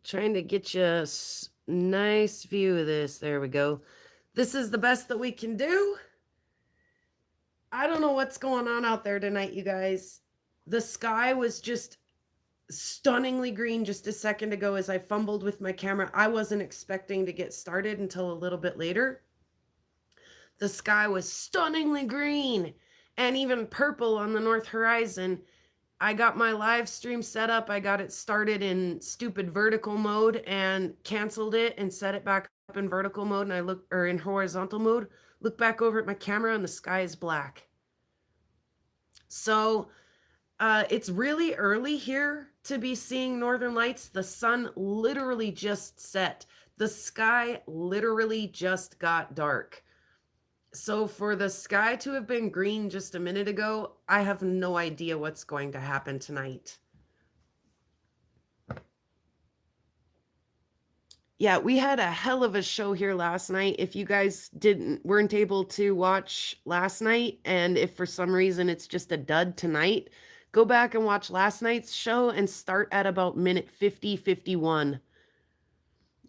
Trying to get you a nice view of this. There we go. This is the best that we can do. I don't know what's going on out there tonight, you guys. The sky was just stunningly green just a second ago as I fumbled with my camera. I wasn't expecting to get started until a little bit later. The sky was stunningly green and even purple on the north horizon. I got my live stream set up. I got it started in stupid vertical mode and canceled it and set it back up in vertical mode. And I look, or in horizontal mode, look back over at my camera and the sky is black. So it's really early here to be seeing northern lights. The sun literally just set. The sky literally just got dark. So for the sky to have been green just a minute ago, I have no idea what's going to happen tonight. Yeah, we had a hell of a show here last night. If you guys weren't able to watch last night, and if for some reason it's just a dud tonight, go back and watch last night's show and start at about minute 50, 51.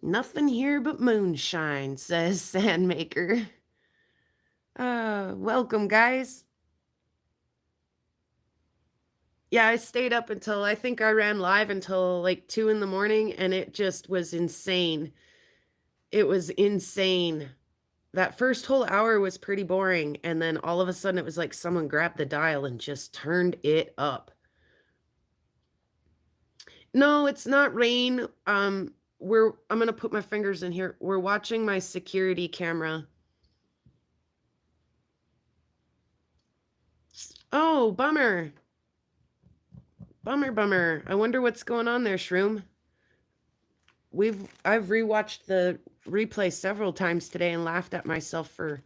Nothing here but moonshine, says Sandmaker. Welcome, guys. Yeah, I stayed up until, I think I ran live until like 2 in the morning, and it just was insane. It was insane. That first whole hour was pretty boring, and then all of a sudden it was like someone grabbed the dial and just turned it up. No, it's not rain. I'm gonna put my fingers in here. We're watching my security camera. Oh, bummer. Bummer. I wonder what's going on there, Shroom. I've rewatched the replay several times today and laughed at myself for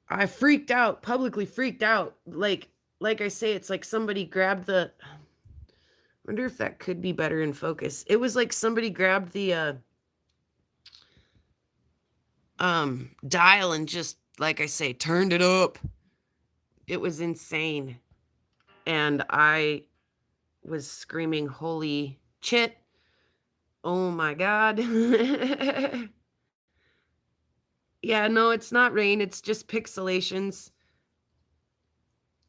I freaked out, publicly freaked out. Like I say, it's like somebody grabbed the I wonder if that could be better in focus. It was like somebody grabbed the dial and just, like I say, turned it up. It was insane. And I was screaming, holy shit. Oh my God. Yeah, no, it's not rain. It's just pixelations.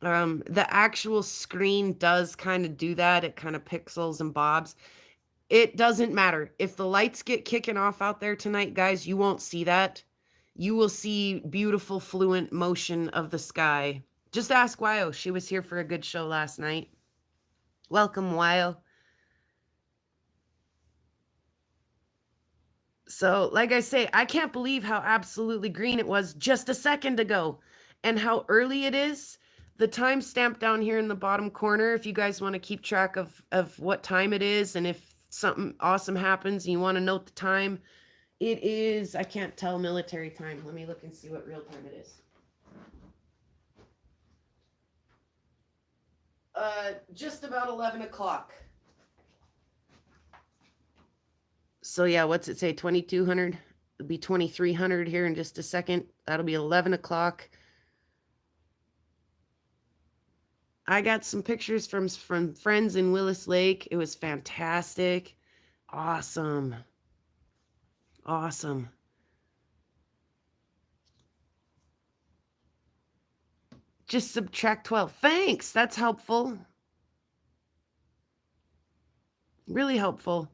The actual screen does kind of do that. It kind of pixels and bobs. It doesn't matter. If the lights get kicking off out there tonight, guys, you won't see that. You will see beautiful, fluent motion of the sky. Just ask Wyo. She was here for a good show last night. Welcome, Wyo. So, like I say, I can't believe how absolutely green it was just a second ago and how early it is. The timestamp down here in the bottom corner, if you guys want to keep track of what time it is and if something awesome happens and you want to note the time, it is, I can't tell military time. Let me look and see what real time it is. Just about 11 o'clock. So yeah, what's it say? 2200? It'll be 2300 here in just a second. That'll be 11 o'clock. I got some pictures from friends in Willis Lake. It was fantastic. Awesome. Just subtract 12. Thanks. That's helpful. Really helpful.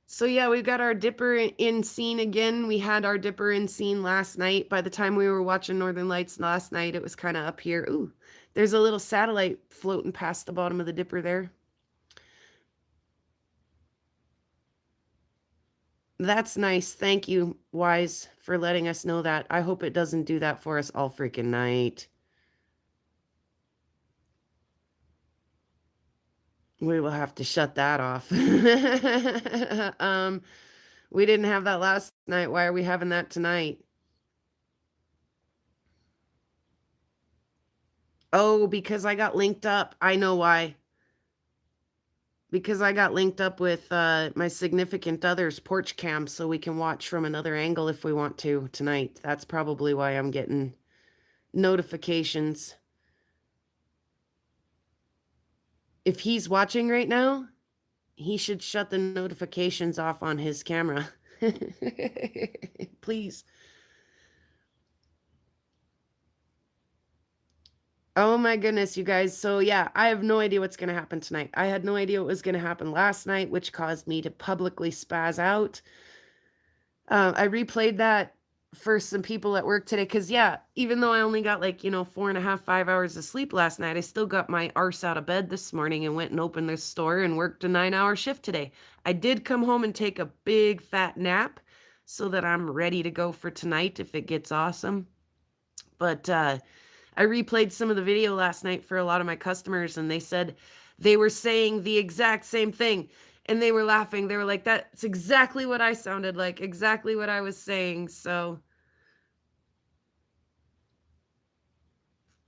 So yeah, we've got our dipper in scene again. We had our dipper in scene last night. By the time we were watching Northern Lights last night, it was kind of up here. Ooh, there's a little satellite floating past the bottom of the dipper there. That's nice. Thank you, Wise, for letting us know that. I hope it doesn't do that for us all freaking night. We will have to shut that off. We didn't have that last night. Why are we having that tonight? Oh, because I got linked up. I know why. Because I got linked up with my significant other's porch cam so we can watch from another angle if we want to tonight. That's probably why I'm getting notifications. If he's watching right now, He should shut the notifications off on his camera. Please. Oh my goodness, you guys. So yeah, I have no idea what's going to happen tonight. I had no idea what was going to happen last night, which caused me to publicly spaz out. I replayed that for some people at work today because, yeah, even though I only got like, 4.5, 5 hours of sleep last night, I still got my arse out of bed this morning and went and opened the store and worked a 9-hour shift today. I did come home and take a big fat nap so that I'm ready to go for tonight if it gets awesome. But I replayed some of the video last night for a lot of my customers, and they said they were saying the exact same thing. And they were laughing. They were like, that's exactly what I sounded like, exactly what I was saying. So,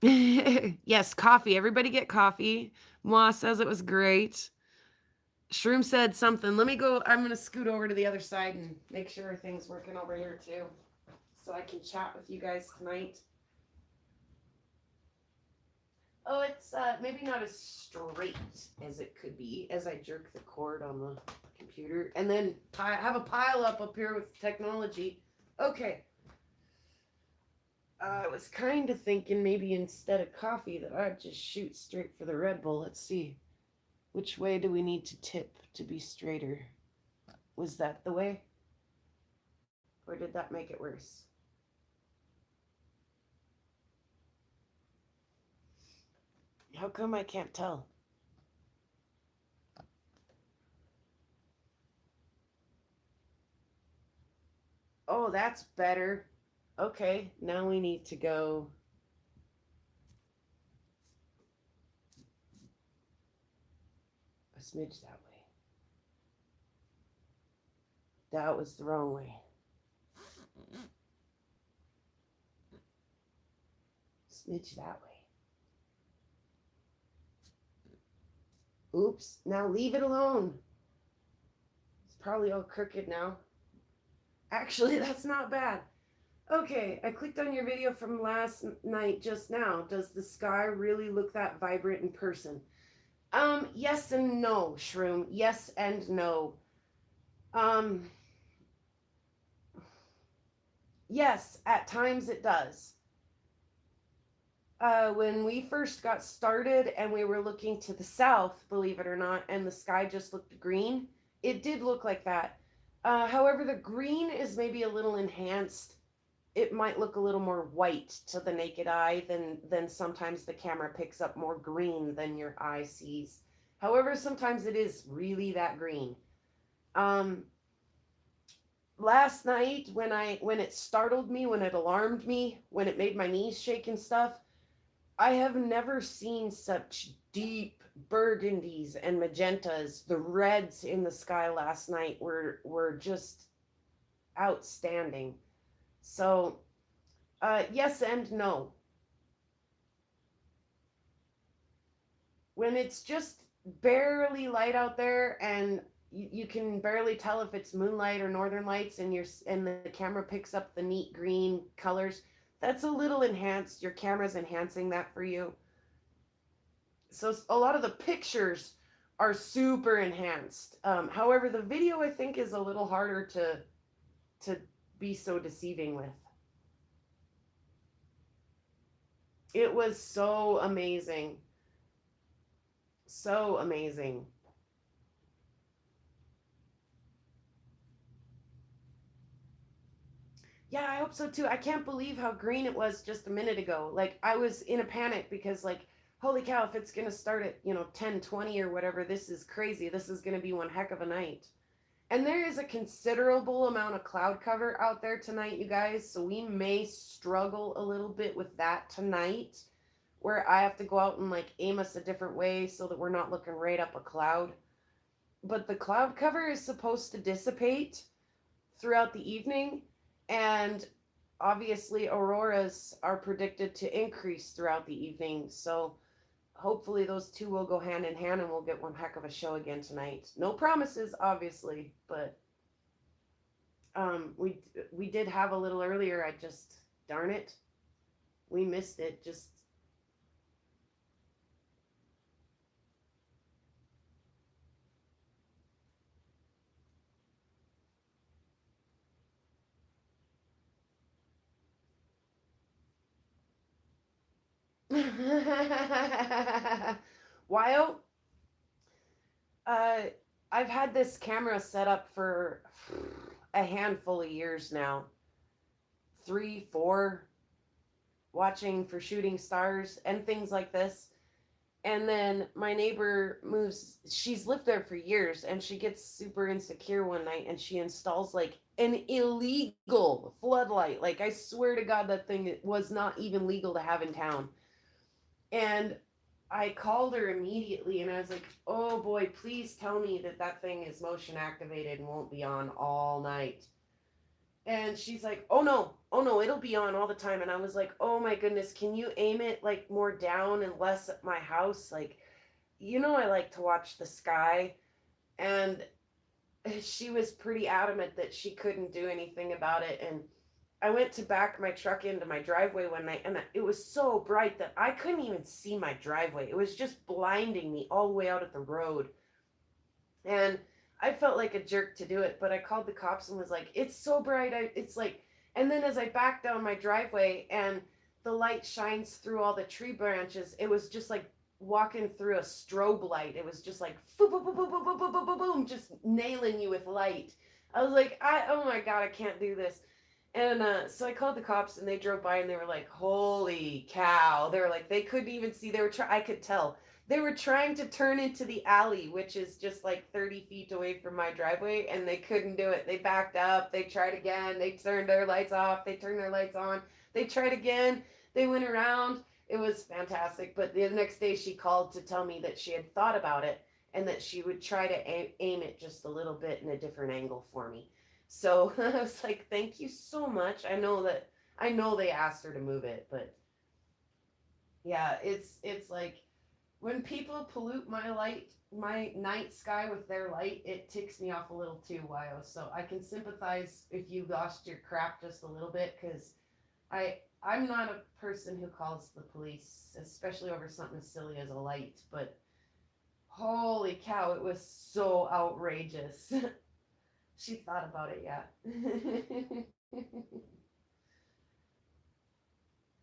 yes, coffee. Everybody get coffee. Moa says it was great. Shroom said something. Let me go. I'm going to scoot over to the other side and make sure everything's working over here too, so I can chat with you guys tonight. Oh, it's maybe not as straight as it could be as I jerk the cord on the computer and then have a pile up here with technology. Okay. I was kind of thinking maybe instead of coffee that I'd just shoot straight for the Red Bull. Let's see. Which way do we need to tip to be straighter? Was that the way? Or did that make it worse? How come I can't tell? Oh, that's better. Okay, now we need to go. A smidge that way. That was the wrong way. Smidge that way. Oops, now leave it alone. It's probably all crooked now. Actually, that's not bad. Okay, I clicked on your video from last night just now. Does the sky really look that vibrant in person? Yes and no, Shroom. Yes and no. Yes, at times it does. When we first got started and we were looking to the south, believe it or not, and the sky just looked green, it did look like that. However, the green is maybe a little enhanced. It might look a little more white to the naked eye than sometimes the camera picks up more green than your eye sees. However, sometimes it is really that green. Last night when it startled me, when it alarmed me, when it made my knees shake and stuff, I have never seen such deep burgundies and magentas. The reds in the sky last night were just outstanding. So, yes and no. When it's just barely light out there and you can barely tell if it's moonlight or northern lights and the camera picks up the neat green colors, that's a little enhanced. Your camera's enhancing that for you. So a lot of the pictures are super enhanced. However, the video I think is a little harder to be so deceiving with. It was so amazing. So amazing. Yeah, I hope so too. I can't believe how green it was just a minute ago. Like I was in a panic because like, holy cow, if it's going to start at, 10:20 or whatever, this is crazy. This is going to be one heck of a night. And there is a considerable amount of cloud cover out there tonight, you guys. So we may struggle a little bit with that tonight, where I have to go out and like aim us a different way so that we're not looking right up a cloud. But the cloud cover is supposed to dissipate throughout the evening, and obviously auroras are predicted to increase throughout the evening. So hopefully those two will go hand in hand and we'll get one heck of a show again tonight. No promises, obviously, but we did have a little earlier. I just, darn it, we missed it. Just Wyo, uh, I've had this camera set up for a handful of years now. 3, 4, watching for shooting stars and things like this. And then my neighbor moves, she's lived there for years, and she gets super insecure one night and she installs like an illegal floodlight. Like, I swear to God, that thing was not even legal to have in town. And I called her immediately and I was like, oh boy, please tell me that that thing is motion activated and won't be on all night. And she's like, oh no, it'll be on all the time. And I was like, oh my goodness, can you aim it like more down and less at my house? Like, I like to watch the sky. And she was pretty adamant that she couldn't do anything about it. And I went to back my truck into my driveway one night, and it was so bright that I couldn't even see my driveway. It was just blinding me all the way out at the road. And I felt like a jerk to do it, but I called the cops and was like, it's so bright. It's like, and then as I backed down my driveway and the light shines through all the tree branches, it was just like walking through a strobe light. It was just like, boom, boom, boom, boom, boom, boom, boom, boom, boom, just nailing you with light. I was like, oh my God, I can't do this. And so I called the cops and they drove by and they were like, holy cow. They were like, they couldn't even see. I could tell they were trying to turn into the alley, which is just like 30 feet away from my driveway, and they couldn't do it. They backed up. They tried again. They turned their lights off. They turned their lights on. They tried again. They went around. It was fantastic. But the next day she called to tell me that she had thought about it and that she would try to aim it just a little bit in a different angle for me. So I was like, thank you so much. I know they asked her to move it, but yeah, it's like when people pollute my night sky with their light, it ticks me off a little too, Wyo. So I can sympathize if you lost your crap just a little bit, because I'm not a person who calls the police, especially over something as silly as a light, but holy cow, it was so outrageous. She thought about it, yeah.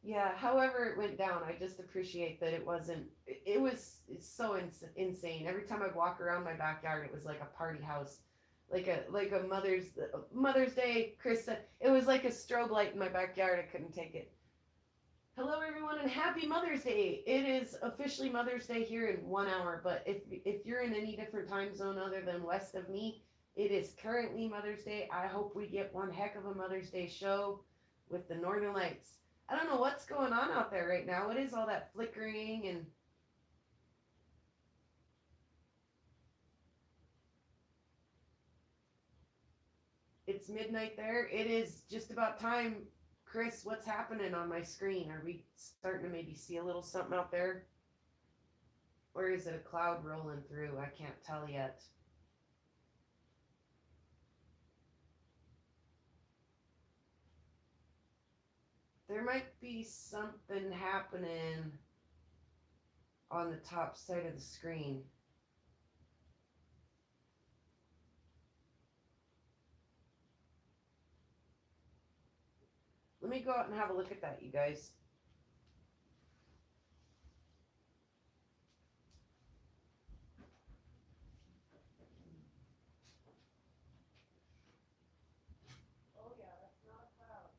Yeah, however it went down, I just appreciate that it wasn't, it's so insane. Every time I'd walk around my backyard, it was like a party house. Like a Mother's Day, Chris said, it was like a strobe light in my backyard. I couldn't take it. Hello everyone and happy Mother's Day. It is officially Mother's Day here in 1 hour, but if you're in any different time zone other than west of me, it is currently Mother's Day. I hope we get one heck of a Mother's Day show with the Northern Lights. I don't know what's going on out there right now. What is all that flickering and it's midnight there. It is just about time. Chris, what's happening on my screen? Are we starting to maybe see a little something out there? Or is it a cloud rolling through? I can't tell yet. There might be something happening on the top side of the screen. Let me go out and have a look at that, you guys. Oh yeah, that's not a cloud.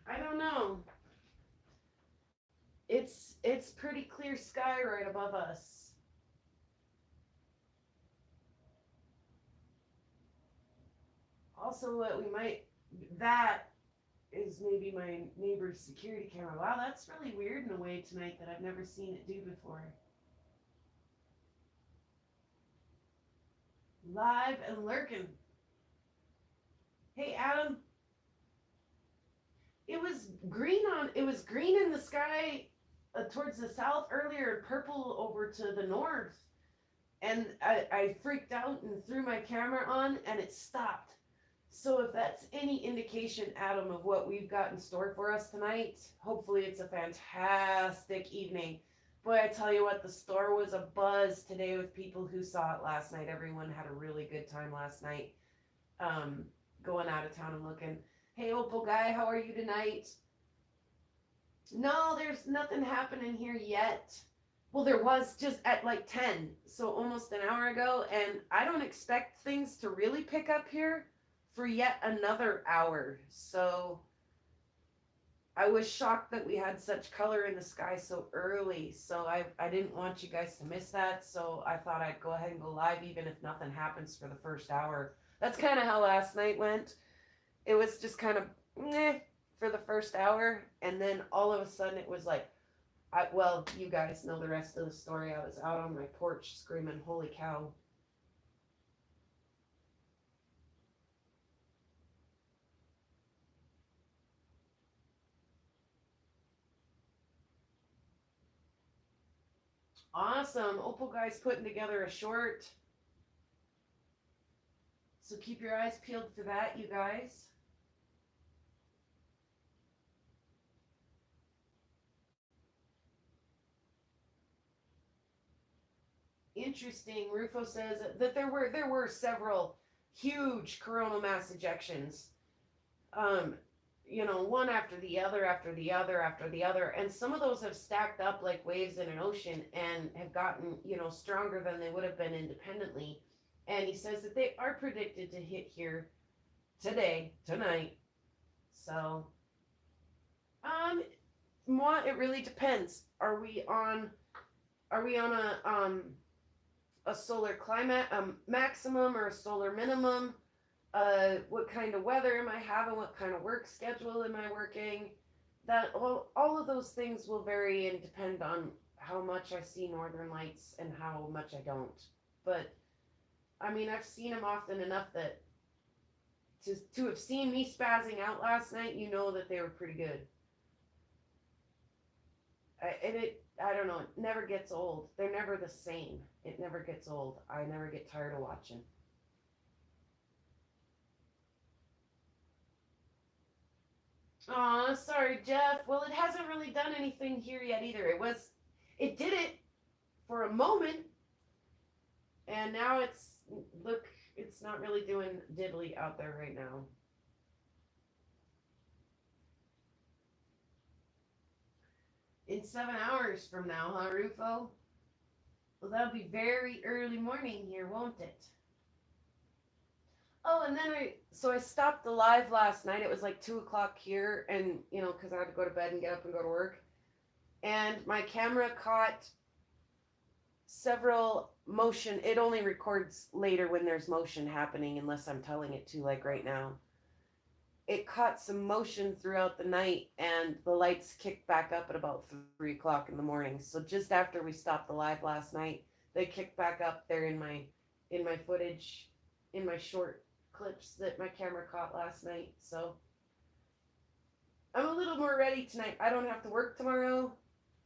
I don't know. It's pretty clear sky right above us. Also, what we might that is maybe my neighbor's security camera. Wow, that's really weird in a way tonight that I've never seen it do before. Live and lurking. Hey Adam, it was green in the sky towards the south earlier and purple over to the north. And I freaked out and threw my camera on and it stopped. So if that's any indication, Adam, of what we've got in store for us tonight, hopefully it's a fantastic evening. Boy, I tell you what, the store was a buzz today with people who saw it last night. Everyone had a really good time last night, um, going out of town and looking. Hey, Opal guy, how are you tonight? No, there's nothing happening here yet. Well, there was just at like 10, so almost an hour ago, and I don't expect things to really pick up here for yet another hour. So I was shocked that we had such color in the sky so early. So I didn't want you guys to miss that. So I thought I'd go ahead and go live even if nothing happens for the first hour. That's kind of how last night went. It was just kind of meh for the first hour, and then all of a sudden it was like, well, you guys know the rest of the story. I was out on my porch screaming, "Holy cow!" Awesome. Opal guy's putting together a short. So keep your eyes peeled for that, you guys. Interesting. Rufo says that there were several huge coronal mass ejections. Um, one after the other, after the other, after the other, and some of those have stacked up like waves in an ocean and have gotten, stronger than they would have been independently. And he says that they are predicted to hit here today, tonight. So, um, it really depends. Are we on a solar climate, maximum or a solar minimum? What kind of weather am I having? What kind of work schedule am I working? That all of those things will vary and depend on how much I see northern lights and how much I don't. But I mean, I've seen them often enough that to have seen me spazzing out last night, you know that they were pretty good. I don't know, it never gets old. They're never the same. It never gets old. I never get tired of watching. Aw, sorry, Jeff. Well, it hasn't really done anything here yet either. It did it for a moment, and now it's not really doing diddly out there right now. In 7 hours from now, huh, Rufo? Well, that'll be very early morning here, won't it? Oh, and then I stopped the live last night. It was like 2 o'clock here, and because I had to go to bed and get up and go to work. And my camera caught several motion. It only records later when there's motion happening, unless I'm telling it to, like right now. It caught some motion throughout the night, and the lights kicked back up at about 3 o'clock in the morning. So just after we stopped the live last night, they kicked back up there in my footage, in my short clips that my camera caught last night. So I'm a little more ready tonight. I don't have to work tomorrow.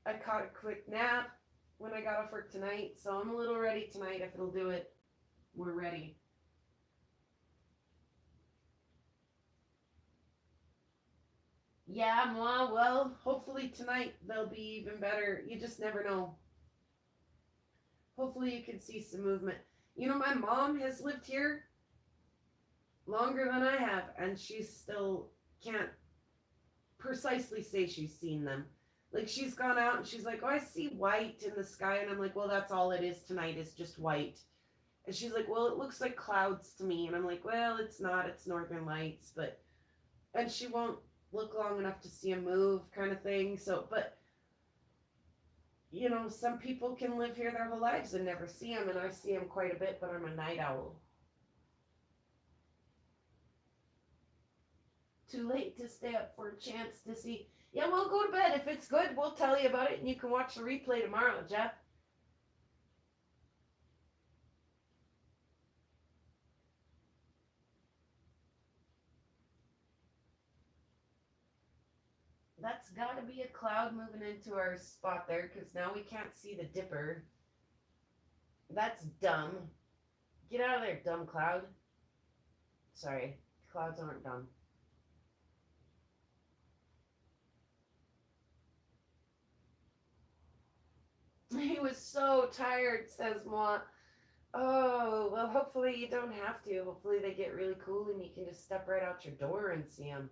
I caught a quick nap when I got off work tonight, so I'm a little ready tonight. If it'll do it, we're ready. Yeah, Ma, well, hopefully tonight they'll be even better. You just never know. Hopefully you can see some movement. My mom has lived here longer than I have, and she still can't precisely say she's seen them. Like, she's gone out and she's like, "Oh, I see white in the sky," and I'm like, "Well, that's all it is tonight, is just white." And she's like, "Well, it looks like clouds to me," and I'm like, "Well, it's not. It's northern lights." But and she won't look long enough to see them move, kind of thing. So, but some people can live here their whole lives and never see them, and I see them quite a bit. But I'm a night owl. Too late to stay up for a chance to see. Yeah, we'll go to bed. If it's good, we'll tell you about it, and you can watch the replay tomorrow, Jeff. That's got to be a cloud moving into our spot there, because now we can't see the dipper. That's dumb. Get out of there, dumb cloud. Sorry, clouds aren't dumb. He was so tired, says Moi. Oh, well, hopefully you don't have to. Hopefully they get really cool and you can just step right out your door and see them.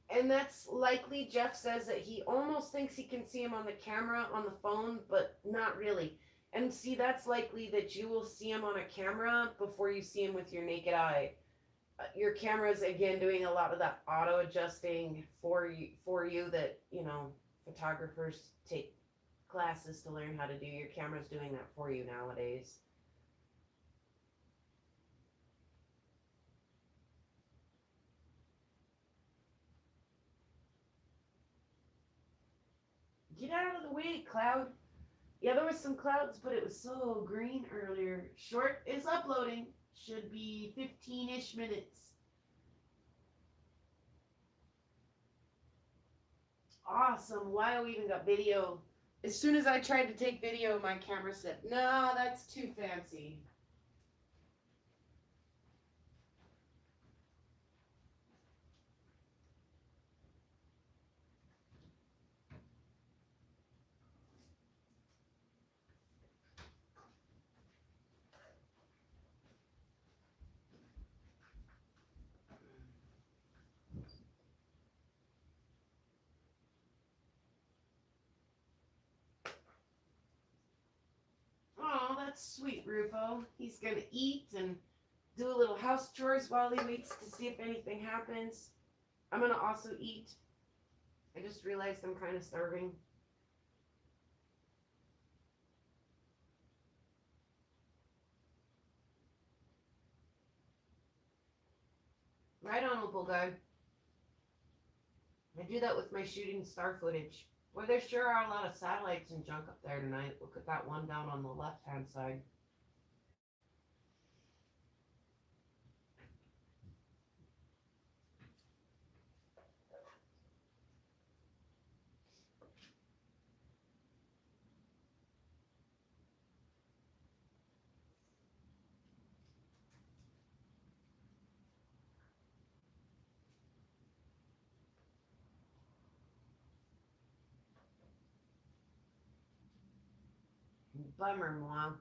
And that's likely, Jeff says that he almost thinks he can see him on the camera on the phone, but not really. And see, that's likely that you will see him on a camera before you see him with your naked eye. Your camera's again doing a lot of that auto adjusting for you that photographers take classes to learn how to do. Your camera's doing that for you nowadays. Get out of the way, cloud. Yeah, there was some clouds, but it was so green earlier. Short is uploading. Should be 15-ish minutes. Awesome. Wow, we even got video. As soon as I tried to take video, my camera said, "No, that's too fancy." Oh, that's sweet, Rufo. He's gonna eat and do a little house chores while he waits to see if anything happens. I'm gonna also eat. I just realized I'm kind of starving. Right on, Opal guy. I do that with my shooting star footage. Well, there sure are a lot of satellites and junk up there tonight. Look at that one down on the left-hand side. Bummer, Mom.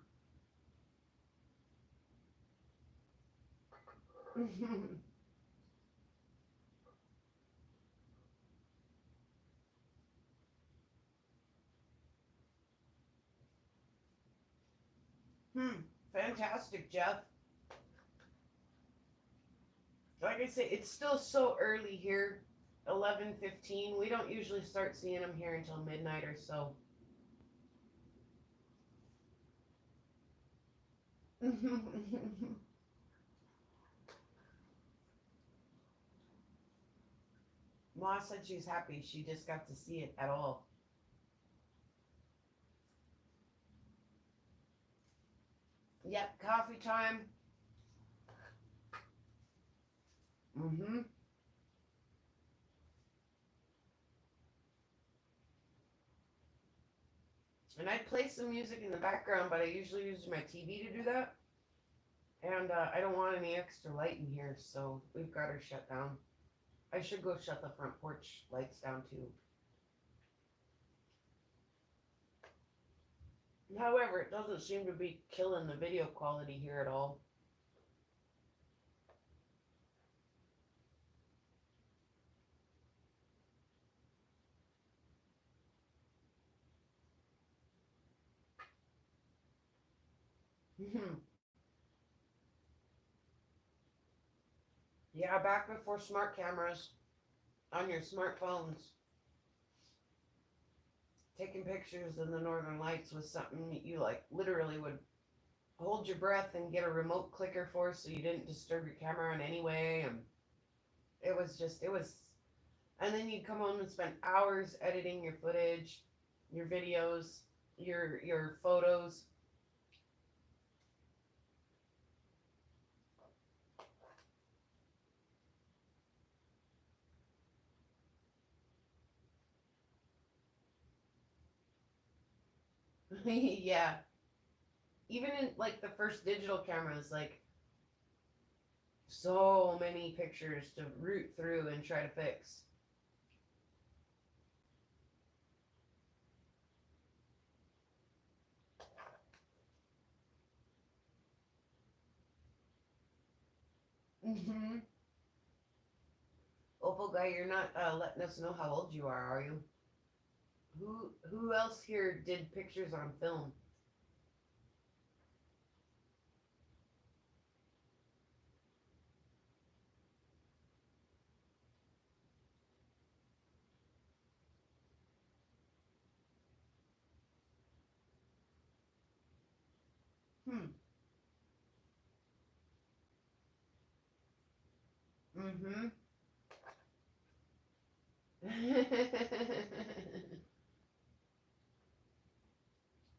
Fantastic, Jeff. Like I say, it's still so early here. 11:15. We don't usually start seeing them here until midnight or so. Ma said she's happy she just got to see it at all. Yep, coffee time. Mm-hmm. And I play some music in the background, but I usually use my TV to do that. And I don't want any extra light in here, so we've got her shut down. I should go shut the front porch lights down too. However, it doesn't seem to be killing the video quality here at all. Yeah, back before smart cameras on your smartphones, taking pictures in the northern lights was something you like literally would hold your breath and get a remote clicker for so you didn't disturb your camera in any way. And it was and then you'd come home and spend hours editing your footage, your videos, your photos. Yeah. Even in like the first digital cameras, like so many pictures to root through and try to fix. Mm-hmm. Opal guy, you're not letting us know how old you are you? Who else here did pictures on film? Hmm. Mm-hmm.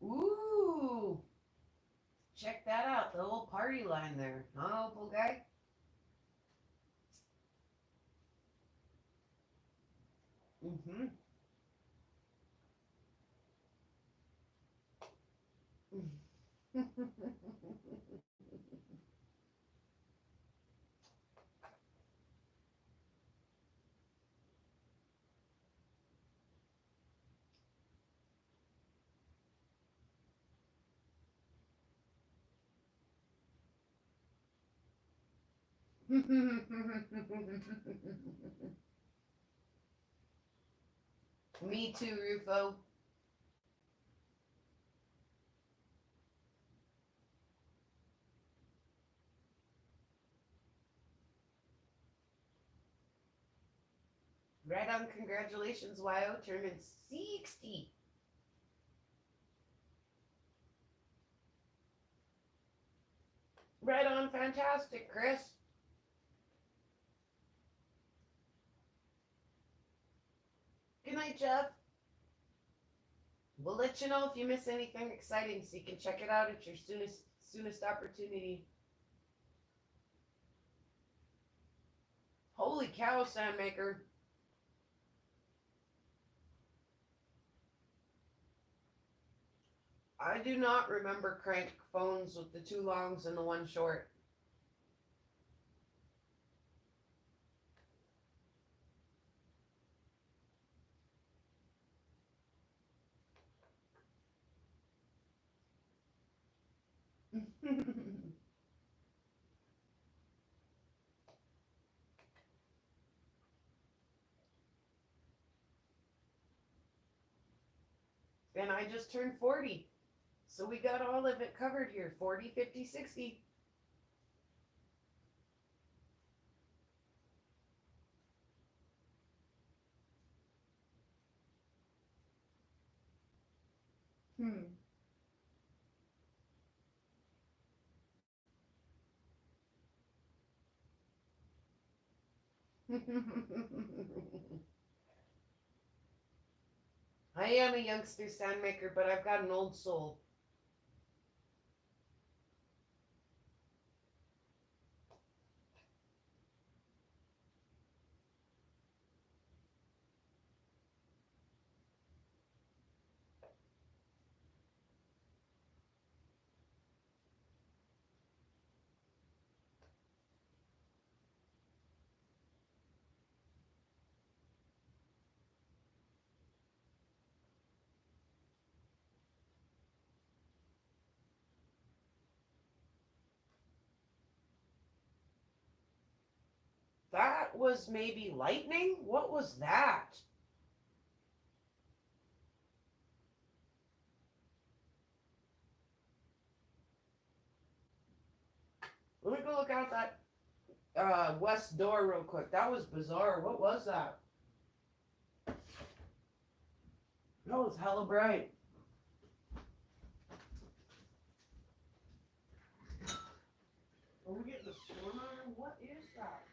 Ooh, check that out. The whole party line there. Huh, Opal guy? Mm-hmm. Me too, Rufo. Right on, congratulations, YO, turning 60. Right on, fantastic, Chris. Good night, Jeff. We'll let you know if you miss anything exciting so you can check it out at your soonest opportunity. Holy cow, Sandmaker. I do not remember crank phones with the two longs and the one short. And I just turned 40. So we got all of it covered here 40, 50, 60. Hmm. I am a youngster Sandmaker, but I've got an old soul. That was maybe lightning? What was that? Let me go look out that west door real quick. That was bizarre. What was that? That was hella bright. Are we getting a storm on? What is that?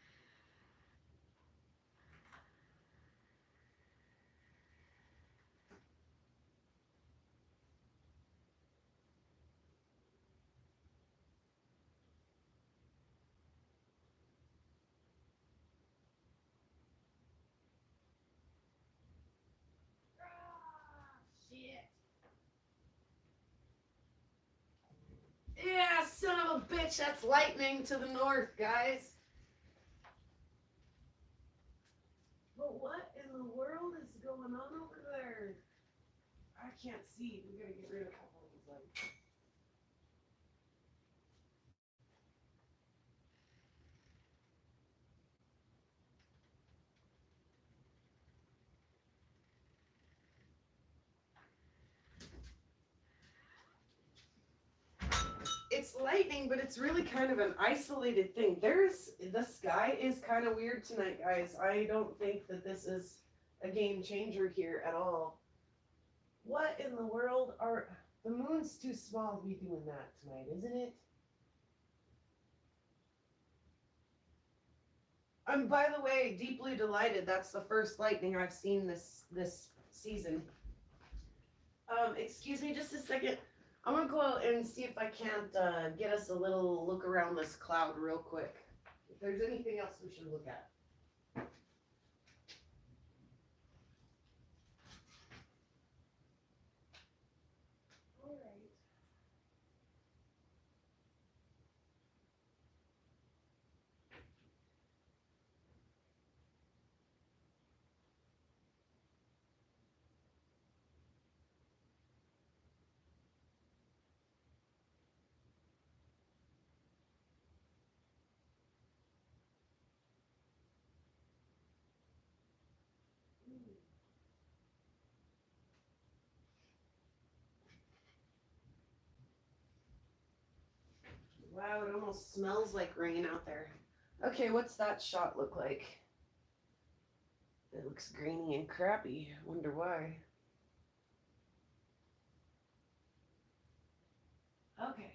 Ah, shit. of a bitch, that's lightning to the north, guys. But what in the world is going on over there? I can't see. We gotta get rid of a couple of these lights. It's lightning, but it's really kind of an isolated thing. The sky is kind of weird tonight, guys. I don't think that this is a game changer here at all. What in the world are the moon's too small to be doing that tonight, isn't it? I'm, by the way, deeply delighted. That's the first lightning I've seen this season. Excuse me just a second. I'm gonna go out and see if I can't get us a little look around this cloud real quick. If there's anything else we should look at. All right. Wow, it almost smells like rain out there. Okay, what's that shot look like? It looks grainy and crappy. Wonder why. Okay.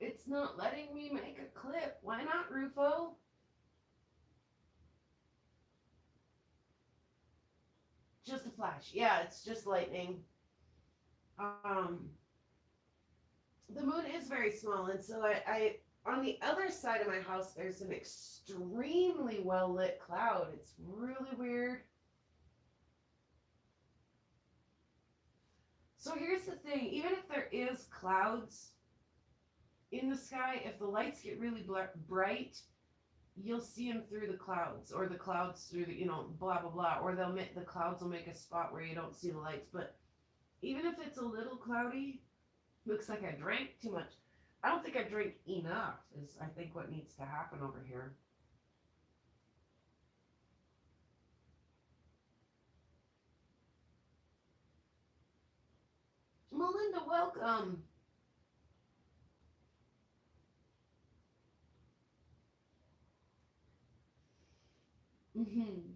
It's not letting me make a clip. Why not, Rufo? Just a flash. Yeah, it's just lightning. Um, the moon is very small, and so I on the other side of my house, there's an extremely well lit cloud. It's really weird. So here's the thing: even if there is clouds in the sky, if the lights get really bright, you'll see them through the clouds, or the clouds through the, blah blah blah, or the clouds will make a spot where you don't see the lights. But even if it's a little cloudy, looks like I drank too much. I don't think I drink enough, is I think what needs to happen over here. Melinda, welcome. Hmm.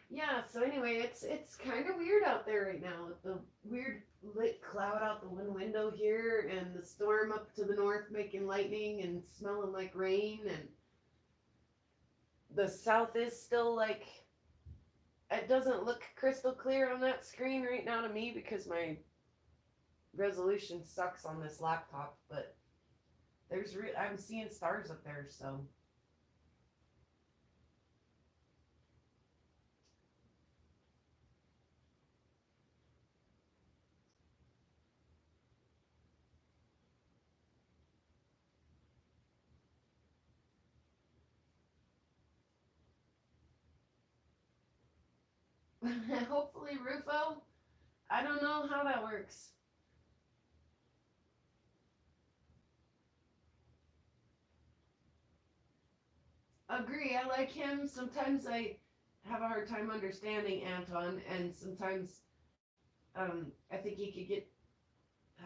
Yeah, so anyway, it's kind of weird out there right now with the weird lit cloud out the window here and the storm up to the north making lightning and smelling like rain, and the south is still like, it doesn't look crystal clear on that screen right now to me because my resolution sucks on this laptop, but I'm seeing stars up there, so hopefully Rufo. I don't know how that works. Agree, I like him. Sometimes I have a hard time understanding Anton, and sometimes I think he could get.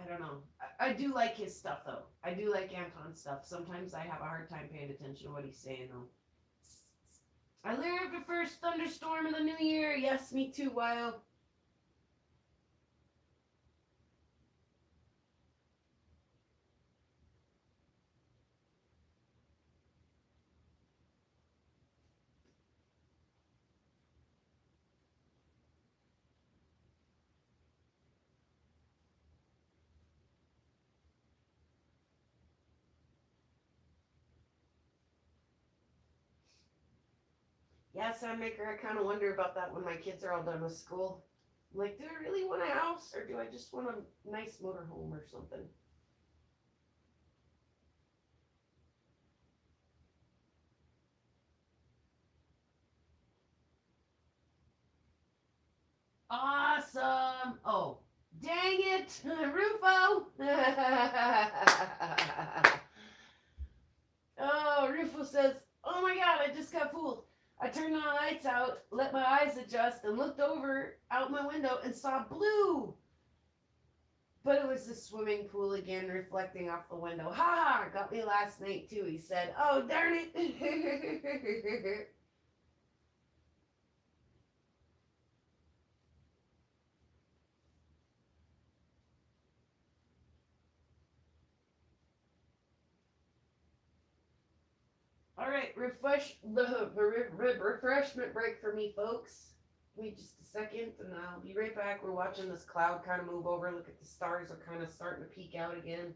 I don't know. I do like his stuff though. I do like Anton's stuff. Sometimes I have a hard time paying attention to what he's saying though. I lived the first thunderstorm of the new year. Yes, me too, Wild. Yeah, Soundmaker, I kind of wonder about that when my kids are all done with school. Like, do I really want a house or do I just want a nice motorhome or something? Awesome. Oh, dang it, Rufo. Oh, Rufo says, oh my God, I just got fooled. I turned the lights out, let my eyes adjust, and looked over out my window and saw blue. But it was the swimming pool again reflecting off the window. Ha ha! Got me last night too, he said. Oh, darn it. All right, refresh the refreshment break for me, folks. Give me just a second, and I'll be right back. We're watching this cloud kind of move over. Look at the stars are kind of starting to peek out again.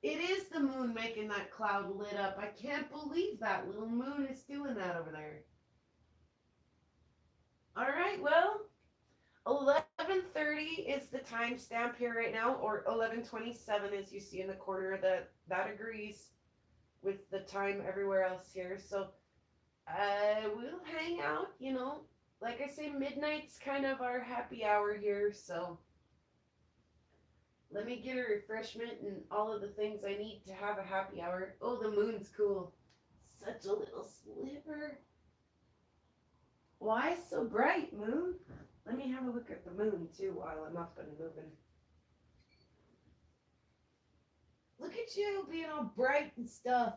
It is the moon making that cloud lit up. I can't believe that little moon is doing that over there. All right, well, 11:30 is the timestamp here right now, or 11:27 as you see in the corner. That agrees with the time everywhere else here. So we'll hang out. Like I say, midnight's kind of our happy hour here. So let me get a refreshment and all of the things I need to have a happy hour. Oh, the moon's cool. Such a little sliver. Why so bright, moon? Let me have a look at the moon too while I'm up and moving. Look at you being all bright and stuff.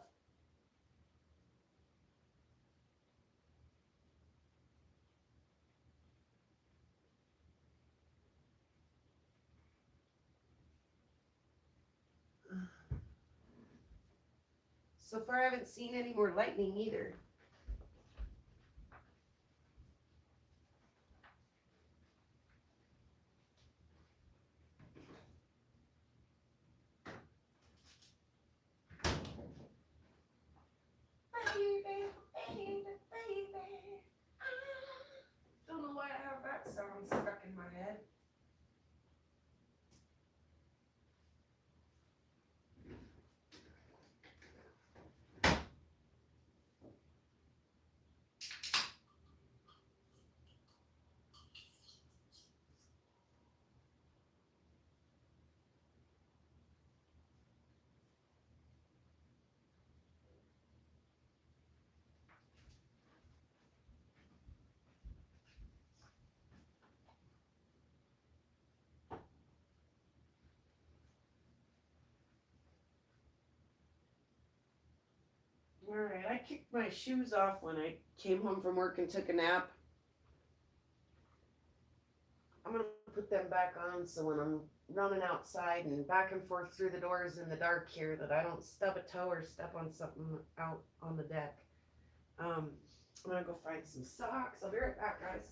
So far, I haven't seen any more lightning either. Baby, baby, baby. Don't know why I have that sound stuck in my head. All right, I kicked my shoes off when I came home from work and took a nap. I'm gonna put them back on so when I'm running outside and back and forth through the doors in the dark here that I don't stub a toe or step on something out on the deck. I'm gonna go find some socks. I'll be right back, guys.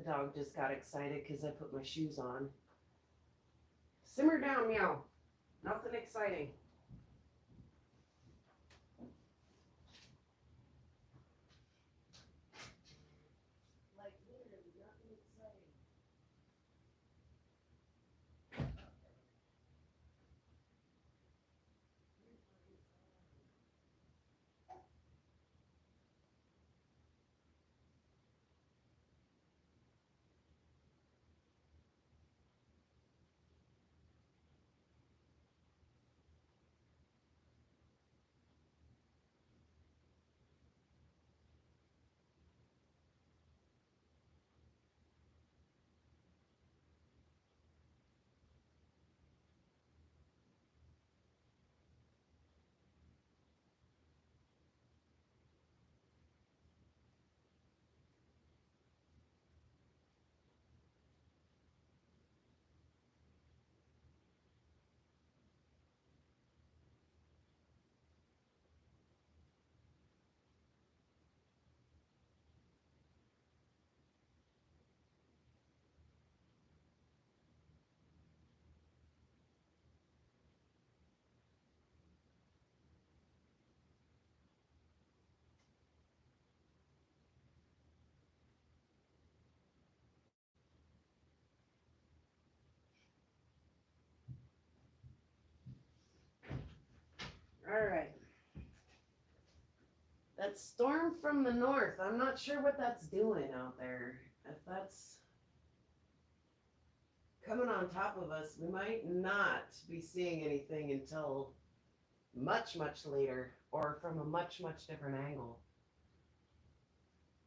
The dog just got excited because I put my shoes on. Simmer down, meow. Nothing exciting. Like literally nothing exciting. All right. That storm from the north, I'm not sure what that's doing out there. If that's coming on top of us, we might not be seeing anything until much, much later or from a much, much different angle.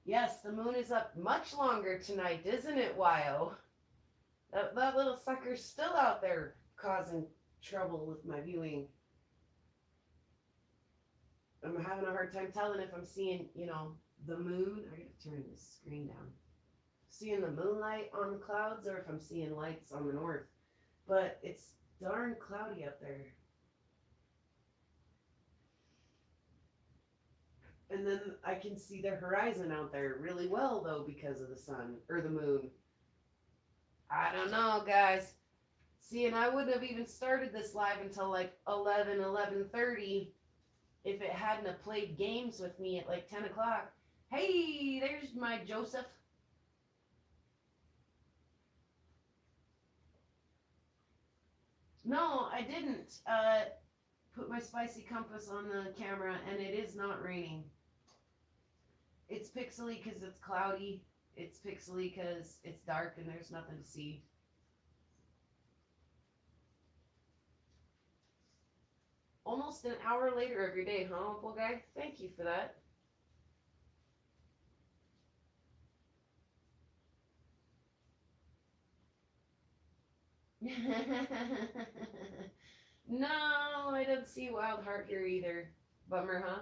Yes, the moon is up much longer tonight, isn't it, Wyo? That little sucker's still out there causing trouble with my viewing. I'm having a hard time telling if I'm seeing, the moon. I gotta turn this screen down. Seeing the moonlight on the clouds or if I'm seeing lights on the north. But it's darn cloudy up there. And then I can see the horizon out there really well, though, because of the sun or the moon. I don't know, guys. See, and I wouldn't have even started this live until like 11:30 if it hadn't have played games with me at like 10 o'clock. Hey, there's my Joseph. No, I didn't put my spicy compass on the camera, and it is not raining. It's pixely because it's cloudy. It's pixely because it's dark and there's nothing to see. Almost an hour later of your day, huh, Uncle Guy? Thank you for that. No, I don't see Wild Heart here either. Bummer, huh?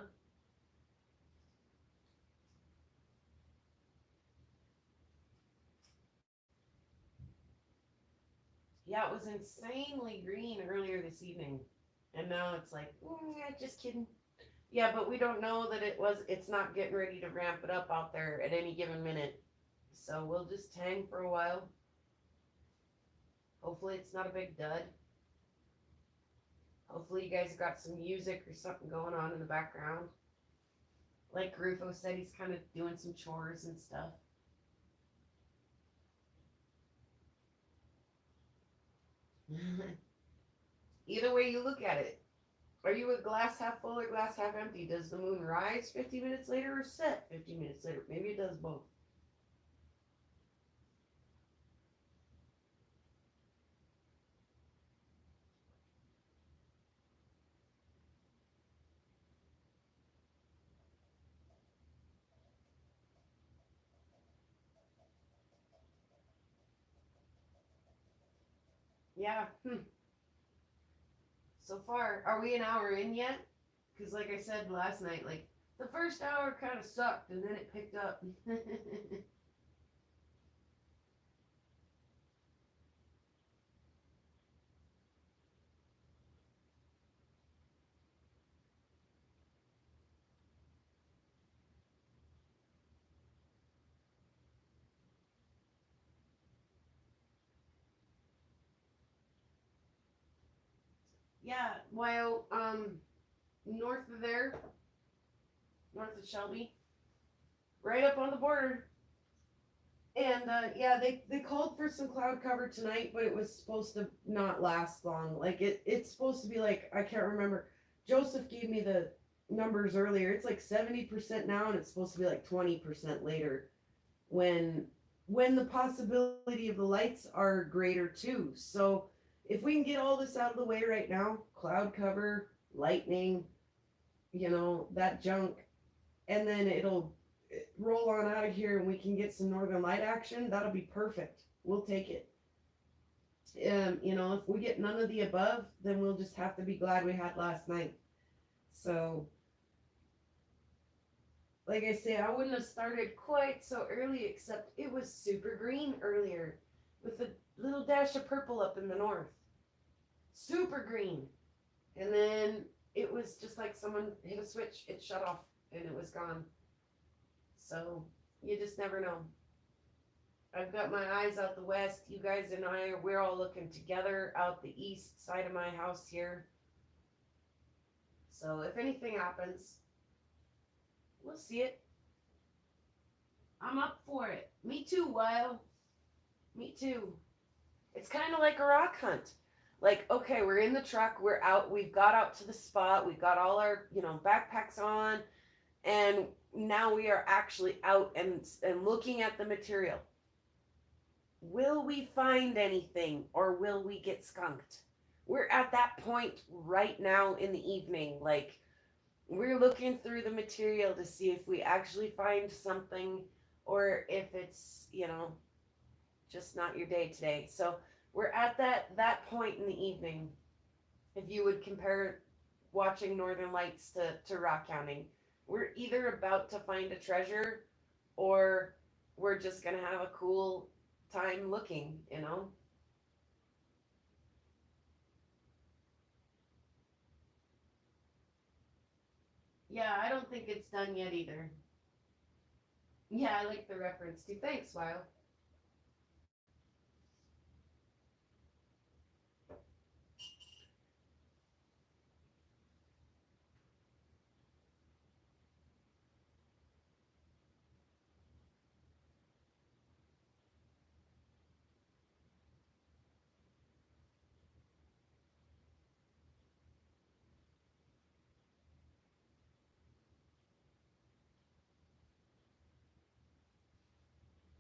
Yeah, it was insanely green earlier this evening. And now it's like, just kidding. Yeah, but we don't know that it's not getting ready to ramp it up out there at any given minute. So we'll just hang for a while. Hopefully it's not a big dud. Hopefully you guys got some music or something going on in the background. Like Rufo said, he's kind of doing some chores and stuff. Either way you look at it. Are you a glass half full or glass half empty? Does the moon rise 50 minutes later or set 50 minutes later? Maybe it does both. Yeah. So far, are we an hour in yet? Because like I said last night, like the first hour kind of sucked and then it picked up. Yeah, while north of there, north of Shelby, right up on the border. And yeah, they called for some cloud cover tonight, but it was supposed to not last long. Like it's supposed to be like I can't remember. Joseph gave me the numbers earlier. It's like 70% now, and it's supposed to be like 20% later. When when the possibility of the lights are greater too. So if we can get all this out of the way right now, cloud cover, lightning, that junk, and then it'll roll on out of here and we can get some northern light action, that'll be perfect. We'll take it. If we get none of the above, then we'll just have to be glad we had last night. So, like I say, I wouldn't have started quite so early, except it was super green earlier with a little dash of purple up in the north. Super green. And then it was just like someone hit a switch, it shut off, and it was gone. So you just never know. I've got my eyes out the west. You guys and we're all looking together out the east side of my house here. So if anything happens, we'll see it. I'm up for it. Me too, Weil. Me too. It's kind of like a rock hunt. Like, okay, we're in the truck, we're out, we've got out to the spot, we've got all our, backpacks on, and now we are actually out and looking at the material. Will we find anything or will we get skunked? We're at that point right now in the evening. Like, we're looking through the material to see if we actually find something or if it's, just not your day today. So we're at that point in the evening. If you would compare watching Northern Lights to rock counting, we're either about to find a treasure or we're just gonna have a cool time looking. Yeah, I don't think it's done yet either. Yeah, I like the reference too. Thanks, Wild.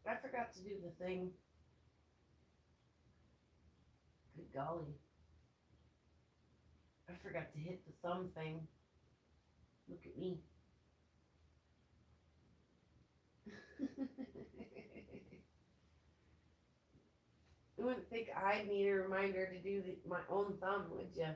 I forgot to do the thing. Good golly. I forgot to hit the thumb thing. Look at me. You wouldn't think I'd need a reminder to do my own thumb, would you?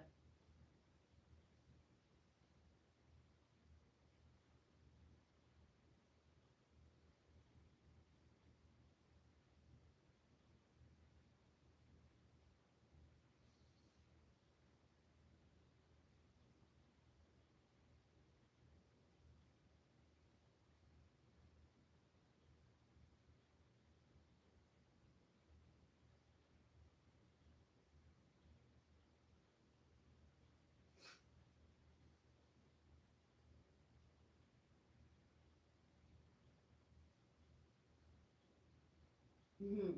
Mm-hmm.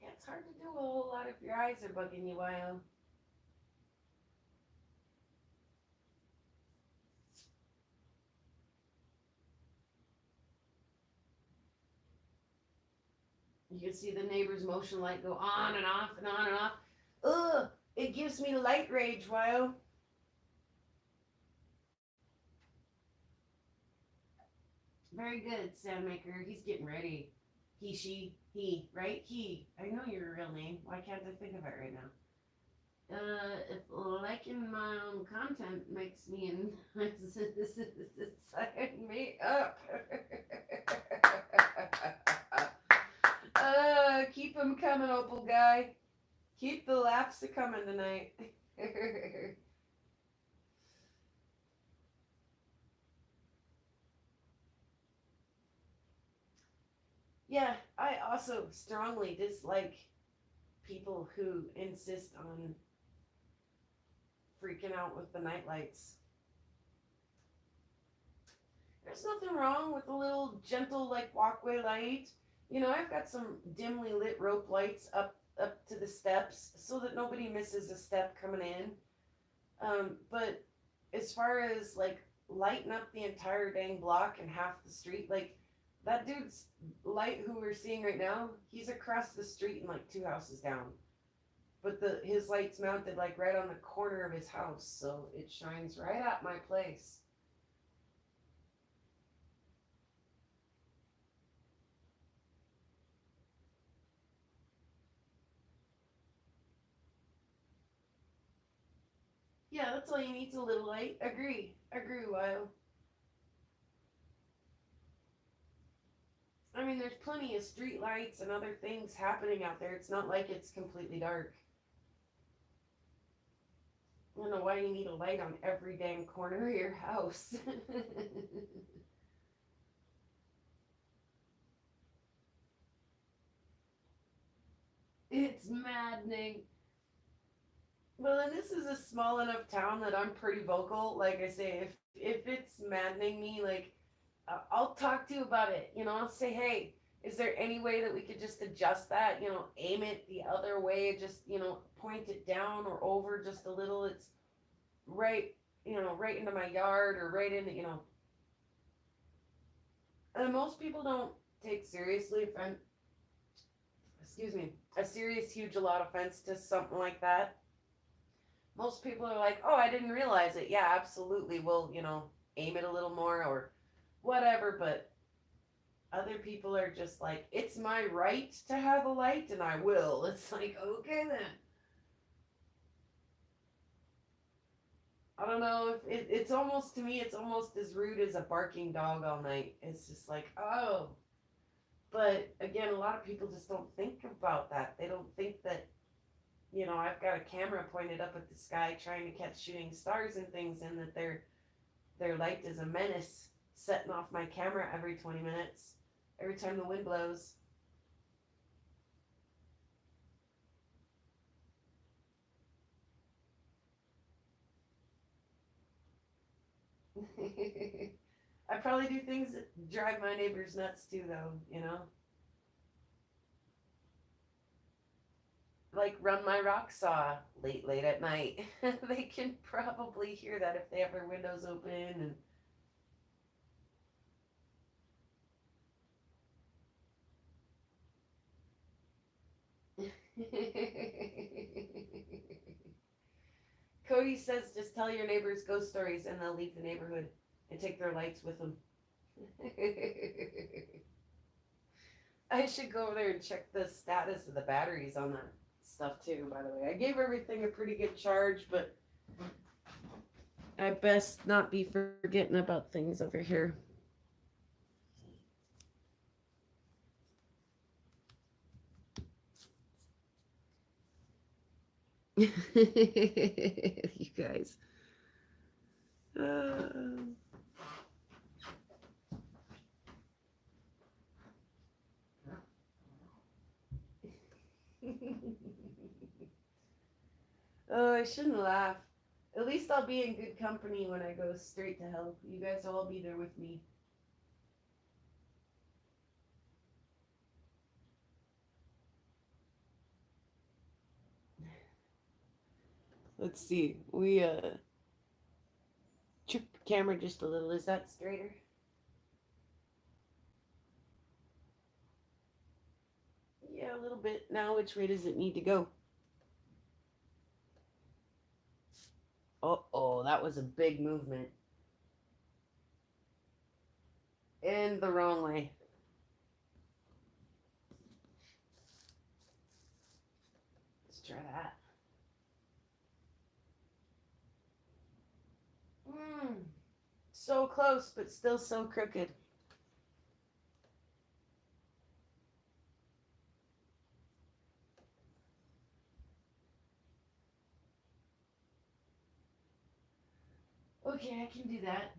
Yeah, it's hard to do a whole lot if your eyes are bugging you, while you can see the neighbor's motion light go on and off and on and off. Ugh, it gives me light rage, while. Very good, Sandmaker. He's getting ready. He, right? He. I know your real name. Why can't I think of it right now? If liking my own content makes me sign me up. Keep them coming, Opal guy. Keep the laughs a coming tonight. Yeah, I also strongly dislike people who insist on freaking out with the night lights. There's nothing wrong with a little gentle like walkway light. You know, I've got some dimly lit rope lights up to the steps so that nobody misses a step coming in. But as far as like lighting up the entire dang block and half the street, like that dude's light who we're seeing right now, he's across the street and like two houses down. But the his light's mounted like right on the corner of his house, so it shines right at my place. Yeah, that's all you need, a little light. Agree, Wild. I mean, there's plenty of street lights and other things happening out there. It's not like it's completely dark. I don't know why you need a light on every dang corner of your house. It's maddening. Well, and this is a small enough town that I'm pretty vocal. Like I say, if it's maddening me, like I'll talk to you about it. You know, I'll say, hey, is there any way that we could just adjust that? You know, aim it the other way, just point it down or over just a little. It's right, right into my yard or right into, and most people don't take seriously offense. Excuse me, a serious, huge, a lot offense to something like that. Most people are like, oh, I didn't realize it. Yeah, absolutely. We'll, aim it a little more or whatever. But other people are just like, it's my right to have a light and I will. It's like, okay then. I don't know if it's almost, to me, it's almost as rude as a barking dog all night. It's just like, oh. But again, a lot of people just don't think about that. They don't think that, I've got a camera pointed up at the sky trying to catch shooting stars and things, and that their light is a menace, setting off my camera every 20 minutes, every time the wind blows. I probably do things that drive my neighbors nuts too, though. Like run my rock saw late at night. They can probably hear that if they have their windows open and Cody says just tell your neighbors ghost stories and they'll leave the neighborhood and take their lights with them. I should go over there and check the status of the batteries on that stuff too, by the way. I gave everything a pretty good charge, but I best not be forgetting about things over here. You guys. Uh... Oh, I shouldn't laugh. At least I'll be in good company when I go straight to hell. You guys will all be there with me. Let's see. We tripped the camera just a little. Is that straighter? Yeah, a little bit. Now which way does it need to go? Oh, that was a big movement. And the wrong way. Let's try that. Mm, so close, but still so crooked. Okay, I can do that.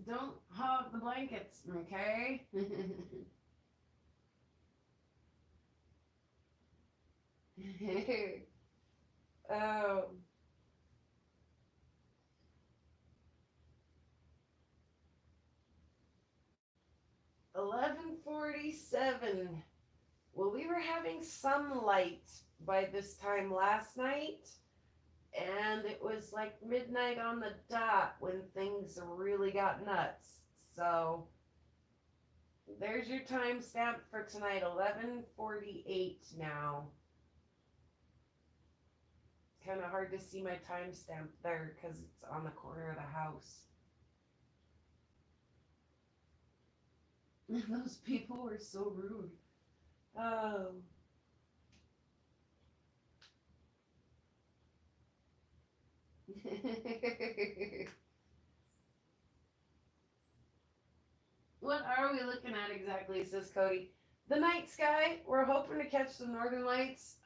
Don't hog the blankets, okay? Oh, 11:47. Well, we were having some light by this time last night, and it was like midnight on the dot when things really got nuts. So there's your timestamp for tonight, 11:48 now. It's kind of hard to see my timestamp there because it's on the corner of the house. Those people were so rude. Oh. What are we looking at exactly, says Cody. The night sky, we're hoping to catch some northern lights.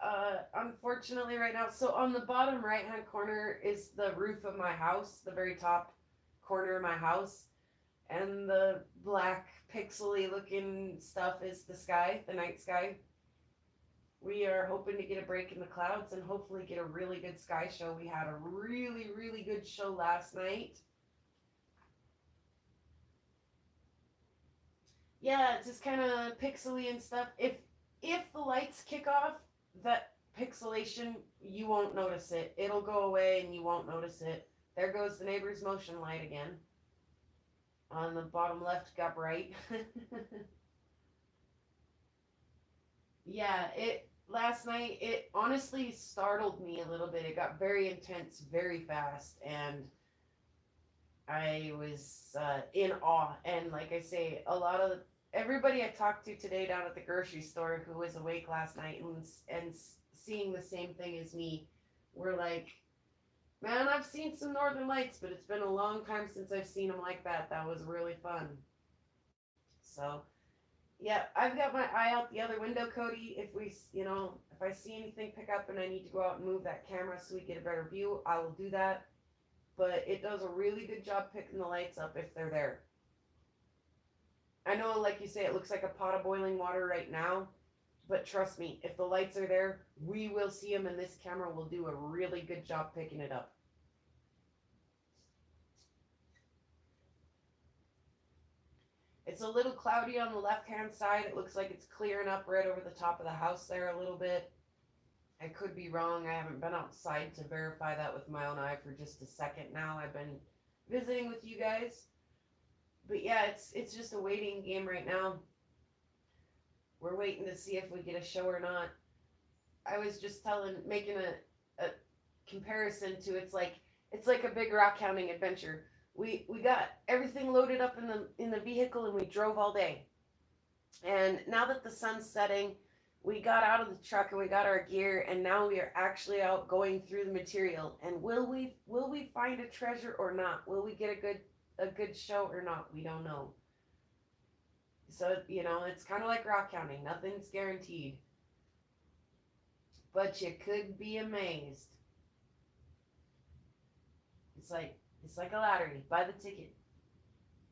Unfortunately, right now, so on the bottom right hand corner is the roof of my house, the very top corner of my house. And the black, pixely looking stuff is the sky, the night sky. We are hoping to get a break in the clouds and hopefully get a really good sky show. We had a really, really good show last night. Yeah, it's just kind of pixely and stuff. If the lights kick off, that pixelation, you won't notice it. It'll go away and you won't notice it. There goes the neighbor's motion light again. On the bottom left got bright. Yeah, it last night it honestly startled me a little bit. It got very intense very fast, and I was in awe. And like I say, a lot of everybody I talked to today down at the grocery store who was awake last night and seeing the same thing as me were like, "Man, I've seen some northern lights, but it's been a long time since I've seen them like that. That was really fun." So, yeah, I've got my eye out the other window, Cody. If I see anything pick up and I need to go out and move that camera so we get a better view, I will do that. But it does a really good job picking the lights up if they're there. I know, like you say, it looks like a pot of boiling water right now, but trust me, if the lights are there, we will see them, and this camera will do a really good job picking it up. It's a little cloudy on the left-hand side. It looks like it's clearing up right over the top of the house there a little bit. I could be wrong. I haven't been outside to verify that with my own eye for just a second now. I've been visiting with you guys. But yeah, it's just a waiting game right now. We're waiting to see if we get a show or not. I was just making a comparison to it's like a big rock hounding adventure. We got everything loaded up in the vehicle and we drove all day. And now that the sun's setting, we got out of the truck and we got our gear, and now we are actually out going through the material. And will we find a treasure or not? Will we get a good show or not? We don't know. So it's kind of like rock hounding. Nothing's guaranteed, but you could be amazed. It's like a lottery. Buy the ticket.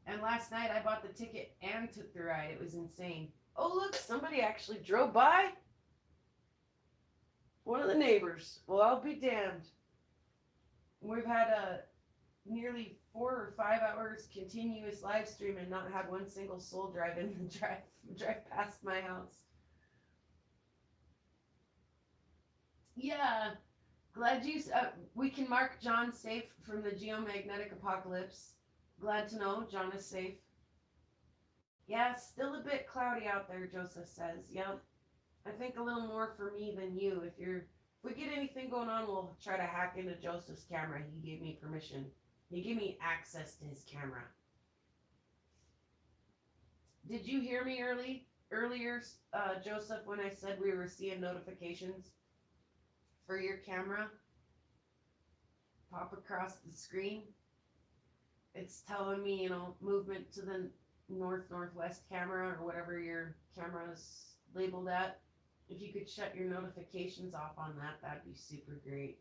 And last night I bought the ticket and took the ride. It was insane. Oh, look, somebody actually drove by. One of the neighbors. Well, I'll be damned. We've had a nearly 4 or 5 hours continuous live stream and not had one single soul drive past my house. Yeah, glad we can mark John safe from the geomagnetic apocalypse. Glad to know John is safe. Yeah, still a bit cloudy out there, Joseph says. Yep. I think a little more for me than you. If we get anything going on, we'll try to hack into Joseph's camera. He gave me permission. He gave me access to his camera. Did you hear me earlier, Joseph, when I said we were seeing notifications for your camera pop across the screen? It's telling me, movement to the northwest camera or whatever your camera is labeled at. If you could shut your notifications off on that, that'd be super great.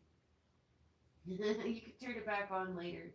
You could turn it back on later.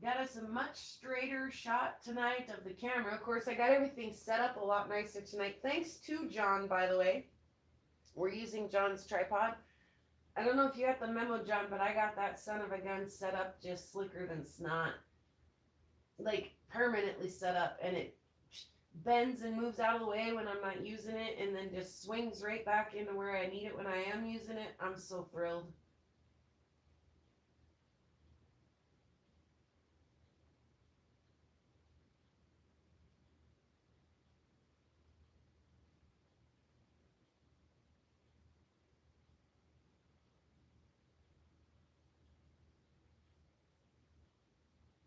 Got us a much straighter shot tonight of the camera. Of course, I got everything set up a lot nicer tonight. Thanks to John, by the way. We're using John's tripod. I don't know if you got the memo, John, but I got that son of a gun set up just slicker than snot. Like, permanently set up, and it bends and moves out of the way when I'm not using it, and then just swings right back into where I need it when I am using it. I'm so thrilled.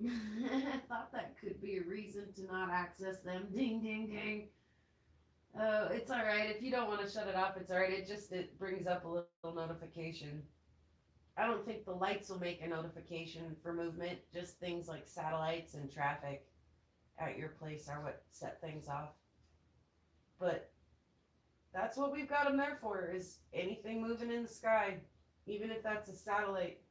I thought that could be a reason to not access them. Ding, ding, ding. Oh, it's all right. If you don't want to shut it off, it's all right. It brings up a little notification. I don't think the lights will make a notification for movement. Just things like satellites and traffic at your place are what set things off. But that's what we've got them there for, is anything moving in the sky, even if that's a satellite.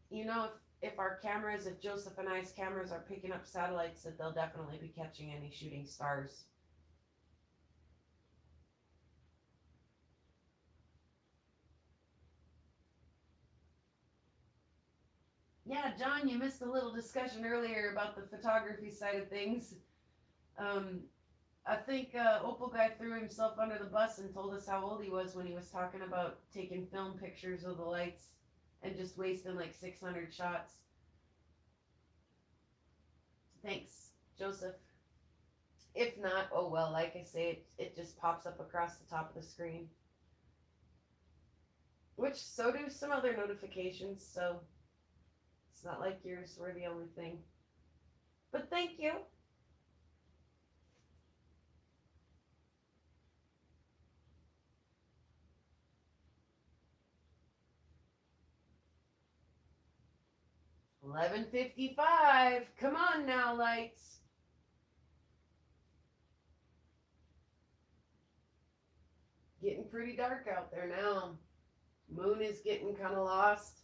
You know, if our cameras, if Joseph and I's cameras are picking up satellites, that they'll definitely be catching any shooting stars. Yeah, John, you missed a little discussion earlier about the photography side of things. Um, I think Opal guy threw himself under the bus and told us how old he was when he was talking about taking film pictures of the lights and just wasting like 600 shots. Thanks, Joseph. If not, oh well, like I say, it just pops up across the top of the screen. Which, so do some other notifications, so it's not like yours were the only thing. But thank you. 11:55. Come on now, lights. Getting pretty dark out there now. Moon is getting kind of lost.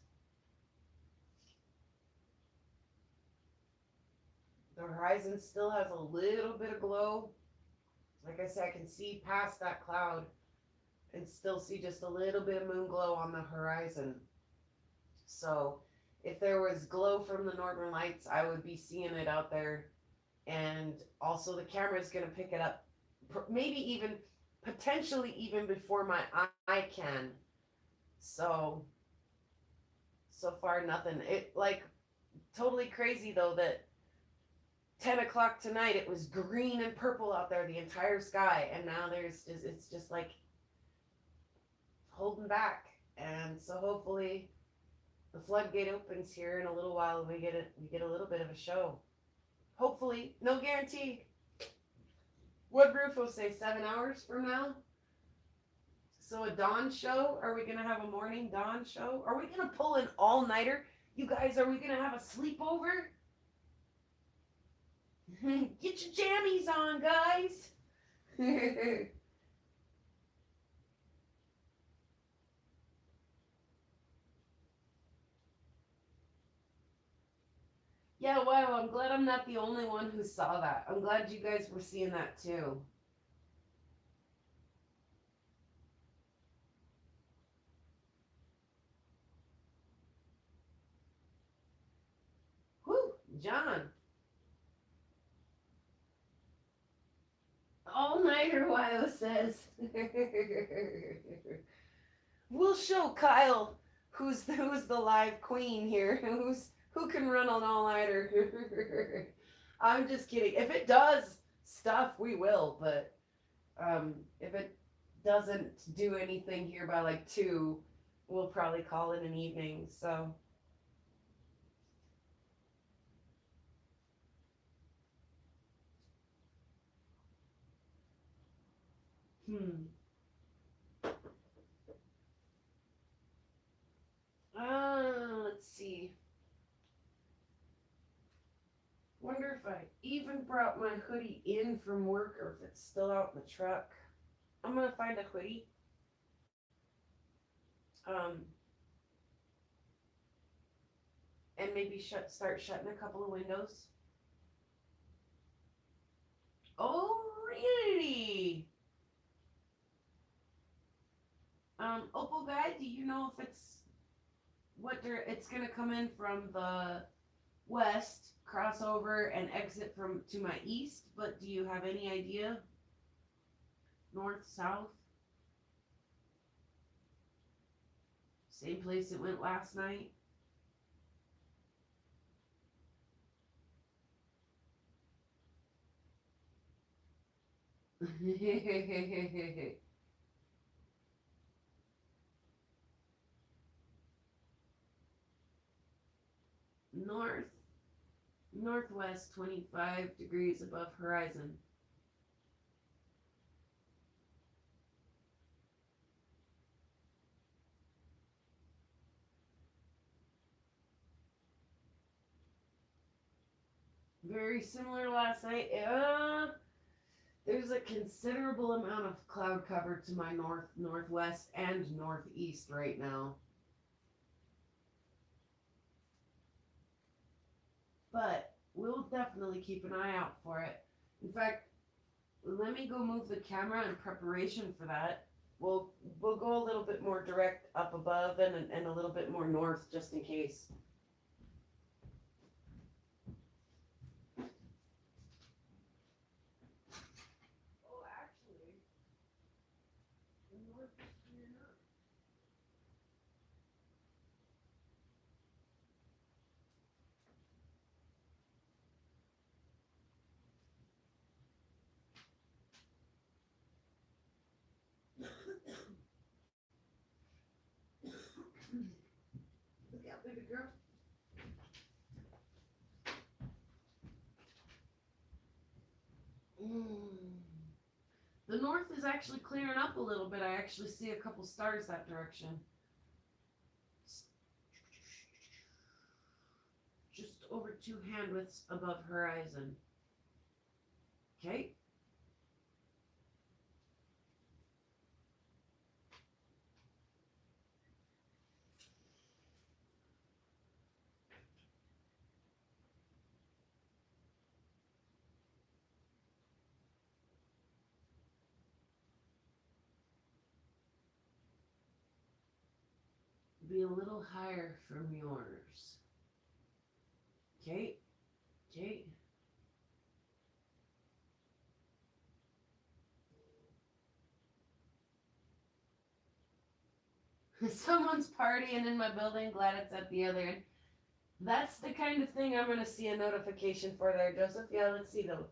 The horizon still has a little bit of glow. Like I said, I can see past that cloud and still see just a little bit of moon glow on the horizon. So if there was glow from the northern lights, I would be seeing it out there. And also the camera is going to pick it up, maybe even potentially even before my eye can. So far nothing. It, like, totally crazy though that 10 o'clock tonight it was green and purple out there, the entire sky, and now it's just like holding back. And so hopefully the floodgate opens here in a little while and we get a little bit of a show. Hopefully, no guarantee. What Rufo say, 7 hours from now? So a dawn show? Are we gonna have a morning dawn show? Are we gonna pull an all-nighter? You guys, are we gonna have a sleepover? Get your jammies on, guys. Yeah, wow, I'm glad I'm not the only one who saw that. I'm glad you guys were seeing that too. Whew, John. All nighter, Wyo says. We'll show Kyle who's the live queen here. Who can run an all nighter. I'm just kidding. If it does stuff, we will. But if it doesn't do anything here by like 2, we'll probably call it an evening. So, hmm. Let's see. Wonder if I even brought my hoodie in from work or if it's still out in the truck. I'm gonna find a hoodie. Um, and maybe start shutting a couple of windows. Oh, really? Opal guy, do you know if it's gonna come in from the west, cross over, and exit from to my east? But do you have any idea? North, south, same place it went last night. North, northwest, 25 degrees above horizon. Very similar to last night. There's a considerable amount of cloud cover to my north, northwest, and northeast right now. But we'll definitely keep an eye out for it. In fact, let me go move the camera in preparation for that. We'll go a little bit more direct up above and a little bit more north just in case. Oh, actually, the north is clearing up. Look out, baby girl. Mm. The north is actually clearing up a little bit. I actually see a couple stars that direction. Just over 2 hand widths above horizon. Okay. Be a little higher from yours. Okay. Okay. Someone's partying in my building. Glad it's at the other end. That's the kind of thing I'm going to see a notification for there, Joseph. Yeah, let's see though.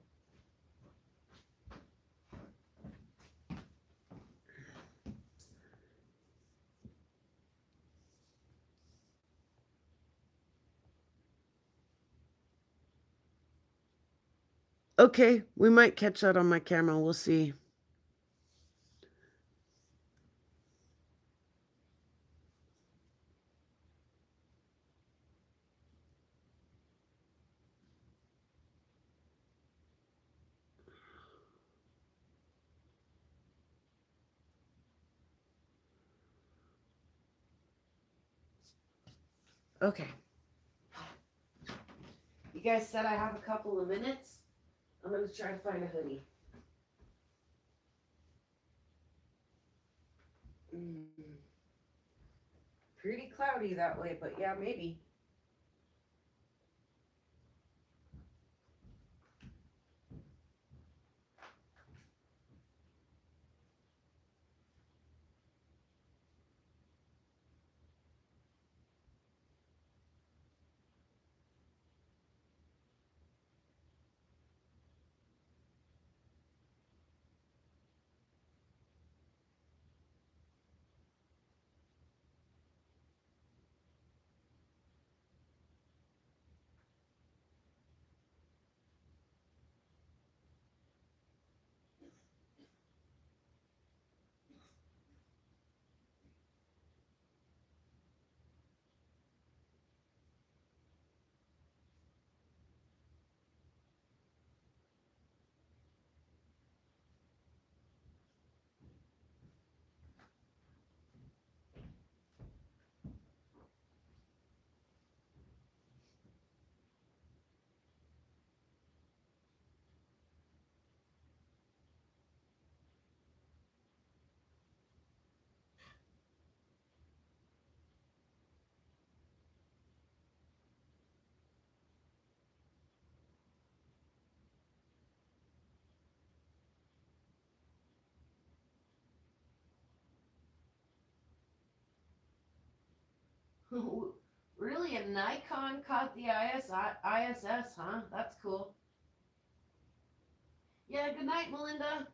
Okay, we might catch that on my camera. We'll see. Okay. You guys said I have a couple of minutes. I'm going to try to find a hoodie. Mm. Pretty cloudy that way, but yeah, maybe. Really, a Nikon caught the ISS, huh? That's cool. Yeah, good night, Melinda.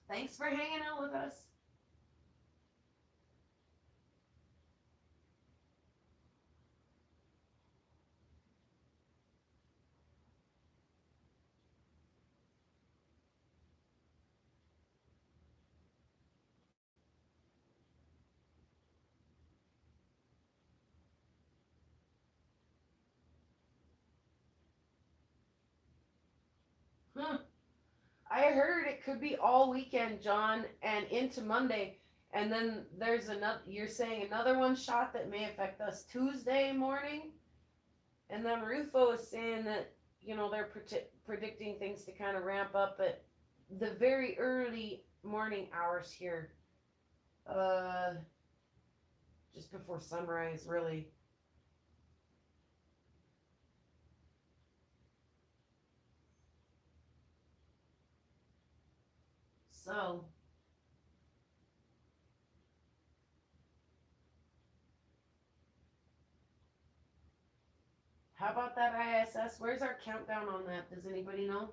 Thanks for hanging out with us. Huh. I heard it could be all weekend, John, and into Monday. And then there's another, you're saying another one shot that may affect us Tuesday morning. And then Rufo is saying that, they're predicting things to kind of ramp up at the very early morning hours here. Uh, just before sunrise, really. So, how about that ISS? Where's our countdown on that? Does anybody know?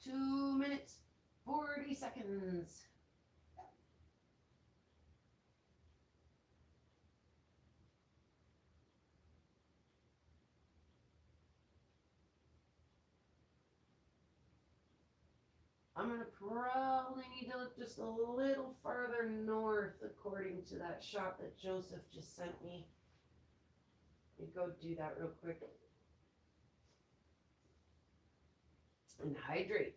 2 minutes, 40 seconds. I'm gonna probably need to look just a little farther north according to that shot that Joseph just sent me. Let me go do that real quick. And hydrate.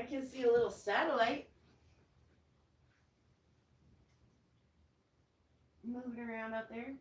I can see a little satellite moving around out there.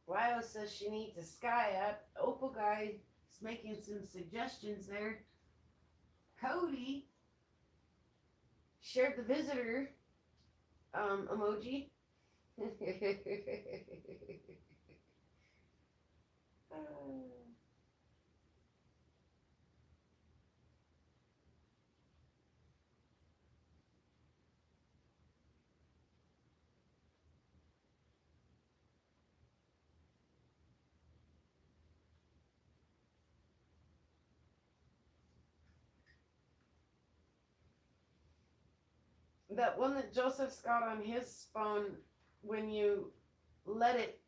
Wyo says she needs a sky app. Opal guy is making some suggestions there. Cody shared the visitor emoji. That one that Joseph's got on his phone, when you let it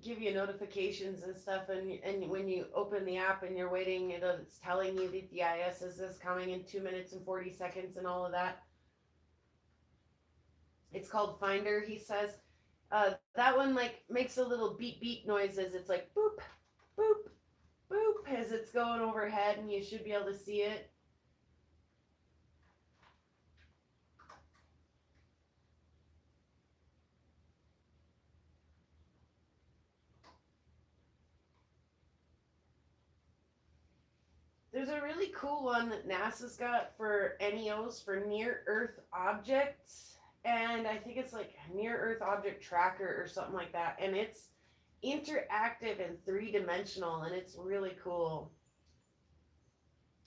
give you notifications and stuff, and when you open the app and you're waiting, it's telling you that the ISS is coming in 2 minutes and 40 seconds and all of that. It's called Finder, he says. That one like makes a little beep beep noises. It's like boop, boop, boop as it's going overhead, and you should be able to see it. There's a really cool one that NASA's got for NEOs, for near Earth objects. And I think it's like near Earth object tracker or something like that. And it's interactive and three-dimensional, and it's really cool.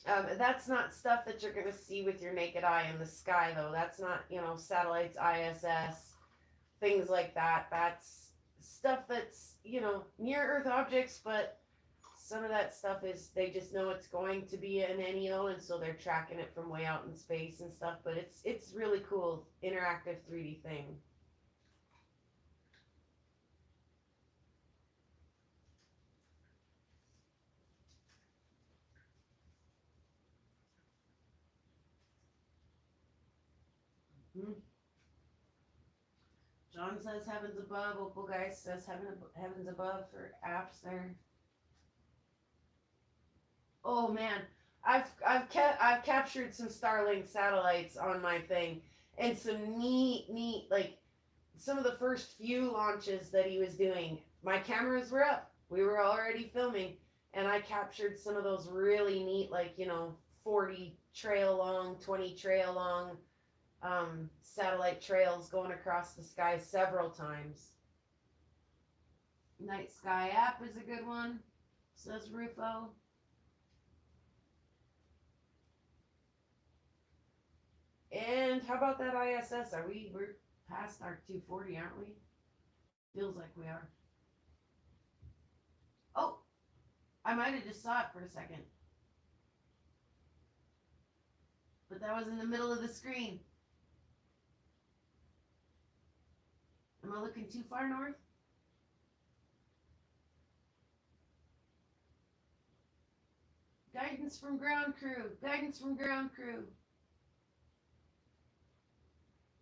That's not stuff that you're going to see with your naked eye in the sky, though. That's not, satellites, ISS, things like that. That's stuff that's, near Earth objects, but some of that stuff is they just know it's going to be an NEO, and so they're tracking it from way out in space and stuff. But it's really cool, interactive 3D thing. John says heavens above. Opal guy says heavens above for apps there. Oh man, I've captured some Starlink satellites on my thing, and some neat like some of the first few launches that he was doing. My cameras were up. We were already filming, and I captured some of those really neat, like 40 trail long, 20 trail long satellite trails going across the sky several times. Night Sky app is a good one, says Rufo. And how about that ISS? We're past our 240, aren't we? Feels like we are. Oh, I might have just saw it for a second. But that was in the middle of the screen. Am I looking too far north? Guidance from ground crew. Guidance from ground crew.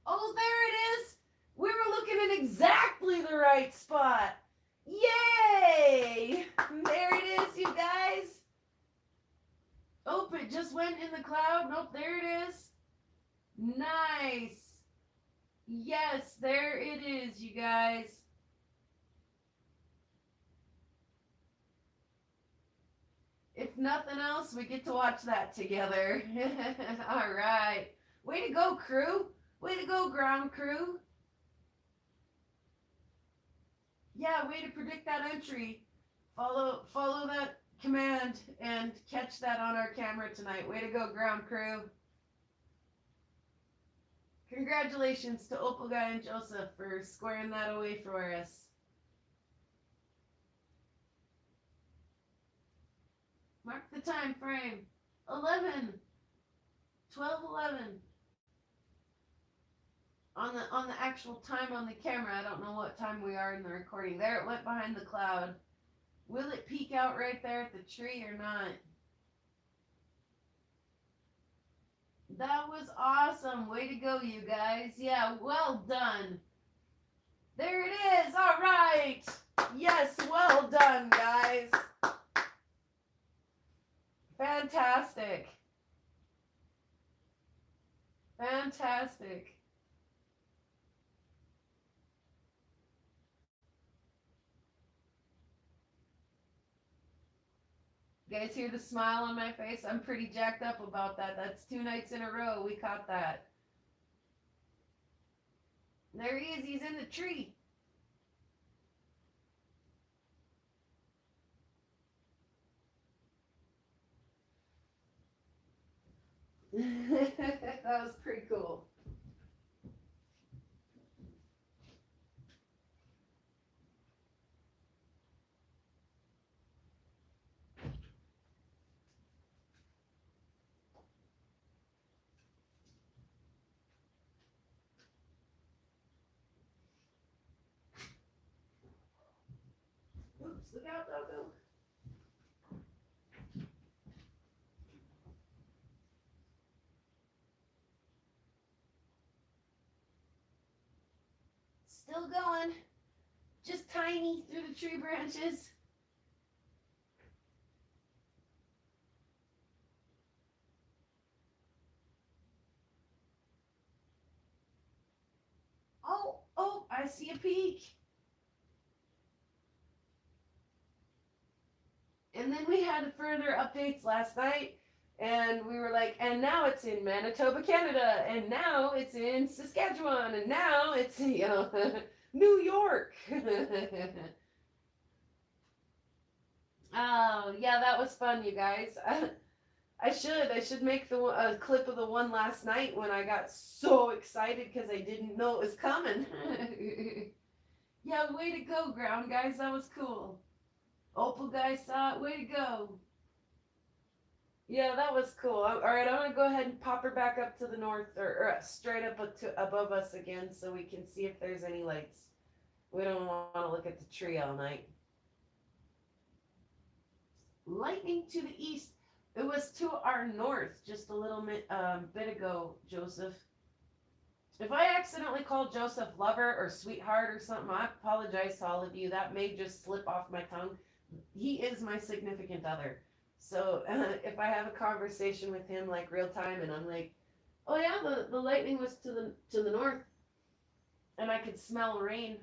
Oh, there it is. We were looking at exactly the right spot. Yay! There it is, you guys. Oh, it just went in the cloud. Nope, there it is. Nice. Yes, there it is, you guys. If nothing else, we get to watch that together. All right. Way to go, crew. Way to go, ground crew. Yeah, way to predict that entry. Follow that command and catch that on our camera tonight. Way to go, ground crew. Congratulations to Opal Guy and Joseph for squaring that away for us. Mark the time frame. 11. 12:11. On the actual time on the camera, I don't know what time we are in the recording. There it went behind the cloud. Will it peek out right there at the tree or not? That was awesome. Way to go, you guys. Yeah, well done. There it is. All right. Yes, well done, guys. Fantastic. Fantastic. You guys hear the smile on my face? I'm pretty jacked up about that. That's 2 nights in a row we caught that. There he is. He's in the tree. That was pretty cool. Oops, look out, doggo. Still going. Just tiny through the tree branches. Oh, I see a peak. And then we had further updates last night, and we were like, and now it's in Manitoba, Canada, and now it's in Saskatchewan, and now it's, New York. Yeah, that was fun, you guys. I should make a clip of the one last night when I got so excited because I didn't know it was coming. Yeah, way to go, ground guys. That was cool. Opal guys saw it. Way to go. Yeah, that was cool. All right, I'm gonna go ahead and pop her back up to the north, or straight up above us again, so we can see if there's any lights. We don't want to look at the tree all night. Lightning to the east. It was to our north just a little bit ago, Joseph. If I accidentally called Joseph lover or sweetheart or something, I apologize to all of you. That may just slip off my tongue. He is my significant other. So if I have a conversation with him like real time and I'm like, oh yeah, the lightning was to the north and I could smell rain.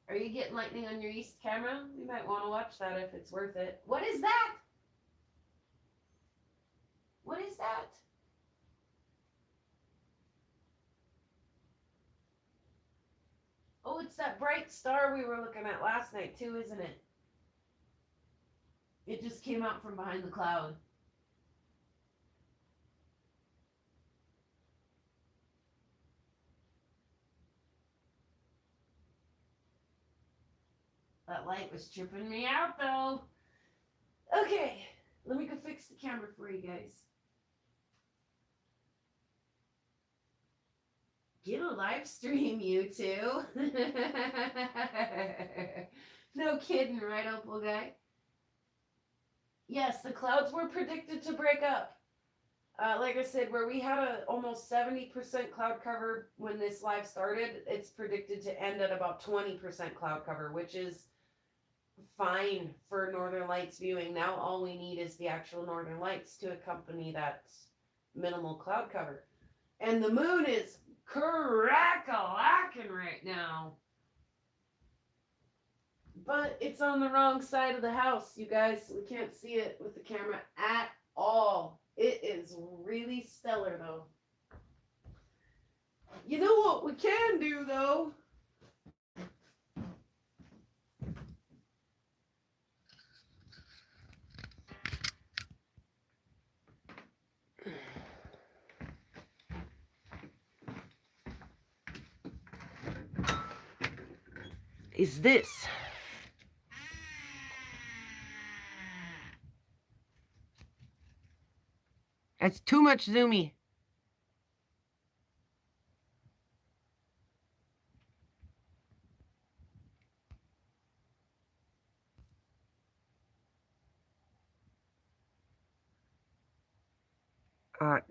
Are you getting lightning on your east camera? You might want to watch that if it's worth it. What is that? What is that? Oh, it's that bright star we were looking at last night too, isn't it? It just came out from behind the cloud. That light was tripping me out though. Okay, let me go fix the camera for you guys. Get a live stream, you two. No kidding, right, Opal guy? Yes, the clouds were predicted to break up. Like I said, where we had a almost 70% cloud cover when this live started, it's predicted to end at about 20% cloud cover, which is fine for Northern Lights viewing. Now all we need is the actual Northern Lights to accompany that minimal cloud cover. And the moon is crack-a-lacking right now. But it's on the wrong side of the house, you guys. We can't see it with the camera at all. It is really stellar, though. You know what we can do, though? Is this. That's too much zoomy.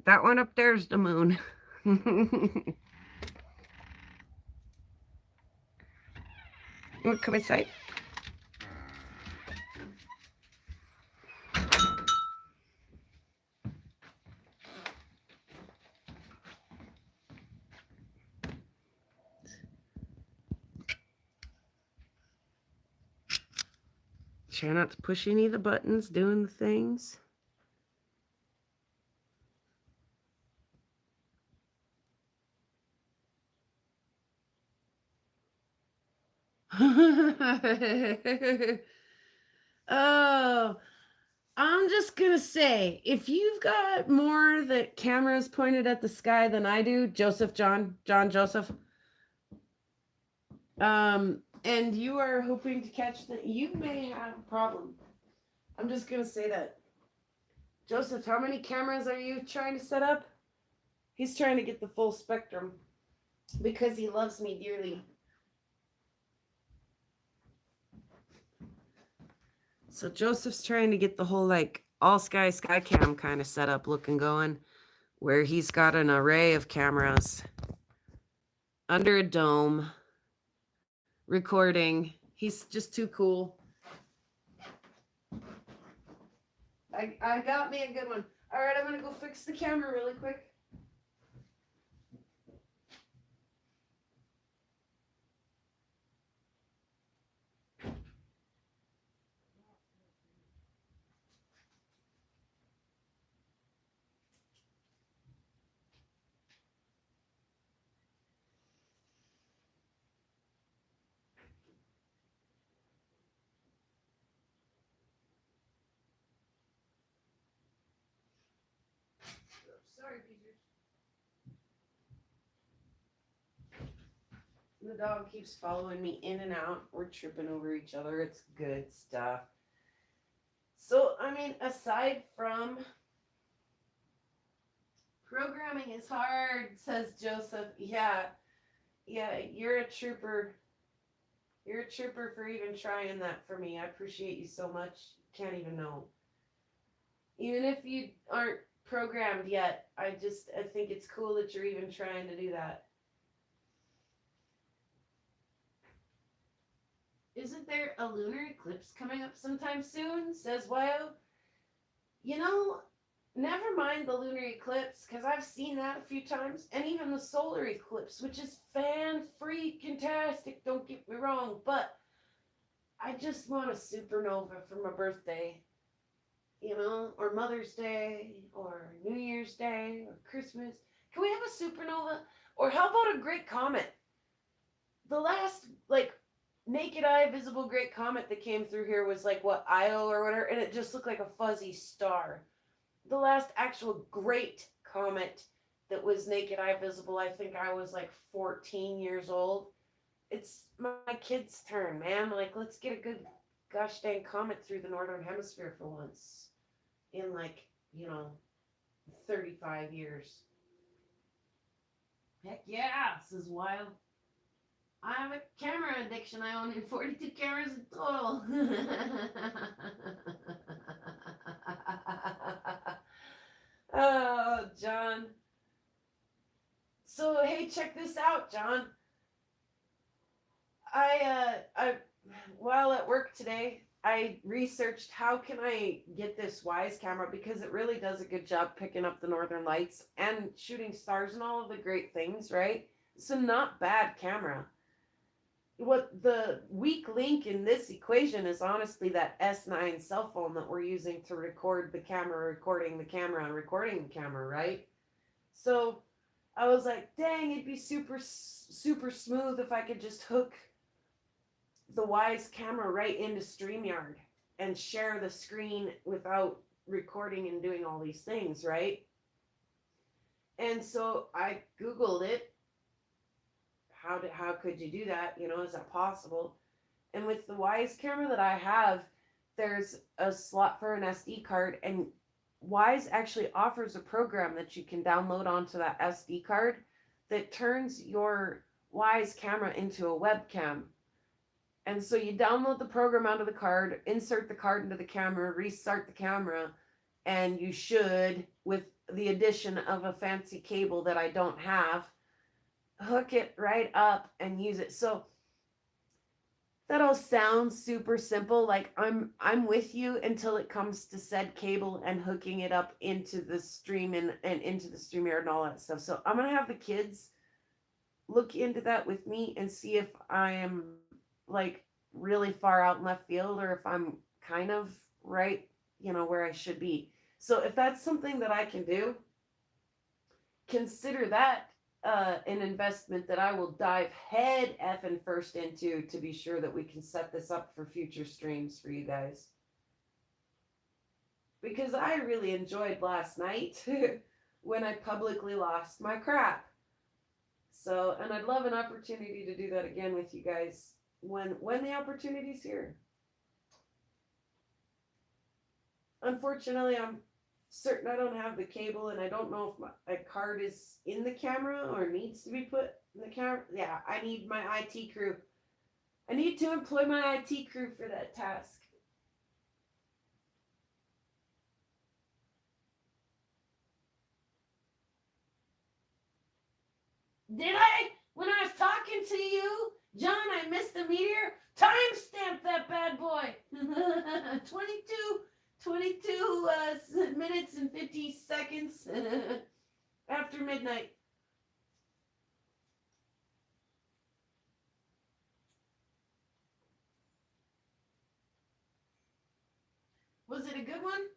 That one up there is the moon. You want to come inside? Try not to push any of the buttons, doing the things. Oh, I'm just gonna say, if you've got more that cameras pointed at the sky than I do, John Joseph, and you are hoping to catch you may have a problem. I'm just gonna say that. Joseph, how many cameras are you trying to set up? He's trying to get the full spectrum because he loves me dearly. So Joseph's trying to get the whole like all sky cam kind of setup looking going, where he's got an array of cameras under a dome recording. He's just too cool. I got me a good one. All right, I'm gonna go fix the camera really quick. The dog keeps following me in and out. We're tripping over each other. It's good stuff. So, I mean, aside from programming is hard, says Joseph. Yeah, yeah, you're a trooper. You're a trooper for even trying that for me. I appreciate you so much. Can't even know. Even if you aren't programmed yet, I think it's cool that you're even trying to do that. Isn't there a lunar eclipse coming up sometime soon? Says Wyo. You know, never mind the lunar eclipse, because I've seen that a few times, and even the solar eclipse, which is fan freaking tastic, don't get me wrong, but I just want a supernova for my birthday, or Mother's Day, or New Year's Day, or Christmas. Can we have a supernova? Or how about a great comet? The last, like, naked eye visible great comet that came through here was like, what, Io or whatever, and it just looked like a fuzzy star. The last actual great comet that was naked eye visible, I think I was like 14 years old. It's my kid's turn, man. Like, let's get a good gosh dang comet through the northern hemisphere for once in, like, 35 years. Heck yeah, says Wild. I have a camera addiction. I own 42 cameras in total. Oh, John. So, hey, check this out, John. I while at work today, I researched how can I get this Wise camera because it really does a good job picking up the northern lights and shooting stars and all of the great things, right? So not bad camera. What the weak link in this equation is honestly that S9 cell phone that we're using to record the camera, recording the camera, and recording the camera, right? So I was like, dang, it'd be super, super smooth if I could just hook the Wise camera right into StreamYard and share the screen without recording and doing all these things, right? And so I Googled it. How could you do that? Is that possible? And with the Wise camera that I have, there's a slot for an SD card, and Wise actually offers a program that you can download onto that SD card that turns your Wise camera into a webcam. And so you download the program onto the card, insert the card into the camera, restart the camera, and you should, with the addition of a fancy cable that I don't have, hook it right up and use it. So that all sounds super simple. Like I'm with you until it comes to said cable and hooking it up into the stream and into the StreamYard and all that stuff. So I'm gonna have the kids look into that with me and see if I am like really far out in left field or if I'm kind of right, where I should be. So if that's something that I can do, consider that an investment that I will dive head effing first into to be sure that we can set this up for future streams for you guys. Because I really enjoyed last night when I publicly lost my crap. So, and I'd love an opportunity to do that again with you guys when the opportunity's here. Unfortunately, I'm certain I don't have the cable, and I don't know if my card is in the camera or needs to be put in the camera. Yeah, I need my IT crew. I need to employ my IT crew for that task. Did I? When I was talking to you, John, I missed the meteor? Timestamp that bad boy. 22 minutes and 50 seconds after midnight. Was it a good one?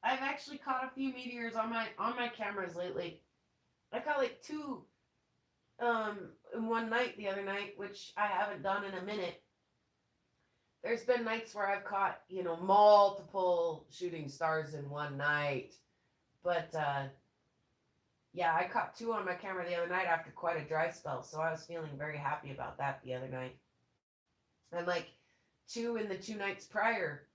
I've actually caught a few meteors on my cameras lately. I caught like two. in one night the other night, which I haven't done in a minute. There's been nights where I've caught, multiple shooting stars in one night. But yeah, I caught two on my camera the other night after quite a dry spell, so I was feeling very happy about that the other night. And like two in the 2 nights prior,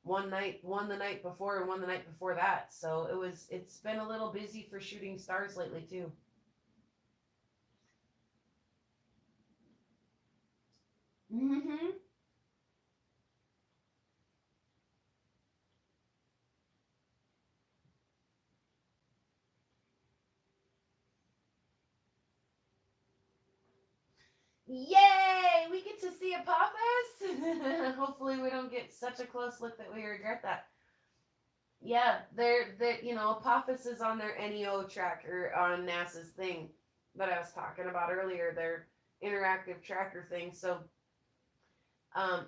one the night before and one the night before that. So it's been a little busy for shooting stars lately too. Mm-hmm. Yay! We get to see Apophis. Hopefully, we don't get such a close look that we regret that. Yeah, Apophis is on their NEO tracker on NASA's thing that I was talking about earlier, their interactive tracker thing. So,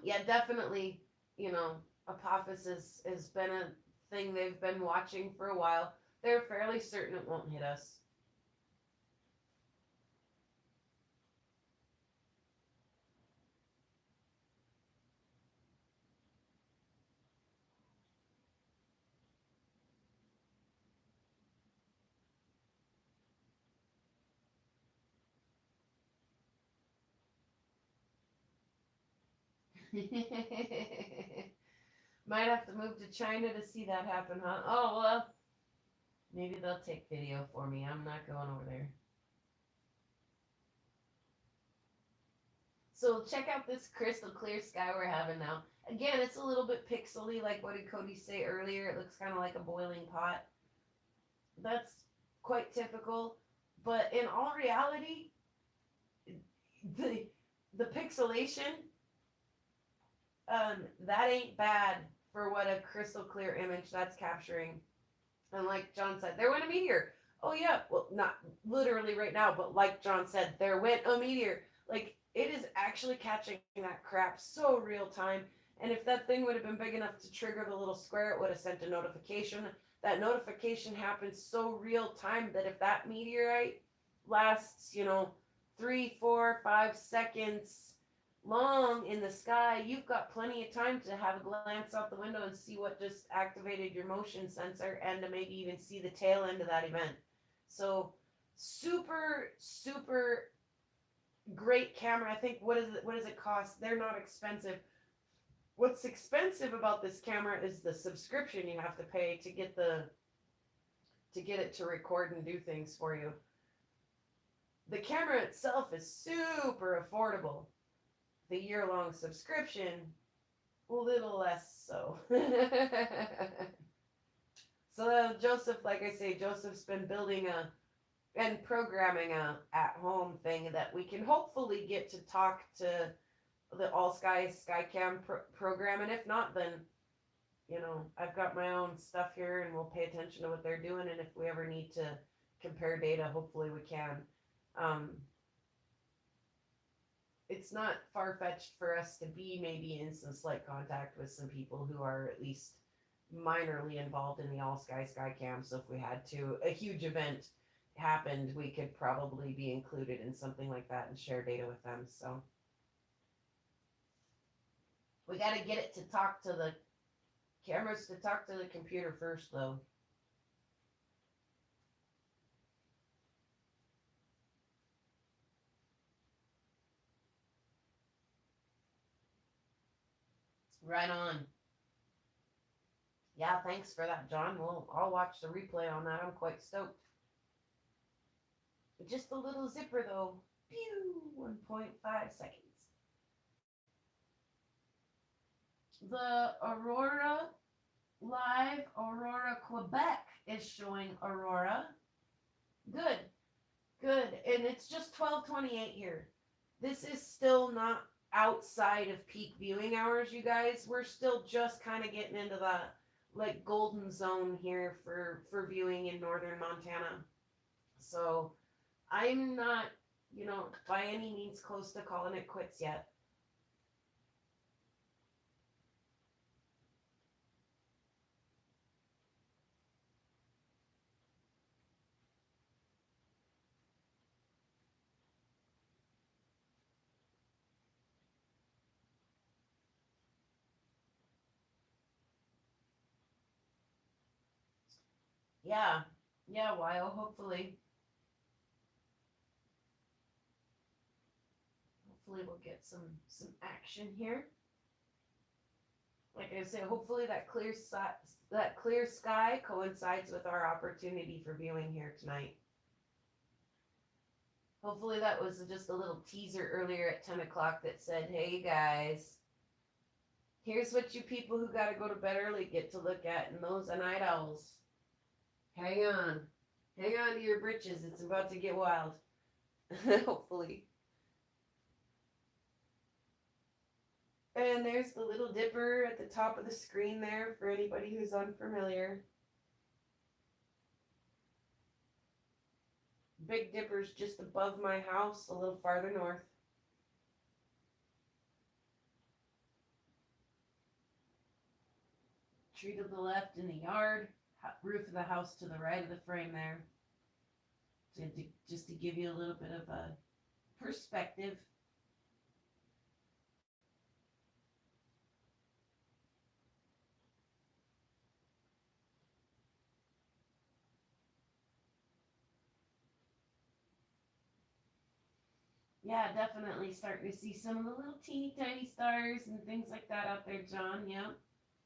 yeah, definitely, you know, Apophis has been a thing they've been watching for a while. They're fairly certain it won't hit us. Might have to move to China to see that happen, huh? Oh, well, maybe they'll take video for me. I'm not going over there. So check out this crystal clear sky we're having now. Again, it's a little bit pixely, like what did Cody say earlier? It looks kind of like a boiling pot. That's quite typical. But in all reality, the the pixelation, that ain't bad for what a crystal clear image that's capturing. And like John said, there went a meteor. Oh yeah, well not literally right now, but like John said, there went a meteor. Like it is actually catching that crap so real time. And if that thing would have been big enough to trigger the little square, it would have sent a notification. That notification happens so real time that if that meteorite lasts, 3, 4, 5 seconds long in the sky, you've got plenty of time to have a glance out the window and see what just activated your motion sensor and to maybe even see the tail end of that event. So super, super great camera. I think what does it cost? They're not expensive. What's expensive about this camera is the subscription you have to pay to get it to record and do things for you. The camera itself is super affordable. The year-long subscription, a little less so. So Joseph, like I say, Joseph's been building and programming a at-home thing that we can hopefully get to talk to the All Sky Skycam program, and if not, then I've got my own stuff here, and we'll pay attention to what they're doing, and if we ever need to compare data, hopefully we can. It's not far-fetched for us to be maybe in some slight contact with some people who are at least minorly involved in the All Sky Skycam. So if we had a huge event happened, we could probably be included in something like that and share data with them. So we got to get it to talk to the cameras to talk to the computer first, though. Right on. Yeah, thanks for that, John. Well, I'll watch the replay on that. I'm quite stoked. Just a little zipper, though. Pew! 1.5 seconds. The Aurora Live Aurora Quebec is showing Aurora. Good. Good. And it's just 12:28 here. This is still not outside of peak viewing hours, you guys. We're still just kind of getting into the like golden zone here for viewing in northern Montana. So I'm not, by any means close to calling it quits yet. Yeah. Yeah, Wyo, hopefully. Hopefully we'll get some action here. Like I said, hopefully that clear sky coincides with our opportunity for viewing here tonight. Hopefully that was just a little teaser earlier at 10 o'clock that said, hey guys, here's what you people who gotta go to bed early get to look at, and those are night owls. Hang on. Hang on to your britches. It's about to get wild. Hopefully. And there's the Little Dipper at the top of the screen there for anybody who's unfamiliar. Big Dipper's just above my house, a little farther north. Tree to the left in the yard, roof of the house to the right of the frame there. Just to give you a little bit of a perspective. Yeah, definitely starting to see some of the little teeny tiny stars and things like that out there, John. Yeah.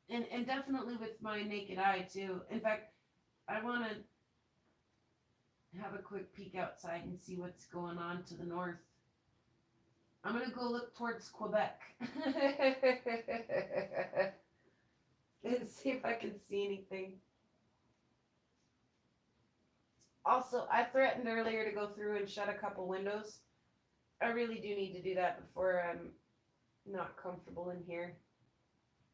And definitely with my naked eye too. In fact, I want to have a quick peek outside and see what's going on to the north. I'm going to go look towards Quebec and see if I can see anything. Also, I threatened earlier to go through and shut a couple windows. I really do need to do that before I'm not comfortable in here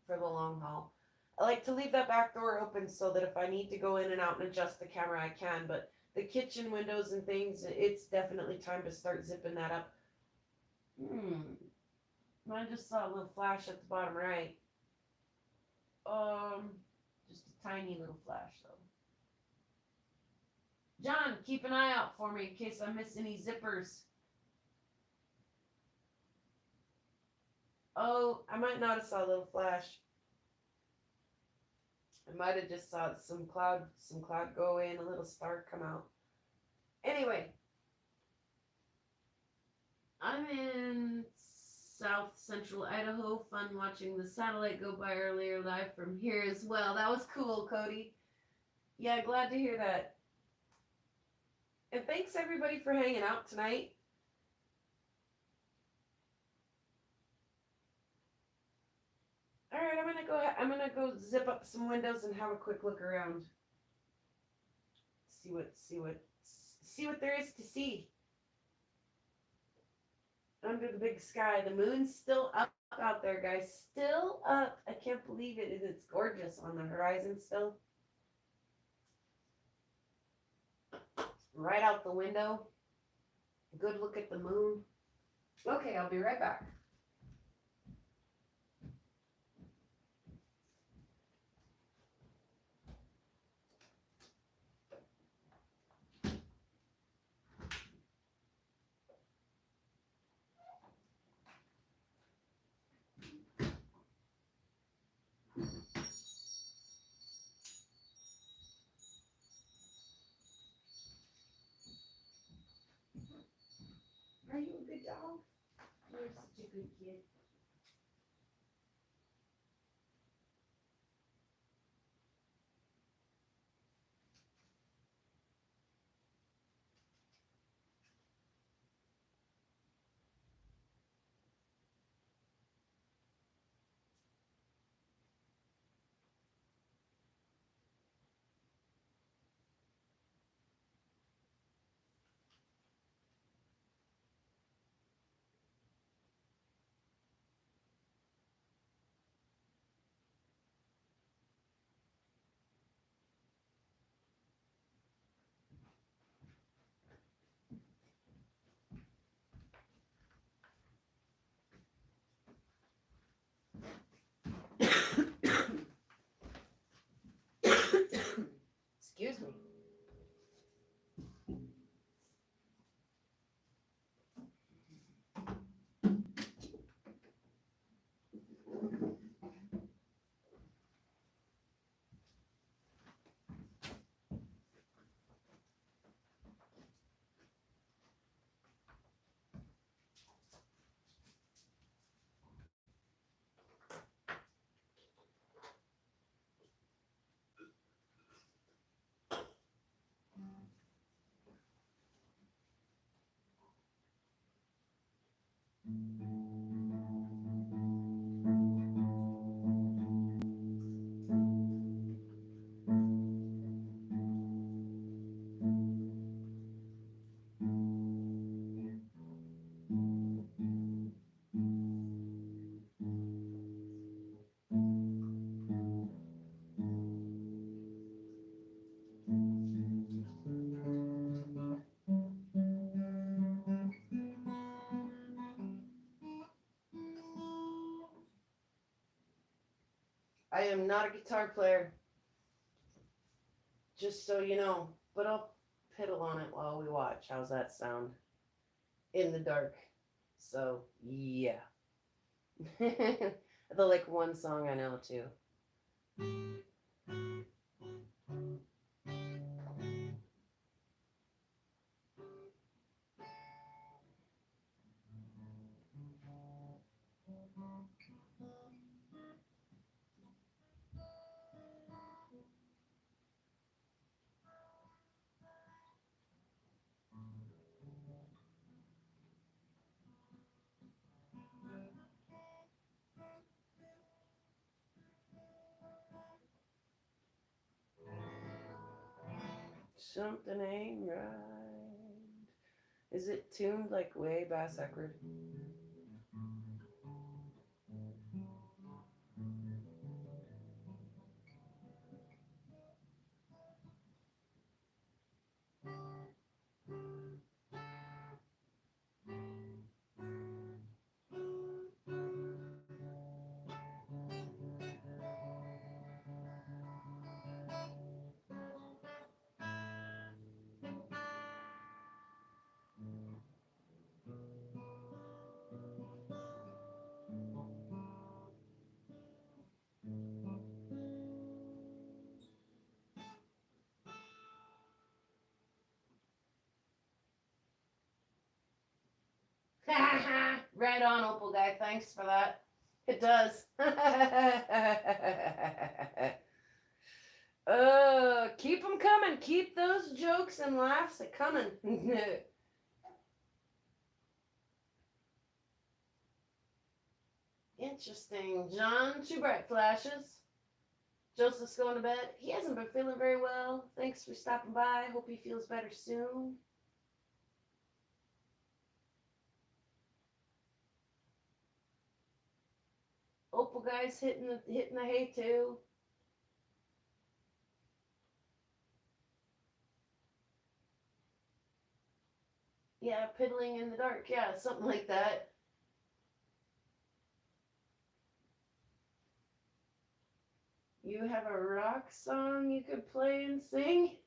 for the long haul. I like to leave that back door open so that if I need to go in and out and adjust the camera, I can. But the kitchen windows and things, it's definitely time to start zipping that up. I just saw a little flash at the bottom right. Just a tiny little flash though. John, keep an eye out for me in case I miss any zippers. Oh, I might not have saw a little flash. I might have just saw some cloud go in, a little star come out. Anyway, I'm in South Central Idaho. Fun watching the satellite go by earlier live from here as well. That was cool, Cody. Yeah, glad to hear that. And thanks everybody for hanging out tonight. All right, I'm gonna go zip up some windows and have a quick look around. See what there is to see under the big sky. The moon's still up out there, guys. Still up. I can't believe it. It's gorgeous on the horizon still. Right out the window. Good look at the moon. Okay, I'll be right back. Are you a good dog? You're such a good kid. I am not a guitar player, just so you know, but I'll piddle on it while we watch. How's that sound? In the dark. So, yeah. The like one song I know too. Something ain't right. Is it tuned like way bass backward? Right on, Opal Guy. Thanks for that. It does. Keep them coming. Keep those jokes and laughs a coming. Interesting. John, two bright flashes. Joseph's going to bed. He hasn't been feeling very well. Thanks for stopping by. Hope he feels better soon. Opal Guy's hitting the hay too. Yeah, piddling in the dark. Yeah, something like that. You have a rock song you could play and sing?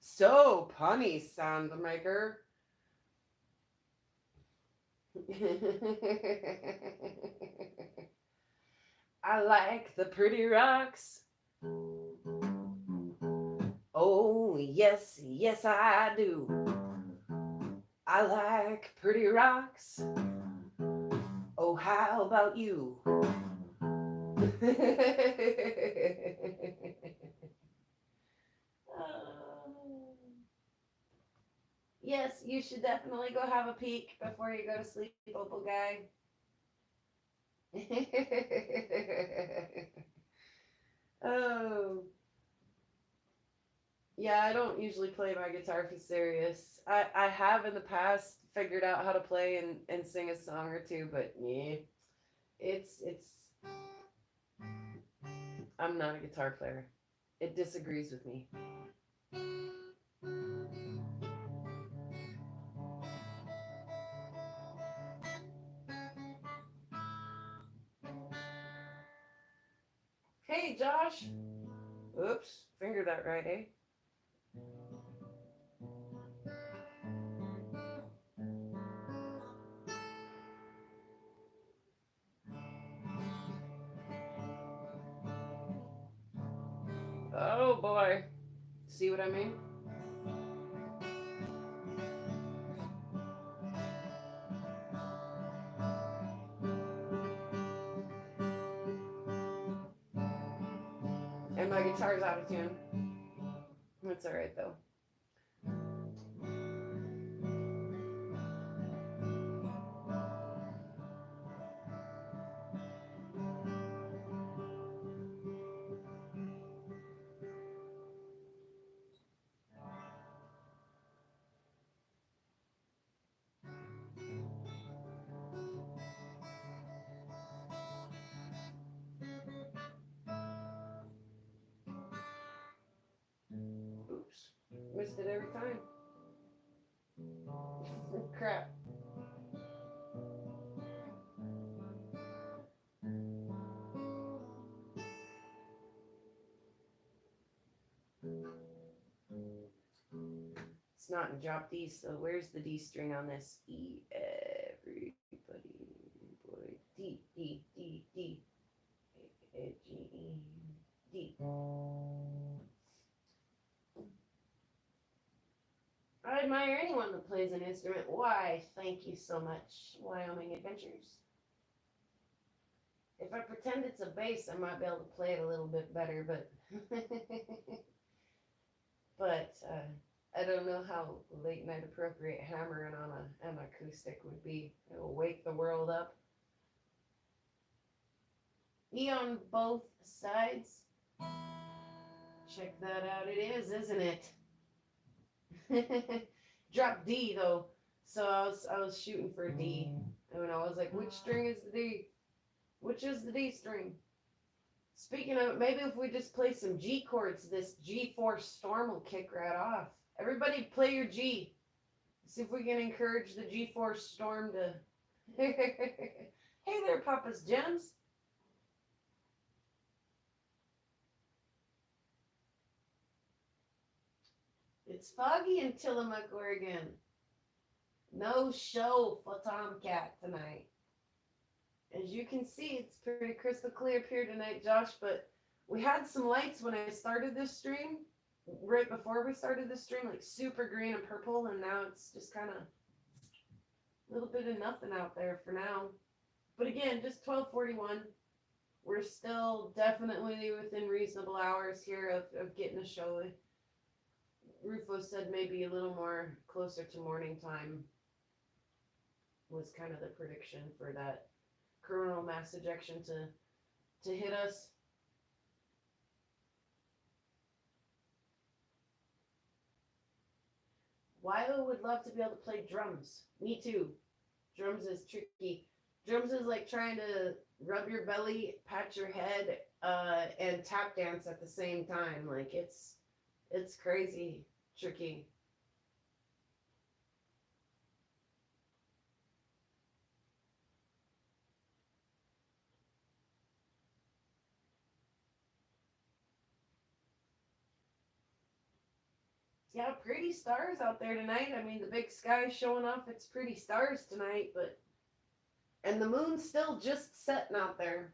So punny, sound maker. I like the pretty rocks. Oh, yes, yes, I do. I like pretty rocks. Oh, how about you? Yes, you should definitely go have a peek before you go to sleep, Opal Guy. Oh. Yeah, I don't usually play my guitar for serious. I have in the past figured out how to play and sing a song or two, but yeah, it's I'm not a guitar player. It disagrees with me. Hey, Josh. Oops, fingered that right, eh? Oh boy. See what I mean? And my guitar's out of tune. That's alright though. Oops. Missed it every time. Crap. not in drop D, so where's the D string on this? E, everybody, boy, D, D, D, D, A, G, E, D. I admire anyone that plays an instrument. Why, thank you so much, Wyoming Adventures. If I pretend it's a bass, I might be able to play it a little bit better, but but I don't know how late night appropriate hammering on an acoustic would be. It will wake the world up. E on both sides. Check that out. It is, isn't it? Drop D though. So I was shooting for D. And I was like, which string is the D? Which is the D string? Speaking of, maybe if we just play some G chords, this G4 storm will kick right off. Everybody play your G. See if we can encourage the G4 storm to... Hey there, Papa's Gems. It's foggy in Tillamook, Oregon. No show for Tomcat tonight. As you can see, it's pretty crystal clear up here tonight, Josh, but we had some lights when I started this stream, right before we started this stream, like super green and purple, and now it's just kind of a little bit of nothing out there for now. But again, just 12:41. We're still definitely within reasonable hours here of getting a show. Rufo said maybe a little more closer to morning time was kind of the prediction for that coronal mass ejection to hit us. Wilo would love to be able to play drums. Me too. Drums is tricky. Drums is like trying to rub your belly, pat your head, and tap dance at the same time. Like it's crazy tricky. Yeah, pretty stars out there tonight. I mean, the big sky showing off its pretty stars tonight, but and the moon's still just setting out there.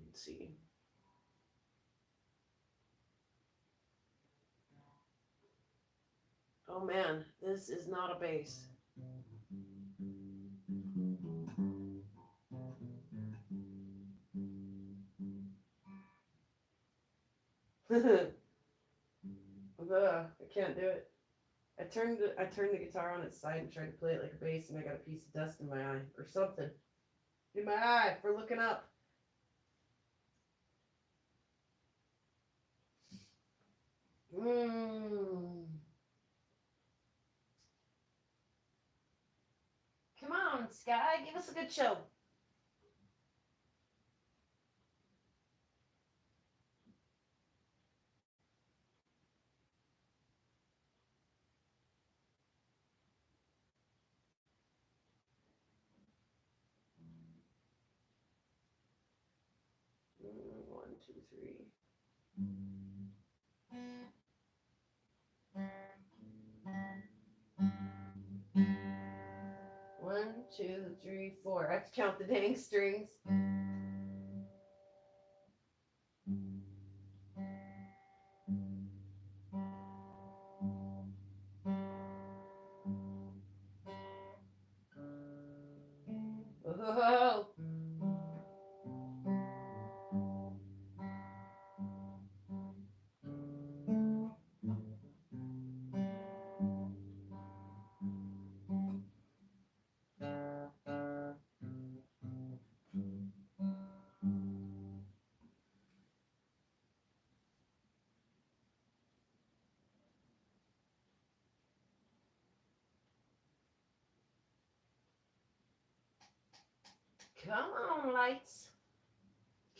Let's see. Oh man, this is not a bass. I can't do it. I turned the guitar on its side and tried to play it like a bass, and I got a piece of dust in my eye or something. In my eye for looking up. Come on, Sky, give us a good show. One, two, three. One, two, three, four. I have to count the dang strings. Whoa. Come on, lights.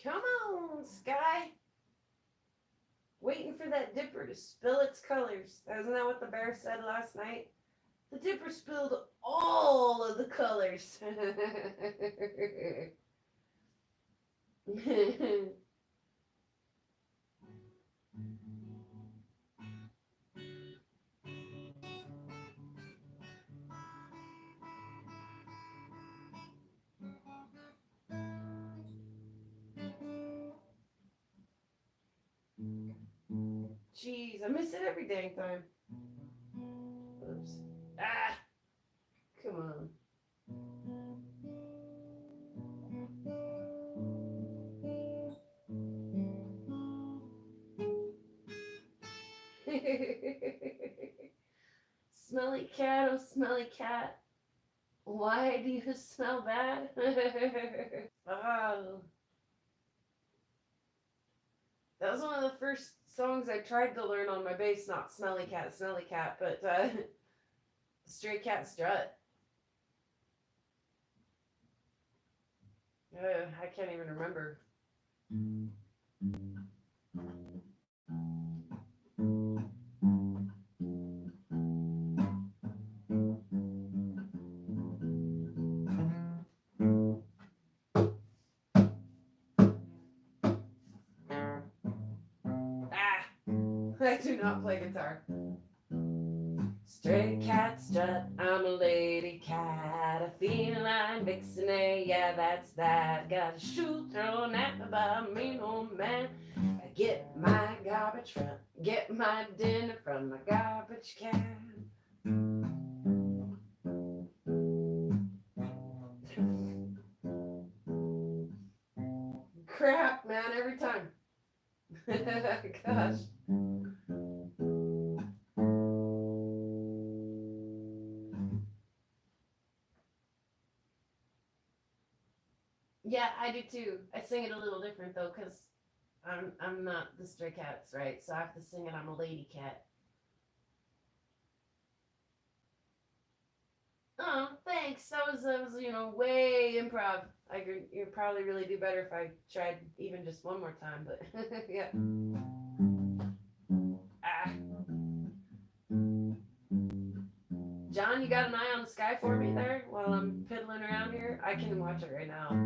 Come on, Sky. Waiting for that dipper to spill its colors. Isn't that what the bear said last night? The dipper spilled all of the colors. Jeez, I miss it every dang time. Oops. Ah, come on. Smelly cat, oh smelly cat. Why do you smell bad? Oh, that was one of the first songs I tried to learn on my bass. Not smelly cat, but stray cat strut. I can't even remember. Ah, I do not play guitar. Stray cat strut, I'm a lady cat, a feline vixen, yeah, that's that. Got a shoe thrown at me by a mean old man. I get my garbage from, get my dinner from my garbage can. Crap, man, every time. Gosh. Yeah, I do too. I sing it a little different though, cause I'm not the stray cats, right? So I have to sing it. I'm a lady cat. Oh, thanks. That was way improv. I could you probably really do better if I tried even just one more time, but yeah. Ah, John, you got an eye on the sky for me there while I'm piddling around here? I can watch it right now.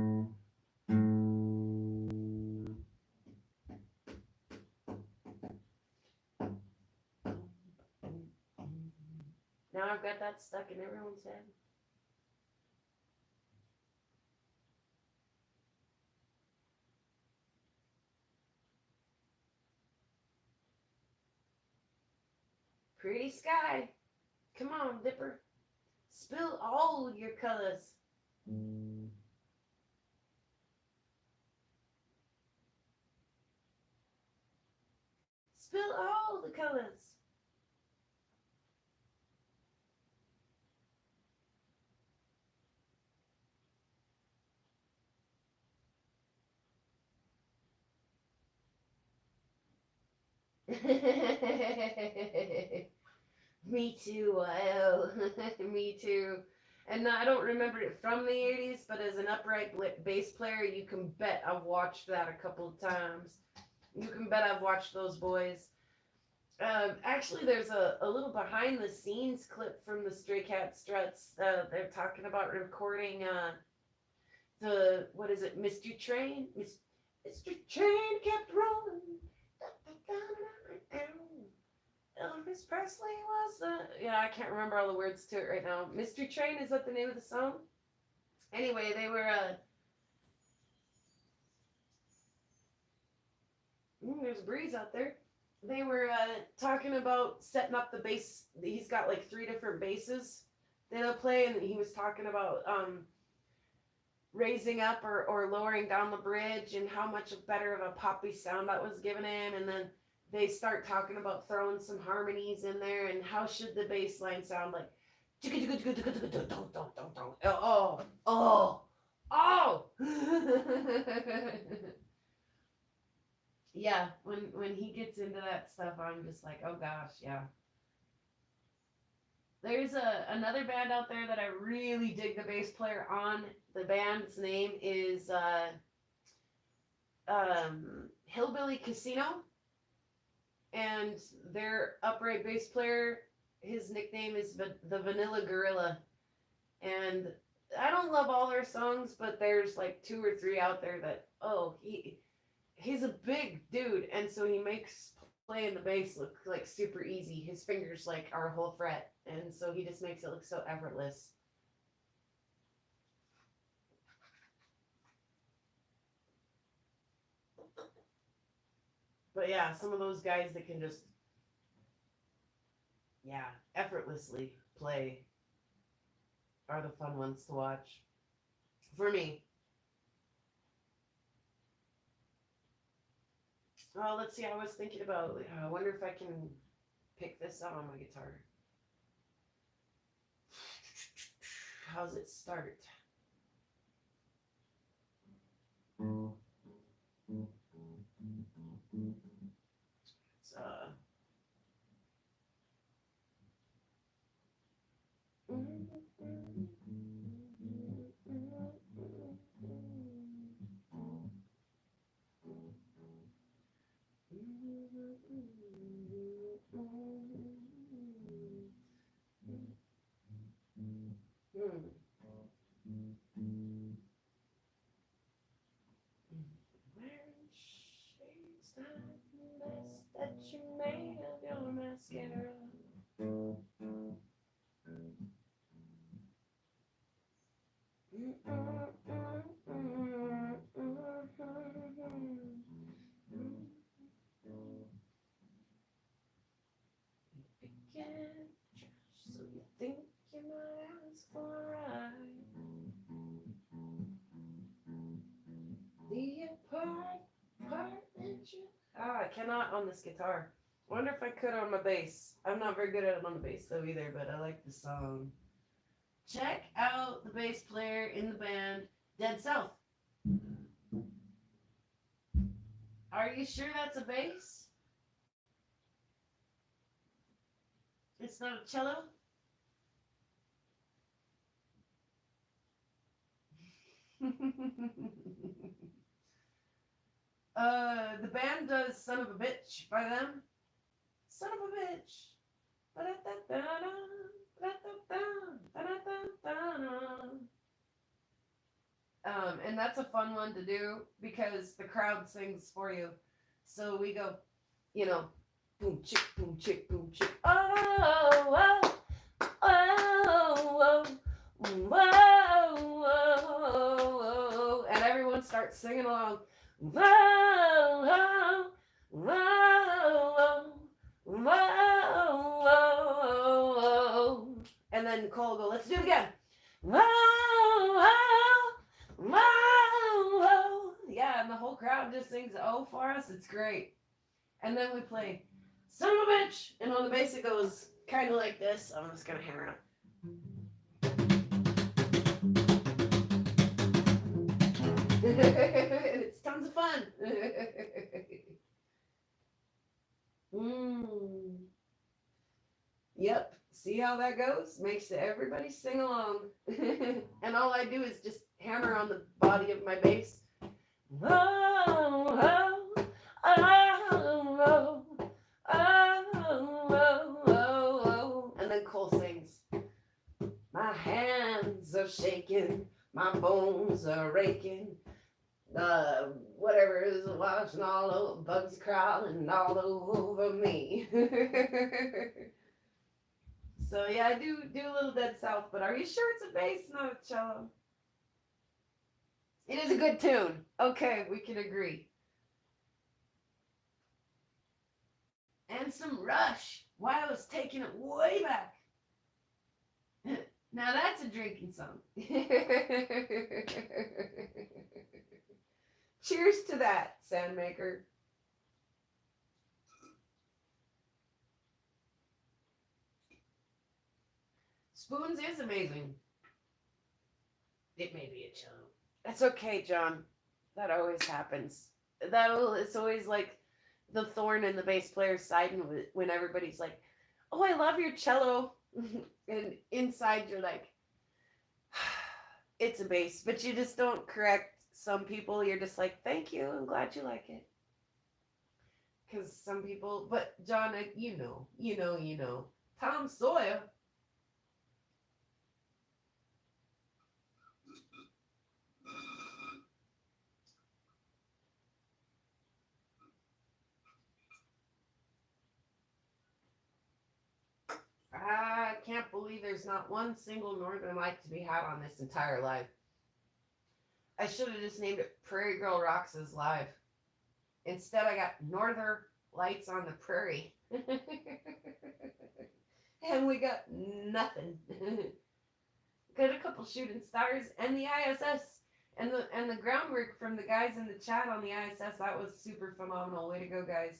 Now I've got that stuck in everyone's head. Pretty sky. Come on, Dipper. Spill all your colors. Spill all the colors. Me too. Oh, me too. And I don't remember it from the 80s, but as an upright bass player, you can bet I've watched that a couple of times. You can bet I've watched those boys. Actually, there's a little behind the scenes clip from the Stray Cat Struts. They're talking about recording the, what is it, Mystery Train? Mystery Train kept rolling. Elvis Presley was the, yeah, I can't remember all the words to it right now. Mystery Train, is that the name of the song? Anyway, they were there's a breeze out there. They were talking about setting up the bass. He's got like 3 different basses that he'll play, and he was talking about raising up or lowering down the bridge and how much better of a poppy sound that was giving him. And then they start talking about throwing some harmonies in there and how should the bass line sound like. Oh, oh, oh. Yeah, when he gets into that stuff, I'm just like, oh gosh, yeah. There's another band out there that I really dig the bass player on. The band's name is Hillbilly Casino, and their upright bass player, his nickname is the Vanilla Gorilla. And I don't love all their songs, but there's like 2 or 3 out there that Oh, he's a big dude, and so he makes playing the bass look like super easy. His fingers like are a whole fret, and so he just makes it look so effortless. But yeah, some of those guys that can just, yeah, effortlessly play are the fun ones to watch. For me. Oh, let's see. I was thinking about. I wonder if I can pick this up on my guitar. How's it start? It's Hmm. Wearing shades like this that you made of your mascara. Again, so you think you might ask for a ride? The apartment you. Ah, I cannot on this guitar. Wonder if I could on my bass. I'm not very good at it on the bass though either, but I like the song. Check out the bass player in the band Dead South. Are you sure that's a bass? It's not a cello? The band does Son of a Bitch by them. Son of a Bitch. And that's a fun one to do because the crowd sings for you. So we go, you know, boom chick, boom chick, boom chick. Oh, oh, oh, whoa, whoa, and everyone starts singing along. Whoa, whoa, whoa, whoa, whoa, and then Nicole will go, let's do it again. Whoa, whoa, whoa. Yeah, and the whole crowd just sings oh for us. It's great. And then we play Son of a Bitch, and on the bass it goes kind of like this. I'm just gonna hammer it. It's tons of fun. mm. Yep. See how that goes? Makes everybody sing along. And all I do is just hammer on the body of my bass. Oh, oh, oh, oh, and then Cole sings. My hands are shaking, my bones are raking. Whatever is watching all over, bugs crawling all over me. So yeah, I do a little Dead South, but are you sure it's a bass, not a cello? It is a good tune. Okay, we can agree. And some Rush. Wow, it's taking it way back. Now that's a drinking song. Cheers to that, Sandmaker. Spoons is amazing. It may be a cello. That's okay, John. That always happens. It's always like the thorn in the bass player's side when everybody's like, "Oh, I love your cello," and inside you're like, "It's a bass," but you just don't correct some people. You're just like, "Thank you. I'm glad you like it." Because some people, but John, you know, Tom Sawyer. I can't believe there's not one single northern light to be had on this entire live. I should have just named it Prairie Girl Rocks is live. Instead, I got Northern Lights on the Prairie. And we got nothing. Got a couple shooting stars and the ISS and the groundwork from the guys in the chat on the ISS. That was super phenomenal. Way to go, guys.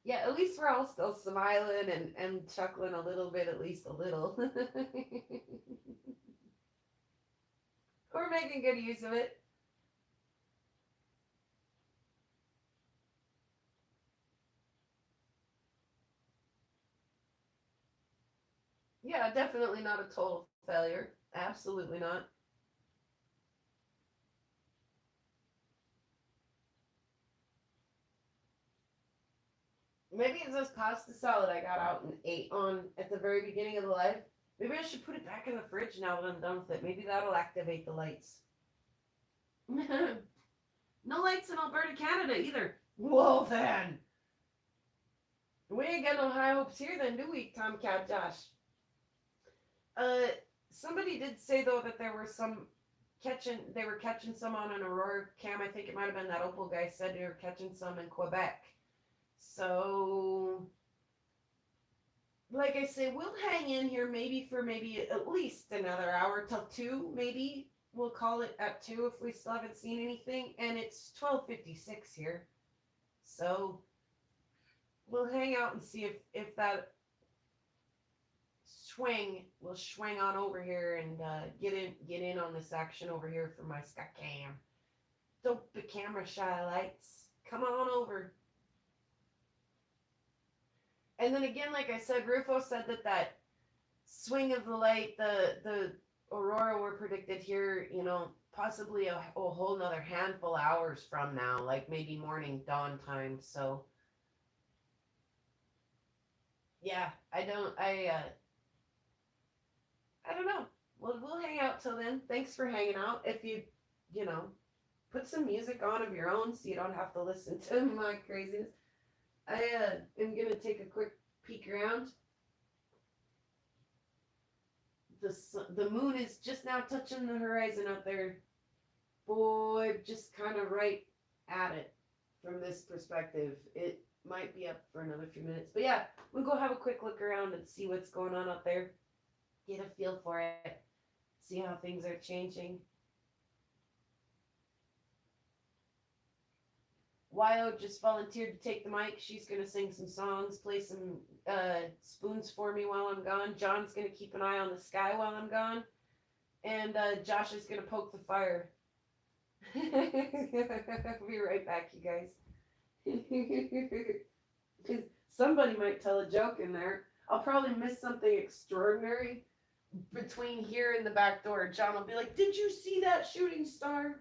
Yeah, at least we're all still smiling and chuckling a little bit, at least a little. We're making good use of it. Yeah, definitely not a total failure. Absolutely not. Maybe it's this pasta salad I got out and ate on at the very beginning of the live. Maybe I should put it back in the fridge now that I'm done with it. Maybe that'll activate the lights. No lights in Alberta, Canada either. Whoa, then. We ain't got no high hopes here then, do we, Tomcat Josh? Somebody did say though that there were some they were catching some on an Aurora cam. I think it might have been that Opal guy said they were catching some in Quebec. So, like I say, we'll hang in here for at least another hour till 2, maybe. We'll call it at 2 if we still haven't seen anything. And it's 12:56 here. So, we'll hang out and see if that will swing on over here and get in on this action over here for my sky cam. Don't be camera shy, lights. Come on over. And then again, like I said, Rufo said that swing of the light, the aurora were predicted here, possibly a whole nother handful of hours from now, like maybe morning dawn time. So yeah, I don't know. We'll hang out till then. Thanks for hanging out. If you put some music on of your own so you don't have to listen to my craziness. I am gonna take a quick peek around. The moon is just now touching the horizon out there. Boy, just kind of right at it from this perspective. It might be up for another few minutes. But yeah, we'll go have a quick look around and see what's going on out there. Get a feel for it. See how things are changing. Wyo just volunteered to take the mic. She's going to sing some songs, play some spoons for me while I'm gone. John's going to keep an eye on the sky while I'm gone. And Josh is going to poke the fire. I'll be right back, you guys. Somebody might tell a joke in there. I'll probably miss something extraordinary between here and the back door. John will be like, "Did you see that shooting star?"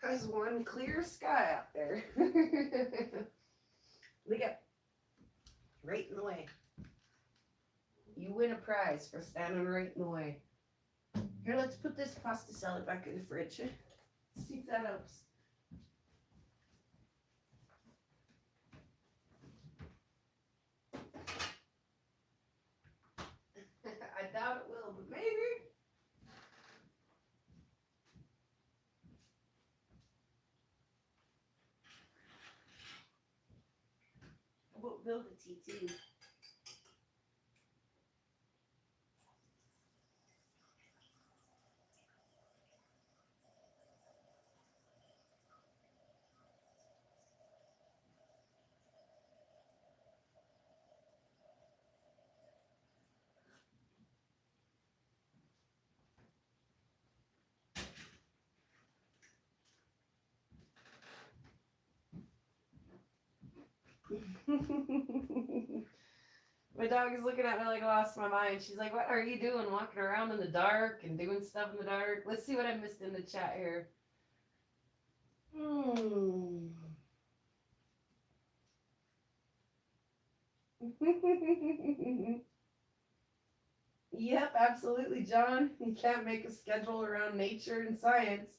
There's one clear sky out there. Look up. Right in the way. You win a prize for standing right in the way. Here, let's put this pasta salad back in the fridge. See if that helps. I doubt it will, but maybe. We'll build a TT. My dog is looking at me like I lost my mind. She's like, "What are you doing? Walking around in the dark and doing stuff in the dark?" Let's see what I missed in the chat here. Yep, absolutely, John. You can't make a schedule around nature and science.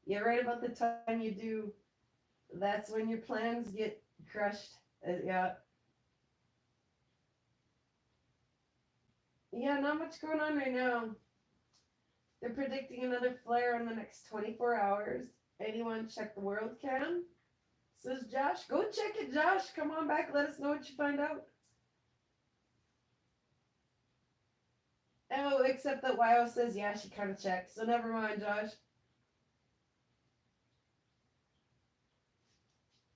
Yeah, right about the time you do, that's when your plans get crushed. Yeah. Yeah, not much going on right now. They're predicting another flare in the next 24 hours. Anyone check the world cam? Says Josh. Go check it, Josh. Come on back. Let us know what you find out. Oh, except that YO says, yeah, she kind of checked. So never mind, Josh.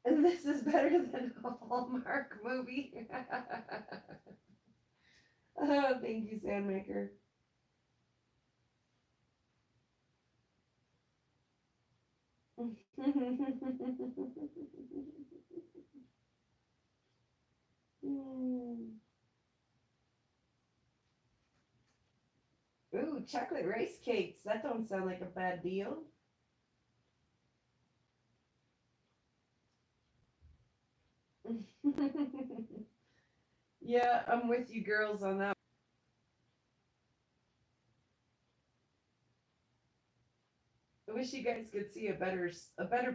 And this is better than a Hallmark movie. Oh, thank you, Sandmaker. Ooh, chocolate rice cakes. That don't sound like a bad deal. Yeah, I'm with you girls on that. I wish you guys could see a better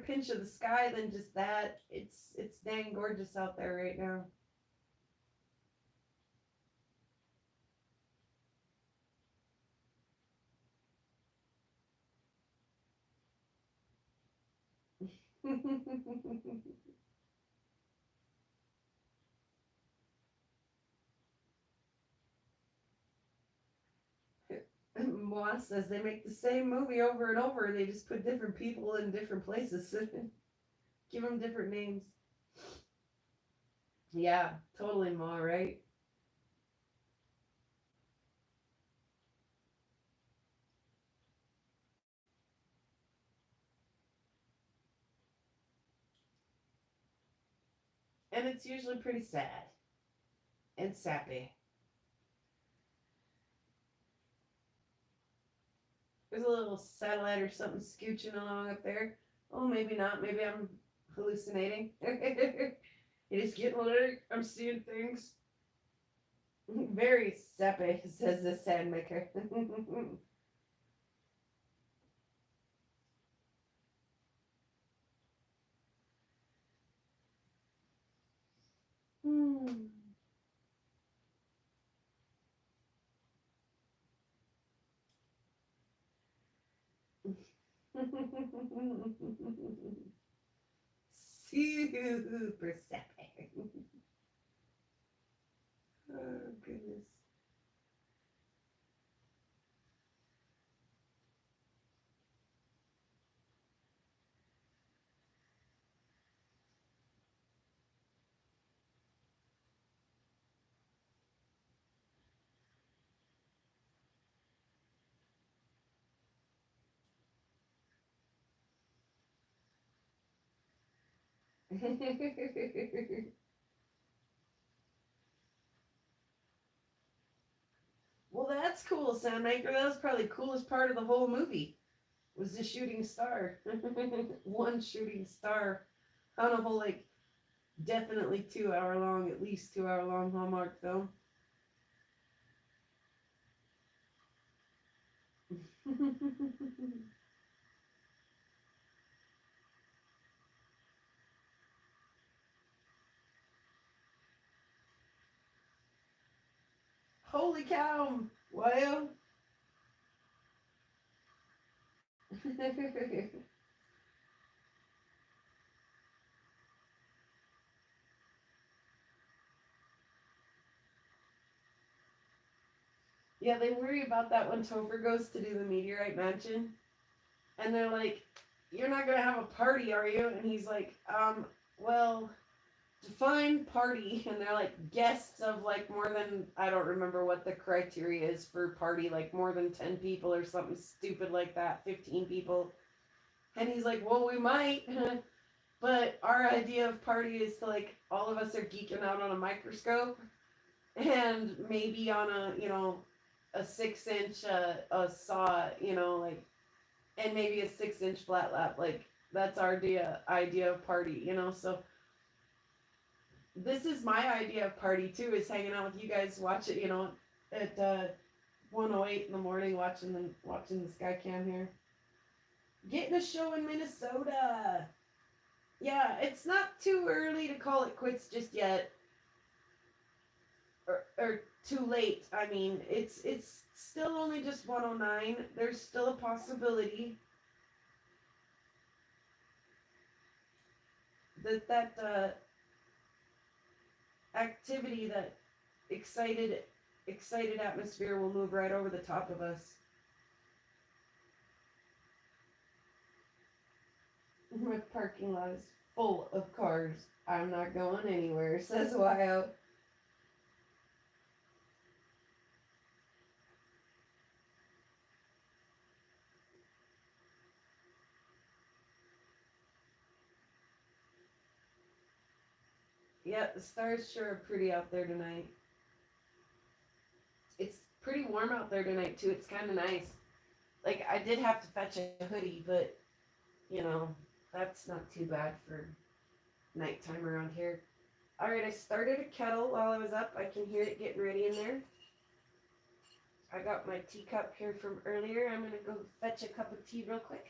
pinch of the sky than just that. It's dang gorgeous out there right now. Moa says they make the same movie over and over. They just put different people in different places. Give them different names. Yeah, totally, Ma, right? And it's usually pretty sad and sappy. There's a little satellite or something scooching along up there. Oh, maybe not. Maybe I'm hallucinating. It is getting late. I'm seeing things. Very sappy, says the sandmaker. Super sappy. Oh, goodness. Well, that's cool, Soundmaker. That was probably the coolest part of the whole movie. was a shooting star. One shooting star on a whole, like, definitely 2 hour long, at least 2 hour long Hallmark film. Holy cow! Wow! Yeah, they worry about that when Topher goes to do the meteorite mansion. And they're like, "You're not gonna have a party, are you?" And he's like, well, define party." And they're like, guests of like more than, I don't remember what the criteria is for party, like more than 10 people or something stupid like that, 15 people. And he's like, "Well, we might." But our idea of party is to, like, all of us are geeking out on a microscope and maybe on a, a 6 inch a saw, like, and maybe a 6 inch flat lap. Like, that's our idea of party, So this is my idea of party too, is hanging out with you guys, watch it, at 1:08 in the morning, watching the sky cam here. Getting a show in Minnesota. Yeah, it's not too early to call it quits just yet. Or too late. I mean, it's still only just 1:09. There's still a possibility that activity, that excited atmosphere will move right over the top of us. My parking lot is full of cars. I'm not going anywhere, says Wyo. Yeah, the stars sure are pretty out there tonight. It's pretty warm out there tonight too. It's kind of nice. Like, I did have to fetch a hoodie, but that's not too bad for nighttime around here. Alright, I started a kettle while I was up. I can hear it getting ready in there. I got my teacup here from earlier. I'm going to go fetch a cup of tea real quick.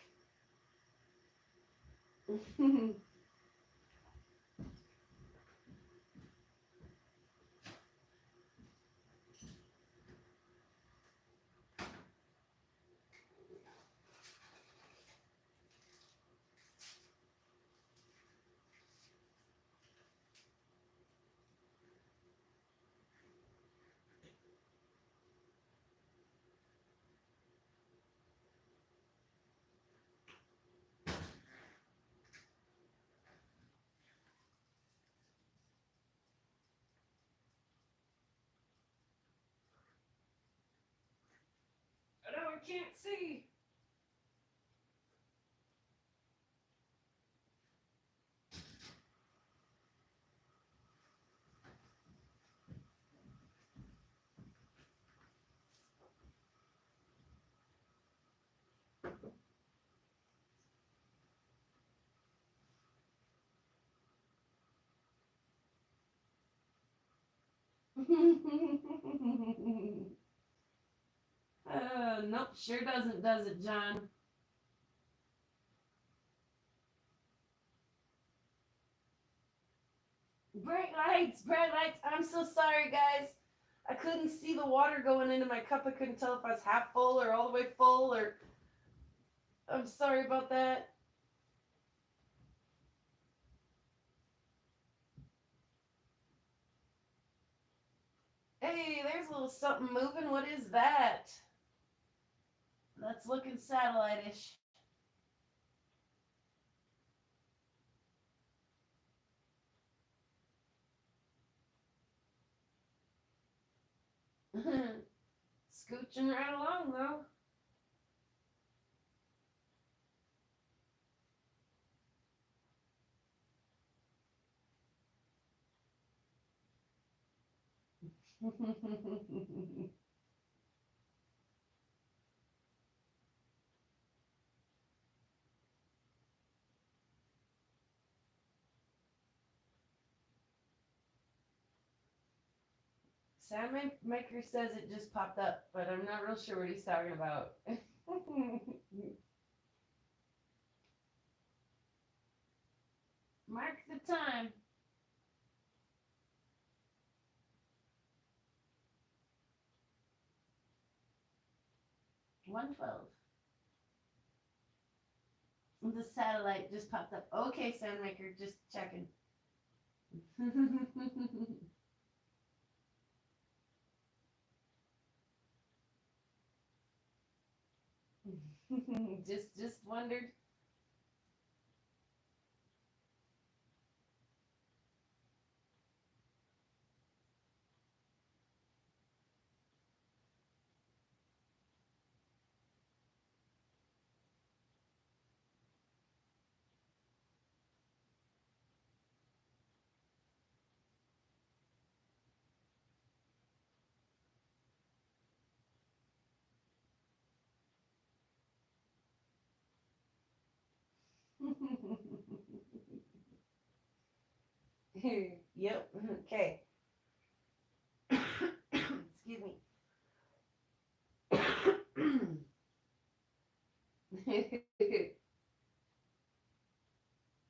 No, I can't see. Nope, sure doesn't, does it, John? Bright lights, bright lights. I'm so sorry, guys. I couldn't see the water going into my cup. I couldn't tell if I was half full or all the way full, or I'm sorry about that. Hey, there's a little something moving. What is that? That's looking satellite-ish. Scooching right along, though. Soundmaker says it just popped up, but I'm not real sure what he's talking about. Mark the time. 1:12. The satellite just popped up. Okay, Soundmaker, just checking. just wondered. Yep. Okay. Excuse me.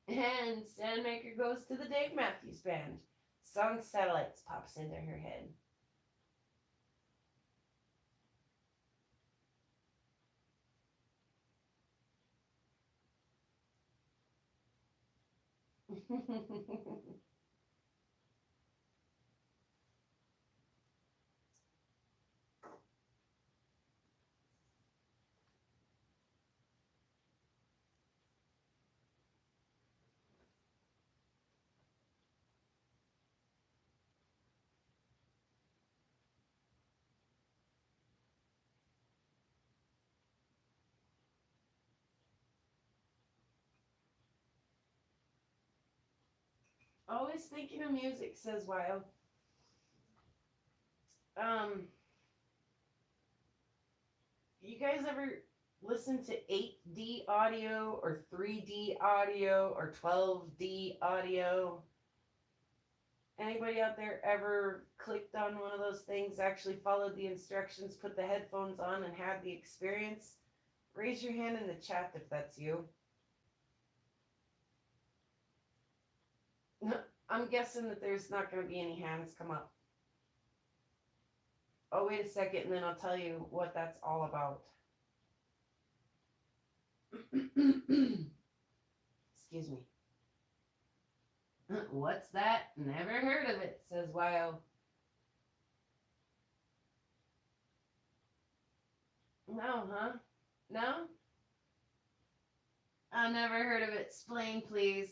And Sandmaker goes to the Dave Matthews Band. Song Satellites pops into her head. Always thinking of music, says Wild. Um, you guys ever listen to 8D audio or 3D audio or 12D audio? Anybody out there ever clicked on one of those things, actually followed the instructions, put the headphones on, and had the experience? Raise your hand in the chat if that's you. I'm guessing that there's not going to be any hands come up. Oh, wait a second, and then I'll tell you what that's all about. Excuse me. What's that? Never heard of it, says Wyo. No, huh? No? I never heard of it. Explain, please.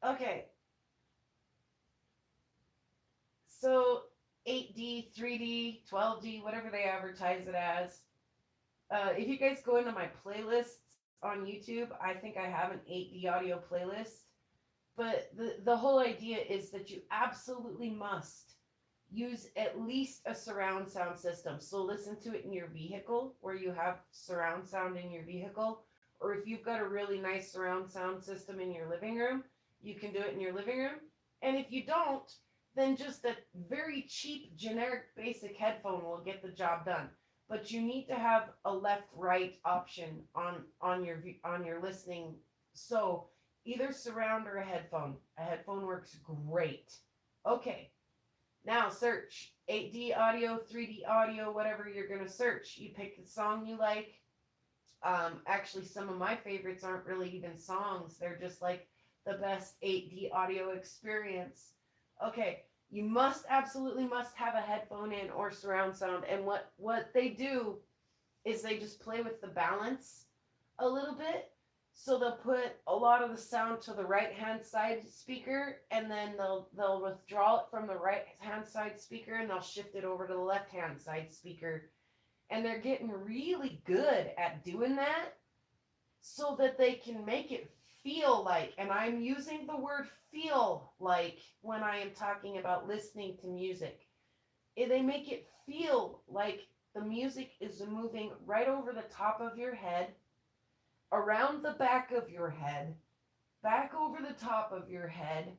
Okay. So 8D, 3D, 12D, whatever they advertise it as. If you guys go into my playlists on YouTube, I think I have an 8D audio playlist. But the whole idea is that you absolutely must use at least a surround sound system. So listen to it in your vehicle where you have surround sound in your vehicle. Or if you've got a really nice surround sound system in your living room, you can do it in your living room. And if you don't, then just a very cheap, generic, basic headphone will get the job done. But you need to have a left-right option on your listening. So either surround or a headphone. A headphone works great. Okay, now search 8D audio, 3D audio, whatever you're going to search. You pick the song you like. Actually, some of my favorites aren't really even songs. They're just like the best 8D audio experience. Okay, you absolutely must have a headphone in or surround sound. And what they do is they just play with the balance a little bit. So they'll put a lot of the sound to the right hand side speaker, and then they'll withdraw it from the right hand side speaker, and they'll shift it over to the left hand side speaker. And they're getting really good at doing that so that they can make it feel like, and I'm using the word feel like when I am talking about listening to music. They make it feel like the music is moving right over the top of your head, around the back of your head, back over the top of your head,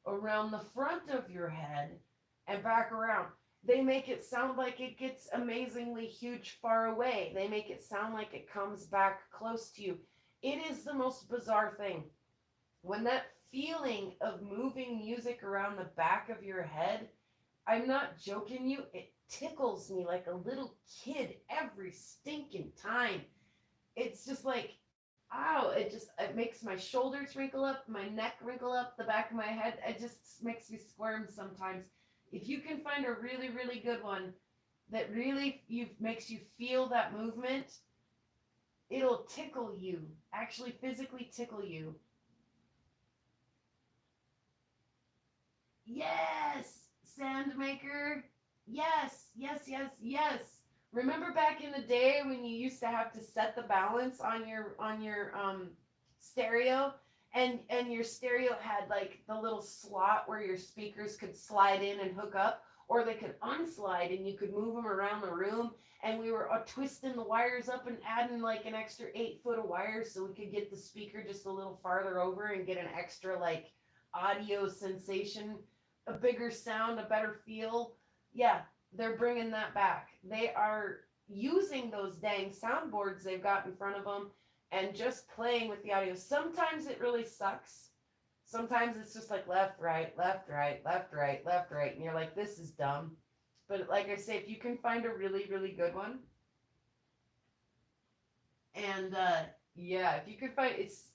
around the front of your head, and back around. They make it sound like it gets amazingly huge far away. They make it sound like it comes back close to you. It is the most bizarre thing. When that feeling of moving music around the back of your head, I'm not joking you, it tickles me like a little kid every stinking time. It's just like, ow, it makes my shoulders wrinkle up, my neck wrinkle up, the back of my head. It just makes me squirm sometimes. If you can find a really, really good one that really makes you feel that movement, it'll tickle you, actually physically tickle you. Yes, Sandmaker. Yes, yes, yes, yes. Remember back in the day when you used to have to set the balance on your stereo, and your stereo had like the little slot where your speakers could slide in and hook up, or they could unslide and you could move them around the room, and we were twisting the wires up and adding like an extra 8 foot of wires so we could get the speaker just a little farther over and get an extra like audio sensation, a bigger sound, a better feel. Yeah, they're bringing that back. They are using those dang soundboards they've got in front of them and just playing with the audio. Sometimes it really sucks. Sometimes it's just like left, right, left, right, left, right, left, right. And you're like, this is dumb. But like I say, if you can find a really, really good one, and yeah, if you could find it's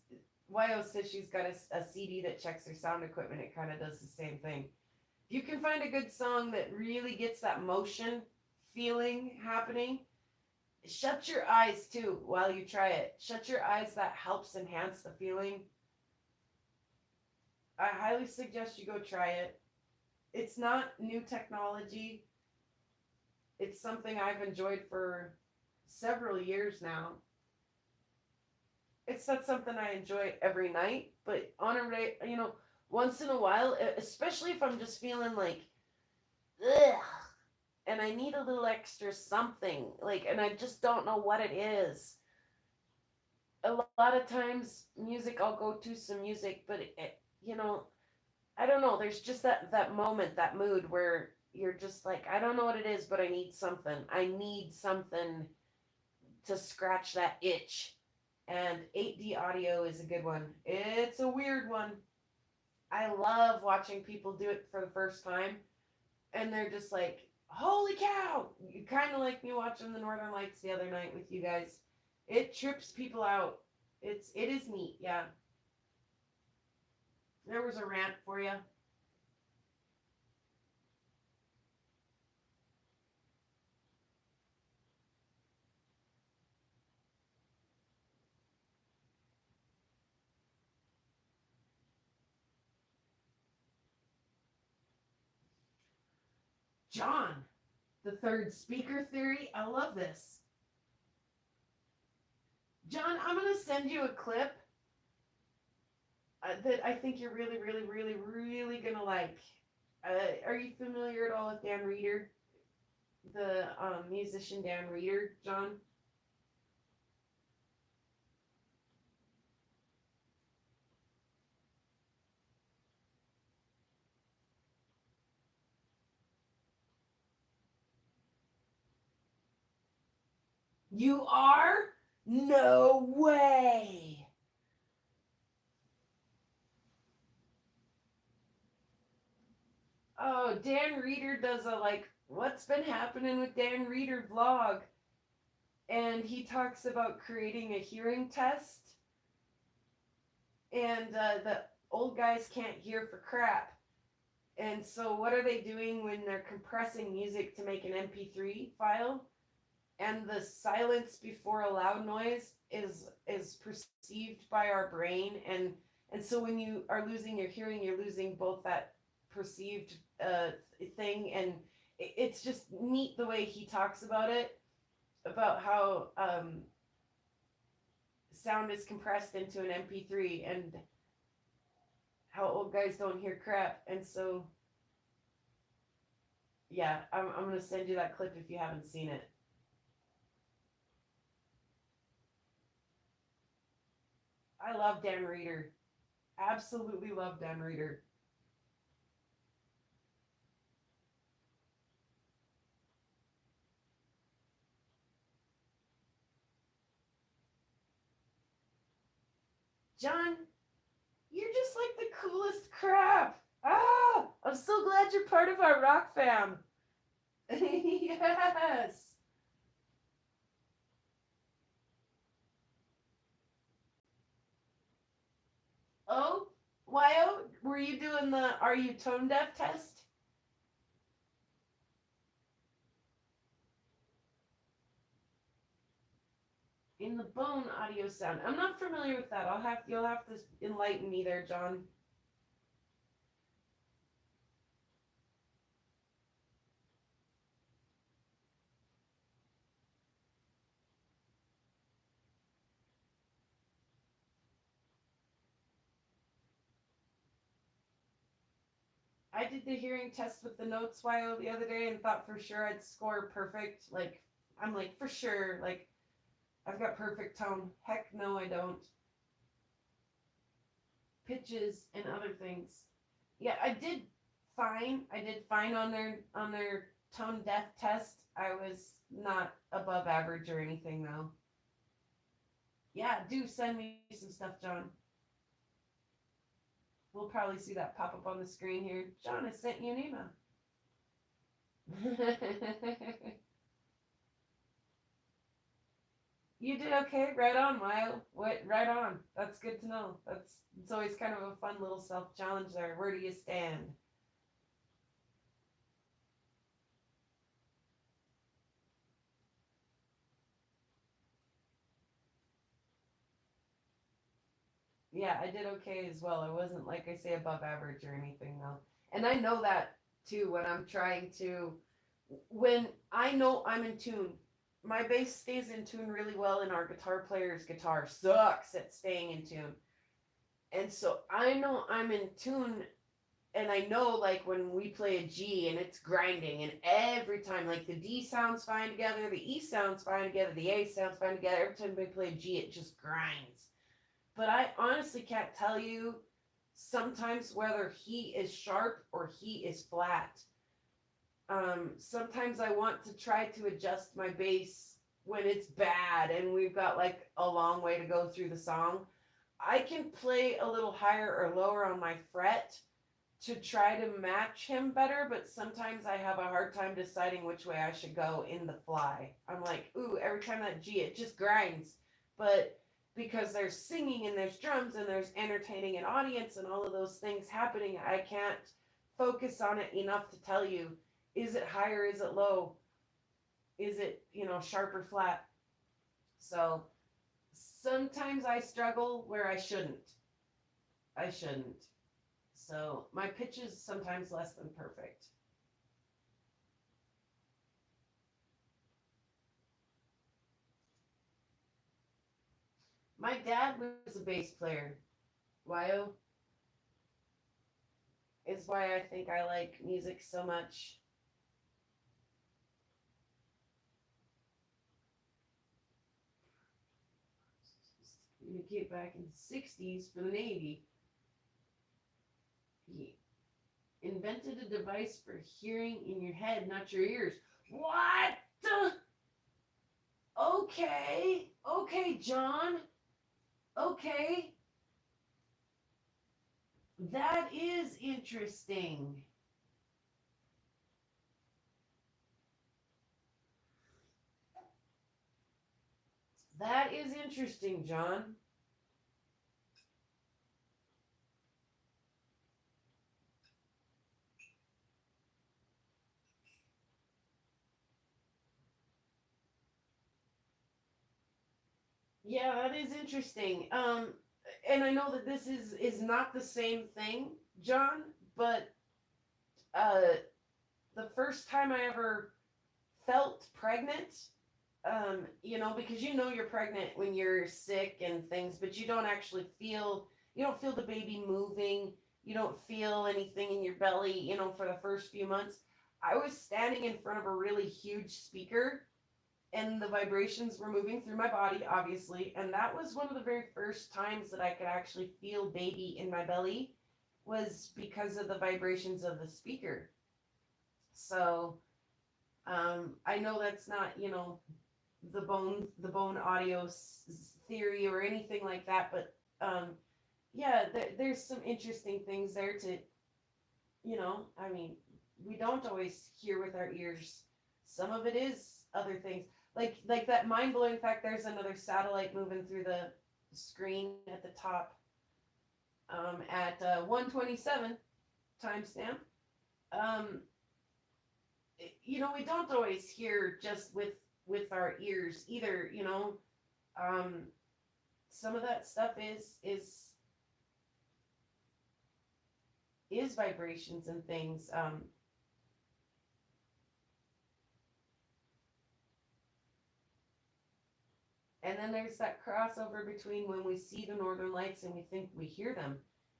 YO says she's got a CD that checks her sound equipment. It kind of does the same thing. If you can find a good song that really gets that motion feeling happening, shut your eyes too while you try it. Shut your eyes, that helps enhance the feeling. I highly suggest you go try it. It's not new technology. It's something I've enjoyed for several years now. It's not something I enjoy every night, but on once in a while, especially if I'm just feeling like, ugh, and I need a little extra something, like, and I just don't know what it is. A lot of times, music, I'll go to some music, but I don't know. There's just that moment, that mood where you're just like, I don't know what it is, but I need something. I need something to scratch that itch. And 8D audio is a good one. It's a weird one. I love watching people do it for the first time, and they're just like, holy cow! Kind of like me watching the Northern Lights the other night with you guys. It trips people out. It is neat, yeah. There was a rant for you. John, the third speaker theory. I love this. John, I'm going to send you a clip that I think you're really, really, really, really going to like. Are you familiar at all with Dan Reeder? The musician Dan Reeder, John? You are? No way. Oh, Dan Reeder does a like, what's been happening with Dan Reeder vlog. And he talks about creating a hearing test. And the old guys can't hear for crap. And so what are they doing when they're compressing music to make an MP3 file? And the silence before a loud noise is perceived by our brain, and so when you are losing your hearing, you're losing both that perceived thing, and it's just neat the way he talks about it, about how sound is compressed into an MP3 and how old guys don't hear crap. And so yeah, I'm gonna send you that clip if you haven't seen it. I love Dan Reeder. Absolutely love Dan Reeder. John, you're just like the coolest crap. Ah, I'm so glad you're part of our rock fam. Yes. Oh, Wyo, were you doing the are you tone deaf test? In the bone audio sound. I'm not familiar with that. You'll have to enlighten me there, John. I did the hearing test with the notes Wyo the other day and thought for sure I'd score perfect. Like I'm like for sure, like I've got perfect tone. Heck no, I don't. Pitches and other things. Yeah, I did fine. I did fine on their tone deaf test. I was not above average or anything though. Yeah, do send me some stuff, John. We'll probably see that pop up on the screen here. John, I sent you an email. You did okay, right on, Mile. What? Right on. That's good to know. That's it's always kind of a fun little self challenge there. Where do you stand? Yeah, I did okay as well. I wasn't like I say above average or anything though. And I know that too when I'm trying to when I know I'm in tune. My bass stays in tune really well and our guitar player's guitar sucks at staying in tune. And so I know I'm in tune and I know like when we play a G and it's grinding and every time like the D sounds fine together, the E sounds fine together, the A sounds fine together. Every time we play a G it just grinds. But I honestly can't tell you sometimes whether he is sharp or he is flat. Sometimes I want to try to adjust my bass when it's bad and we've got like a long way to go through the song. I can play a little higher or lower on my fret to try to match him better, but sometimes I have a hard time deciding which way I should go in the fly. I'm like, ooh, every time that G, it just grinds. But because there's singing and there's drums and there's entertaining an audience and all of those things happening, I can't focus on it enough to tell you, is it high or is it low? Is it, sharp or flat? So sometimes I struggle where I shouldn't. I shouldn't. So my pitch is sometimes less than perfect. My dad was a bass player. Wyo is why I think I like music so much. Communicate back in the 60s for the Navy. He invented a device for hearing in your head, not your ears. What? Okay. Okay, John. Okay. That is interesting. That is interesting, John. Yeah, that is interesting. And I know that this is not the same thing, John, but uh, the first time I ever felt pregnant, because you're pregnant when you're sick and things, but you don't feel the baby moving, you don't feel anything in your belly, for the first few months. I was standing in front of a really huge speaker and the vibrations were moving through my body, obviously. And that was one of the very first times that I could actually feel baby in my belly, was because of the vibrations of the speaker. So I know that's not, the bone audio theory or anything like that, but yeah, there's some interesting things there to, I mean, we don't always hear with our ears. Some of it is other things. Like that mind blowing fact there's another satellite moving through the screen at the top at 127 timestamp. Um, we don't always hear just with our ears either. Um, some of that stuff is vibrations and things. And then there's that crossover between when we see the northern lights and we think we hear them.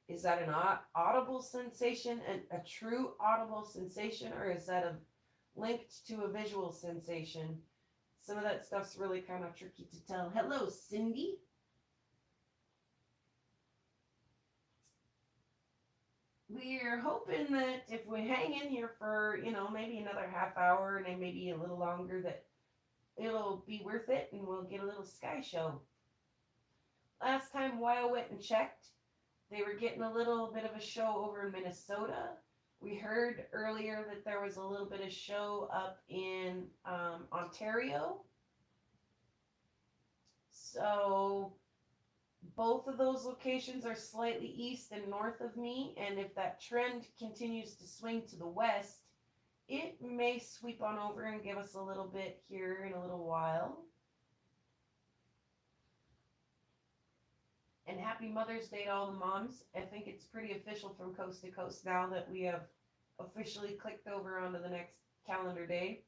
Is that an audible sensation, and a true audible sensation, or is that linked to a visual sensation? Some of that stuff's really kind of tricky to tell. Hello, Cindy. We're hoping that if we hang in here for, maybe another half hour and then maybe a little longer, that it'll be worth it and we'll get a little sky show. Last time Wyo went and checked, they were getting a little bit of a show over in Minnesota. We heard earlier that there was a little bit of show up in Ontario. So both of those locations are slightly east and north of me, and if that trend continues to swing to the west, it may sweep on over and give us a little bit here in a little while. And happy Mother's Day to all the moms. I think it's pretty official from coast to coast now that we have officially clicked over onto the next calendar day.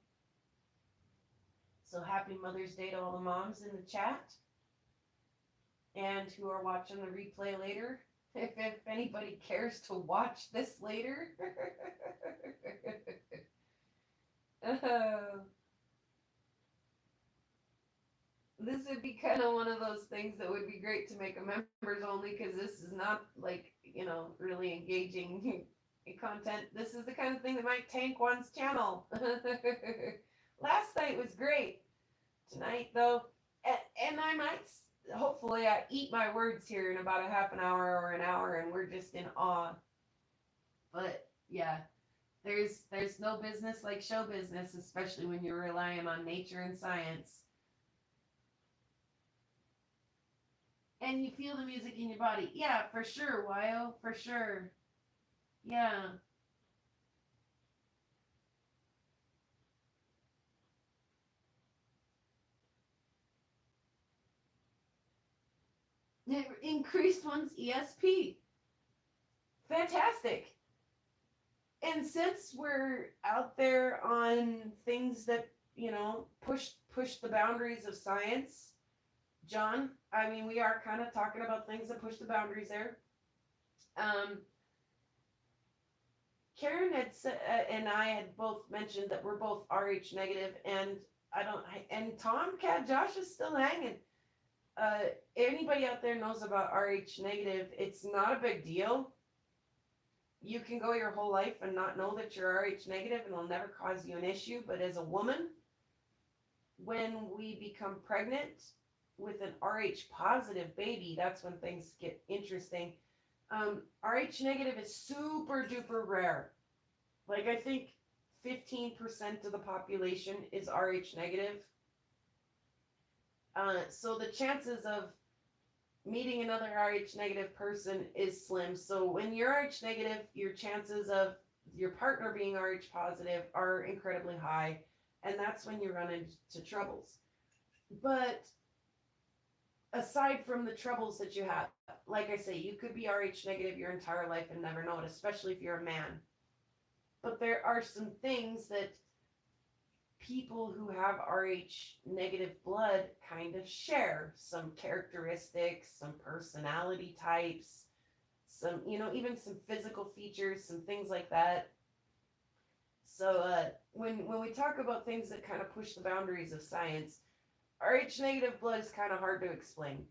So happy Mother's Day to all the moms in the chat and who are watching the replay later. If anybody cares to watch this later. This would be kind of one of those things that would be great to make a members only, because this is not like, really engaging content. This is the kind of thing that might tank one's channel. Last night was great. Tonight, though, and I might, hopefully, I eat my words here in about a half an hour or an hour, and we're just in awe. But yeah, there's no business like show business, especially when you're relying on nature and science. And you feel the music in your body. Yeah, for sure, Wyo, for sure. Yeah. It increased one's ESP. Fantastic. And since we're out there on things that, push the boundaries of science, John, I mean, we are kind of talking about things that push the boundaries there. Karen had and I had both mentioned that we're both RH negative, and and Tomcat Josh is still hanging. Anybody out there knows about RH negative, it's not a big deal. You can go your whole life and not know that you're RH negative, and it'll never cause you an issue. But as a woman, when we become pregnant with an RH positive baby, that's when things get interesting. RH negative is super duper rare. Like, I think 15% of the population is RH negative. So the chances of meeting another RH negative person is slim. So when you're RH negative, your chances of your partner being RH positive are incredibly high. And that's when you run into troubles. But aside from the troubles that you have, like I say, you could be RH negative your entire life and never know it, especially if you're a man. But there are some things that people who have RH negative blood kind of share. Some characteristics, some personality types, some, even some physical features, some things like that. So when we talk about things that kind of push the boundaries of science, RH negative blood is kind of hard to explain.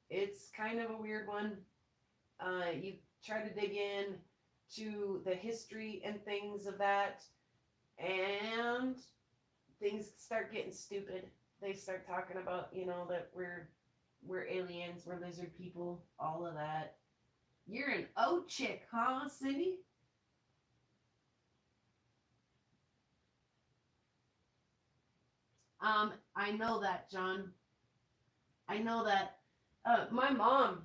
It's kind of a weird one. You try to dig in to the history and things of that, and things start getting stupid. They start talking about, that we're we're aliens, we're lizard people, all of that. You're an O chick, huh, Cindy? I know that, John. I know that. My mom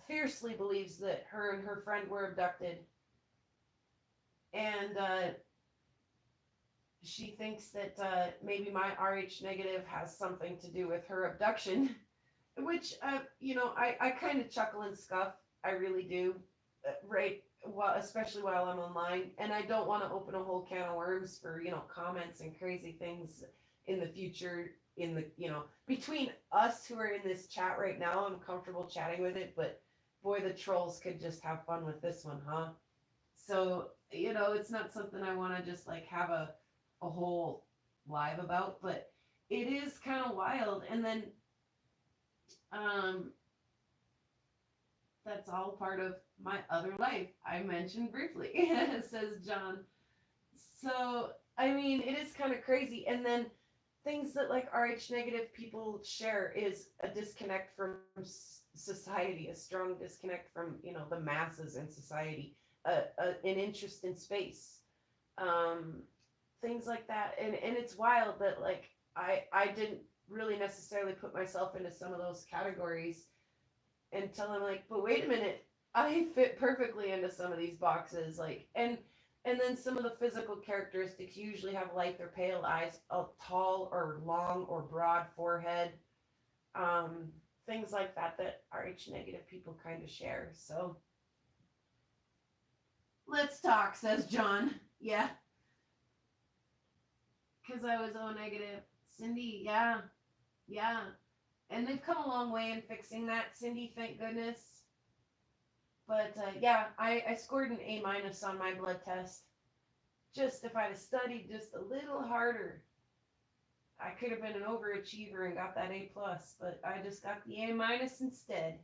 fiercely believes that her and her friend were abducted, and she thinks that maybe my RH negative has something to do with her abduction, which I kind of chuckle and scuff. I really do, right? Well, especially while I'm online, and I don't want to open a whole can of worms for comments and crazy things in the future. In the between us who are in this chat right now, I'm comfortable chatting with it, but boy, the trolls could just have fun with this one, huh? So it's not something I want to just like have a whole live about, but it is kind of wild. And then um that's all part of my other life I mentioned briefly, says John. So I mean, it is kind of crazy. And then things that like RH negative people share is a disconnect from society, a strong disconnect from the masses in society, an interest in space, um, things like that. And it's wild that like I didn't really necessarily put myself into some of those categories until I'm like, but wait a minute, I fit perfectly into some of these boxes, like and then some of the physical characteristics usually have light or pale eyes, a tall or long or broad forehead, um, things like that that RH negative people kind of share. So let's talk, says John. Yeah, because I was O negative. Cindy, yeah, yeah. And they've come a long way in fixing that, Cindy, thank goodness. But yeah, I scored an A minus on my blood test. Just if I'd have studied just a little harder, I could have been an overachiever and got that A plus. But I just got the A minus instead.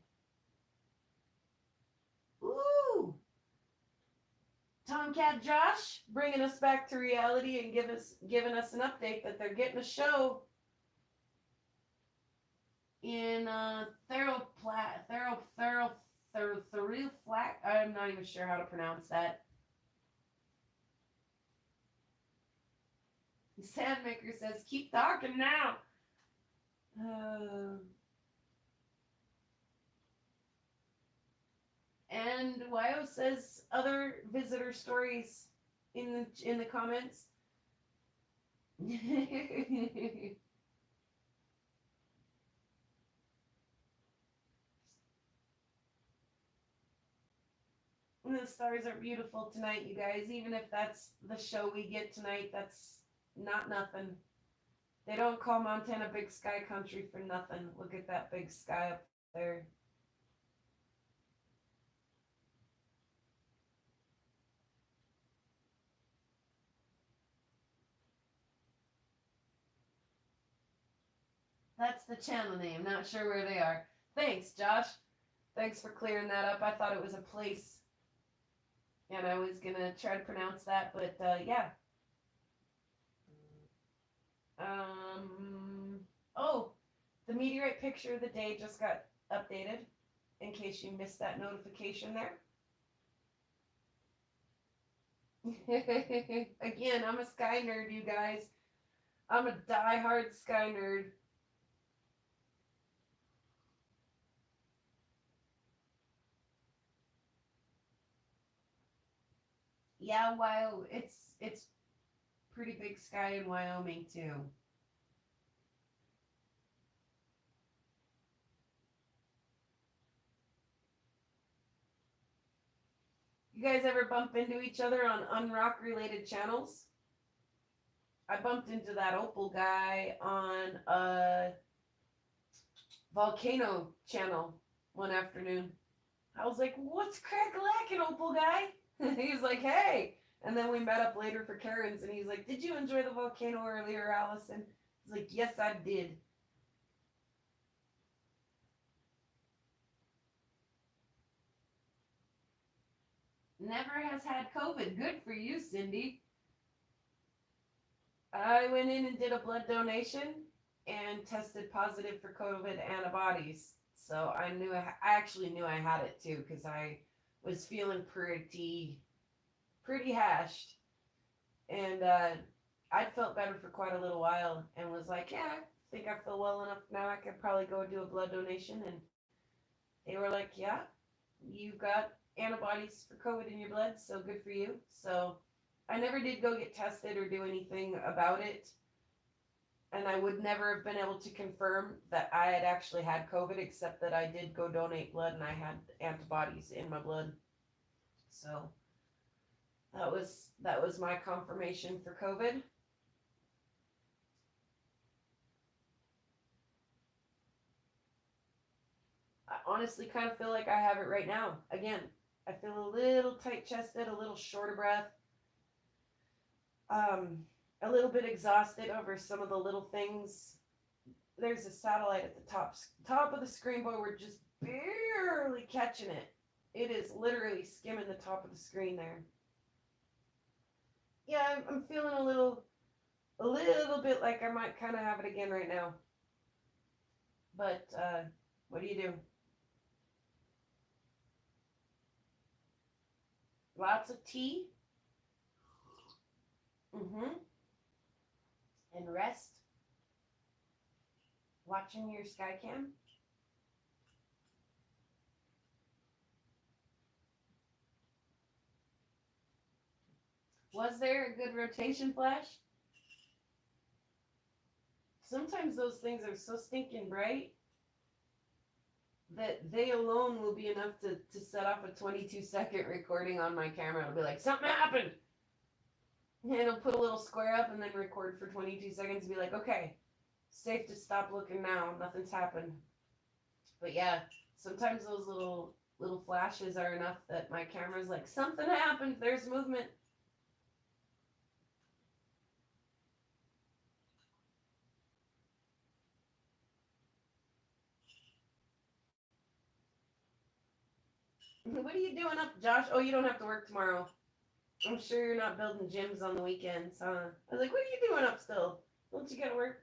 Ooh, Tomcat Josh bringing us back to reality and giving us an update that they're getting a show in Flack. I'm not even sure how to pronounce that. Sandmaker says, keep talking now. And Wyo says other visitor stories in the comments. The stars are beautiful tonight, you guys. Even if that's the show we get tonight, that's not nothing. They don't call Montana Big Sky Country for nothing. Look at that big sky up there. That's the channel name. Not sure where they are. Thanks, Josh. Thanks for clearing that up. I thought it was a place. And I was going to try to pronounce that, but yeah. Oh, the meteorite picture of the day just got updated, in case you missed that notification there. Again, I'm a sky nerd, you guys. I'm a die-hard sky nerd. Yeah, it's pretty big sky in Wyoming too. You guys ever bump into each other on unrock related channels? I bumped into that Opal guy on a volcano channel one afternoon. I was like, what's crack-a-lackin', Opal guy? He was like, hey. And then we met up later for Karen's, and he's like, did you enjoy the volcano earlier, Allison? He's like, yes, I did. Never has had COVID. Good for you, Cindy. I went in and did a blood donation, and tested positive for COVID antibodies. So I actually knew I had it too because I was feeling pretty hashed, and I'd felt better for quite a little while, and was like, yeah, I think I feel well enough now. I could probably go do a blood donation, and they were like, yeah, you got antibodies for COVID in your blood, so good for you. So I never did go get tested or do anything about it. And I would never have been able to confirm that I had actually had COVID, except that I did go donate blood and I had antibodies in my blood. So that was my confirmation for COVID. I honestly kind of feel like I have it right now. Again, I feel a little tight chested, a little short of breath, um, a little bit exhausted over some of the little things. There's a satellite at the top of the screen, but we're just barely catching it. It is literally skimming the top of the screen there. Yeah, I'm feeling a little bit like I might kind of have it again right now. But what do you do? Lots of tea. Mm-hmm. And rest. Watching your sky cam. Was there a good rotation flash? Sometimes those things are so stinking bright that they alone will be enough to set off a 22-second recording on my camera. It'll be like, something happened. And it'll put a little square up and then record for 22 seconds and be like, okay, safe to stop looking now. Nothing's happened. But yeah, sometimes those little flashes are enough that my camera's like, something happened. There's movement. What are you doing up, Josh? Oh, you don't have to work tomorrow. I'm sure you're not building gyms on the weekends, huh? I was like, what are you doing up still? Don't you gotta work?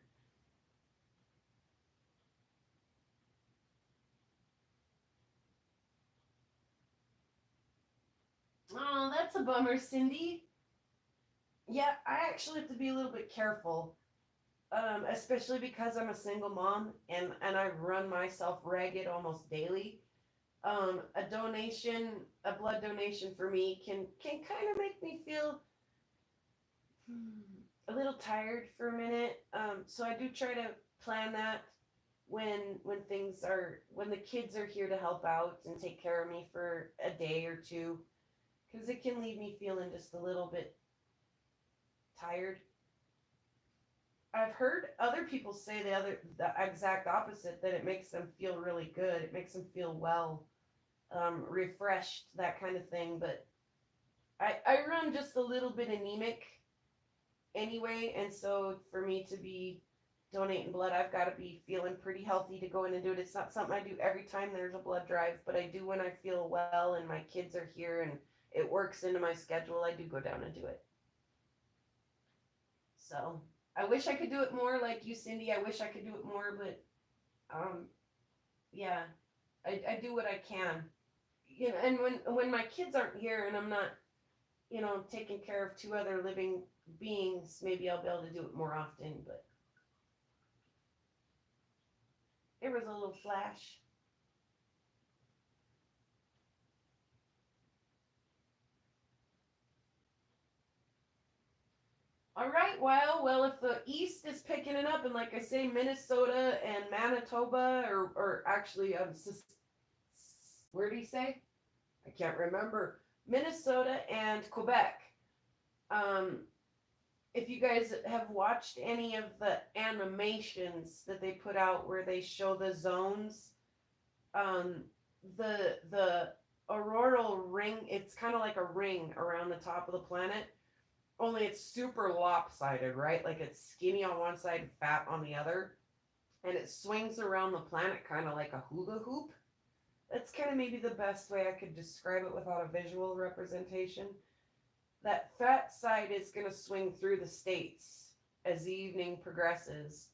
Oh, that's a bummer, Cindy. Yeah, I actually have to be a little bit careful, especially because I'm a single mom and I run myself ragged almost daily. A donation, a blood donation for me can kind of make me feel a little tired for a minute. So I do try to plan that when the kids are here to help out and take care of me for a day or two, because it can leave me feeling just a little bit tired. I've heard other people say the exact opposite, that it makes them feel really good. It makes them feel well, refreshed, that kind of thing. But I run just a little bit anemic anyway, and so for me to be donating blood, I've got to be feeling pretty healthy to go in and do it. It's not something I do every time there's a blood drive, but I do when I feel well and my kids are here and it works into my schedule. I do go down and do it. So I wish I could do it more like you, Cindy. I wish I could do it more, but um, yeah, I do what I can. You know, and when my kids aren't here and I'm not, taking care of two other living beings, maybe I'll be able to do it more often. But there was a little flash. All right, well, if the East is picking it up, and like I say, Minnesota and Manitoba, or actually, where do you say? I can't remember. Minnesota and Quebec. Um, if you guys have watched any of the animations that they put out where they show the zones, um, the auroral ring, it's kind of like a ring around the top of the planet, only it's super lopsided, right? Like it's skinny on one side, fat on the other, and it swings around the planet kind of like a hula hoop. That's kind of maybe the best way I could describe it without a visual representation. That fat side is going to swing through the states as the evening progresses,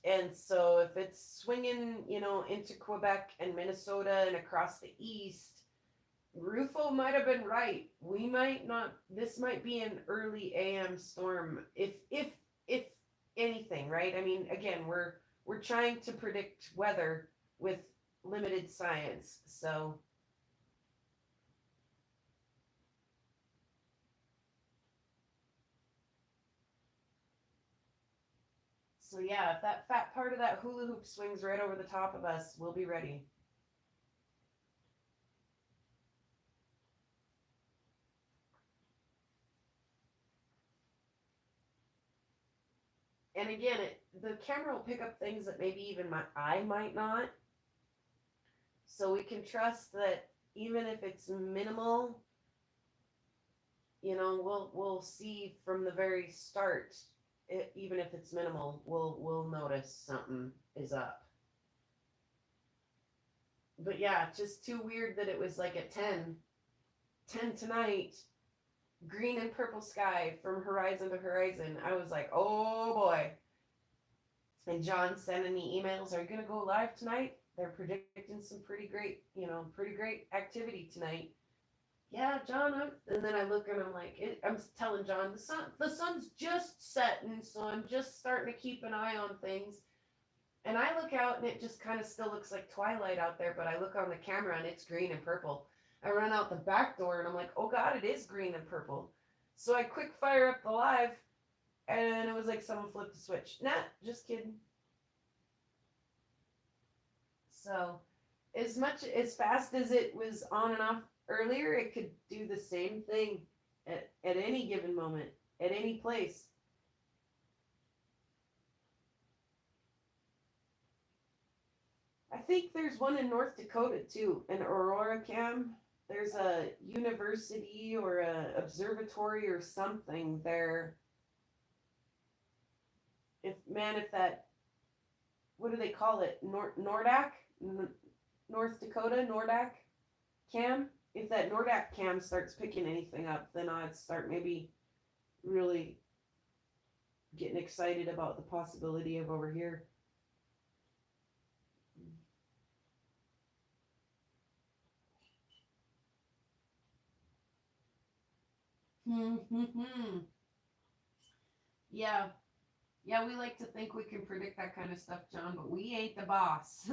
And so if it's swinging, into Quebec and Minnesota and across the east, Rufo might have been right. We might not. This might be an early AM storm, if anything, right? I mean, again, we're trying to predict weather with limited science. So yeah, if that fat part of that hula hoop swings right over the top of us, we'll be ready. And again, the camera will pick up things that maybe even my eye might not. So we can trust that even if it's minimal, we'll see from the very start. Even if it's minimal, we'll notice something is up. But yeah, just too weird that it was like at 10 tonight, green and purple sky from horizon to horizon. I was like, oh boy. And John sending me emails, are you going to go live tonight? They're predicting some pretty great activity tonight. Yeah, John. And then I look and I'm like, I'm telling John, the sun's just setting, so I'm just starting to keep an eye on things. And I look out and it just kind of still looks like twilight out there, but I look on the camera and it's green and purple. I run out the back door and I'm like, oh God, it is green and purple. So I quick fire up the live and it was like someone flipped the switch. Nah, just kidding. So as fast as it was on and off earlier, it could do the same thing at any given moment, at any place. I think there's one in North Dakota too, an Aurora Cam. There's a university or a observatory or something there. If that, what do they call it? Nordac, North Dakota Nordac Cam. If that Nordac Cam starts picking anything up, then I'd start maybe really getting excited about the possibility of over here. Yeah, yeah, we like to think we can predict that kind of stuff, John, but we ain't the boss.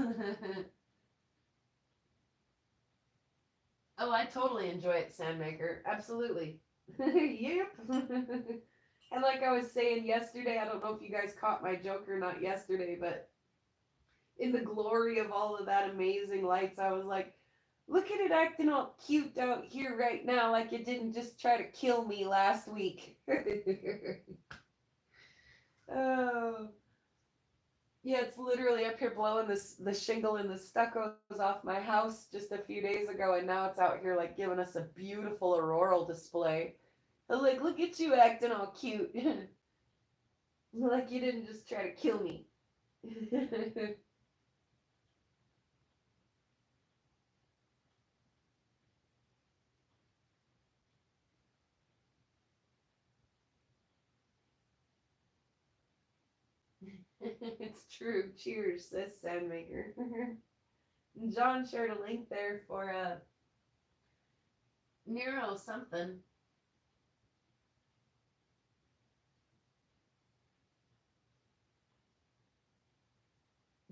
Oh, I totally enjoy it, Sandmaker. Absolutely. Yep. And like I was saying yesterday, I don't know if you guys caught my joke or not yesterday, but in the glory of all of that amazing lights, I was like, look at it acting all cute out here right now, like it didn't just try to kill me last week. Oh. Yeah, it's literally up here blowing the shingle and the stuccos off my house just a few days ago, and now it's out here like giving us a beautiful auroral display. I was like, look at you acting all cute. Like you didn't just try to kill me. It's true. Cheers, says Sandmaker. John shared a link there for Nero something.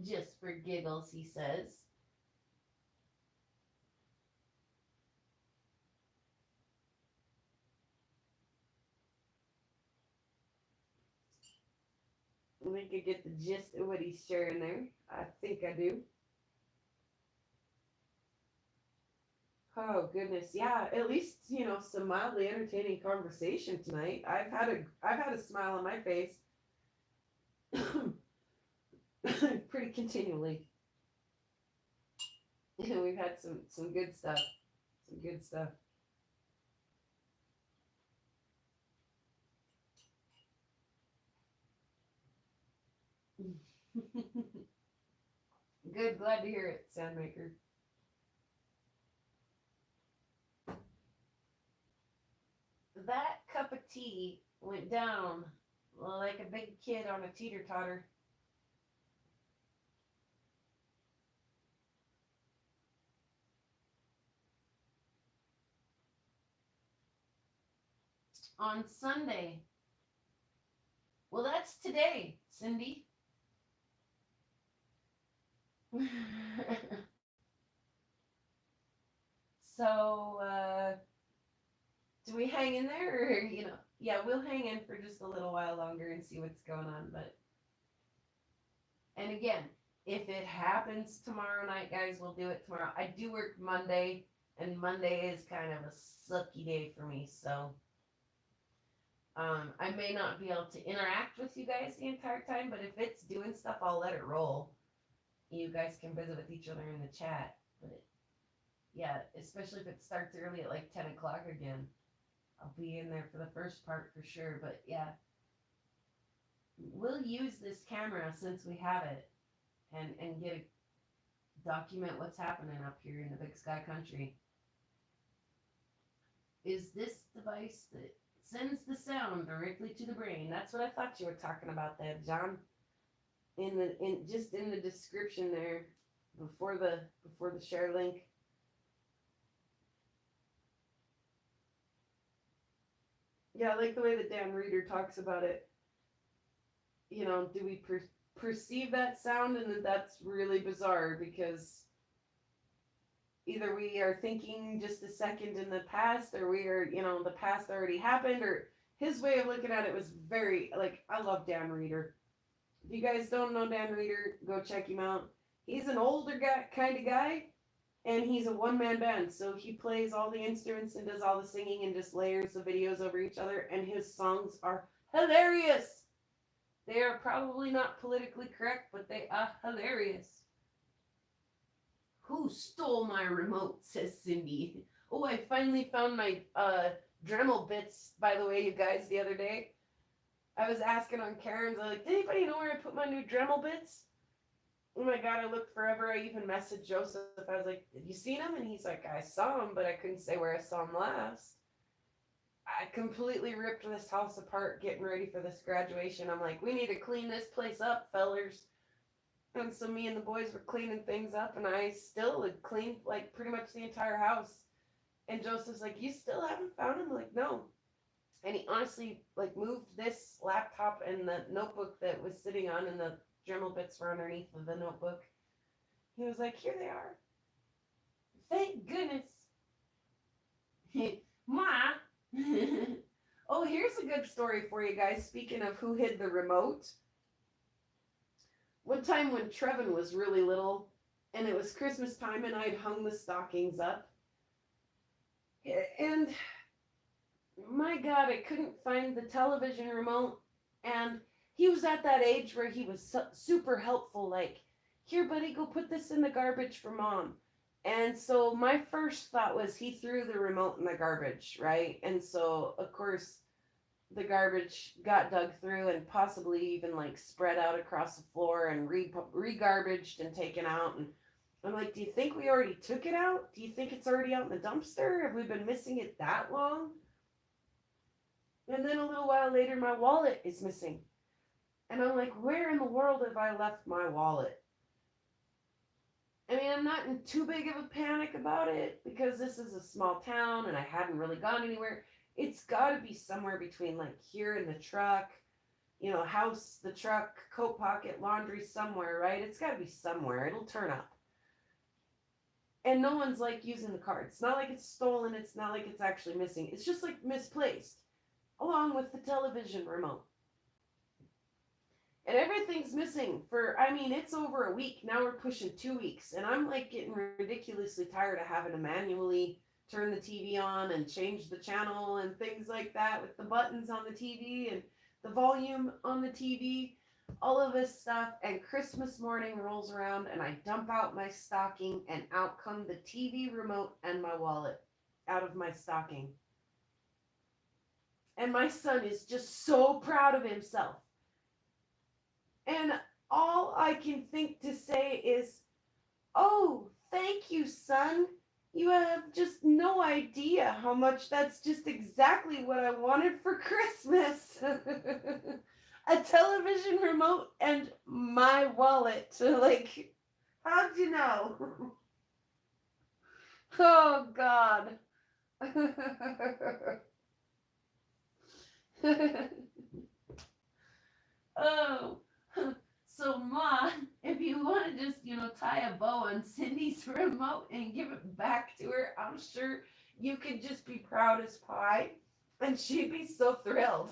Just for giggles, he says. We could get the gist of what he's sharing there. I think I do. Oh goodness, yeah. At least some mildly entertaining conversation tonight. I've had a smile on my face pretty continually. We've had some good stuff. Some good stuff. Good, glad to hear it, Soundmaker. That cup of tea went down like a big kid on a teeter totter. on Sunday. Well, that's today, Cindy. So, do we hang in there or, yeah, we'll hang in for just a little while longer and see what's going on. But, and again, if it happens tomorrow night, guys, we'll do it tomorrow. I do work Monday, and Monday is kind of a sucky day for me. So, I may not be able to interact with you guys the entire time, but if it's doing stuff, I'll let it roll. You guys can visit with each other in the chat. But yeah, especially if it starts early at like 10 o'clock again. I'll be in there for the first part for sure. But yeah, we'll use this camera since we have it and document what's happening up here in the Big Sky Country. Is this device that sends the sound directly to the brain? That's what I thought you were talking about there, John. In the description there before the share link. Yeah, I like the way that Dan Reeder talks about it. Do we perceive that sound, and that's really bizarre because either we are thinking just a second in the past, or we are, the past already happened, or his way of looking at it was very, I love Dan Reeder. If you guys don't know Dan Reeder, go check him out. He's an older guy, kind of guy, and he's a one-man band. So he plays all the instruments and does all the singing and just layers the videos over each other. And his songs are hilarious. They are probably not politically correct, but they are hilarious. Who stole my remote, says Cindy. Oh, I finally found my Dremel bits, by the way, you guys, the other day. I was asking on Karen's, I'm like, did anybody know where I put my new Dremel bits? Oh my God, I looked forever. I even messaged Joseph. I was like, did you see them? And he's like, I saw them, but I couldn't say where I saw them last. I completely ripped this house apart getting ready for this graduation. I'm like, we need to clean this place up, fellers. And so me and the boys were cleaning things up, and I still had cleaned like pretty much the entire house. And Joseph's like, you still haven't found them? I'm like, no. And he honestly like moved this laptop and the notebook that was sitting on, and the Dremel bits were underneath of the notebook. He was like, here they are. Thank goodness. Ma. Oh, here's a good story for you guys. Speaking of who hid the remote. One time when Trevin was really little, and it was Christmas time, and I'd hung the stockings up. And my God, I couldn't find the television remote. And he was at that age where he was super helpful, like, here, buddy, go put this in the garbage for Mom. And so my first thought was he threw the remote in the garbage, right? And so, of course, the garbage got dug through and possibly even like spread out across the floor and re-garbaged and taken out. And I'm like, do you think we already took it out? Do you think it's already out in the dumpster? Have we been missing it that long? And then a little while later, my wallet is missing. And I'm like, where in the world have I left my wallet? I mean, I'm not in too big of a panic about it because this is a small town and I hadn't really gone anywhere. It's got to be somewhere between like here in the truck, house, the truck, coat pocket, laundry, somewhere, right? It's got to be somewhere. It'll turn up. And no one's like using the card. It's not like it's stolen. It's not like it's actually missing. It's just like misplaced, along with the television remote. And everything's missing it's over a week. Now we're pushing 2 weeks. And I'm like getting ridiculously tired of having to manually turn the TV on and change the channel and things like that with the buttons on the TV and the volume on the TV, all of this stuff. And Christmas morning rolls around and I dump out my stocking and out come the TV remote and my wallet out of my stocking. And my son is just so proud of himself. And all I can think to say is, oh, thank you, son. You have just no idea how much that's just exactly what I wanted for Christmas. A television remote and my wallet. Like, how'd you know? Oh, God. Oh, so Ma, if you want to just, tie a bow on Cindy's remote and give it back to her, I'm sure you could just be proud as pie and she'd be so thrilled.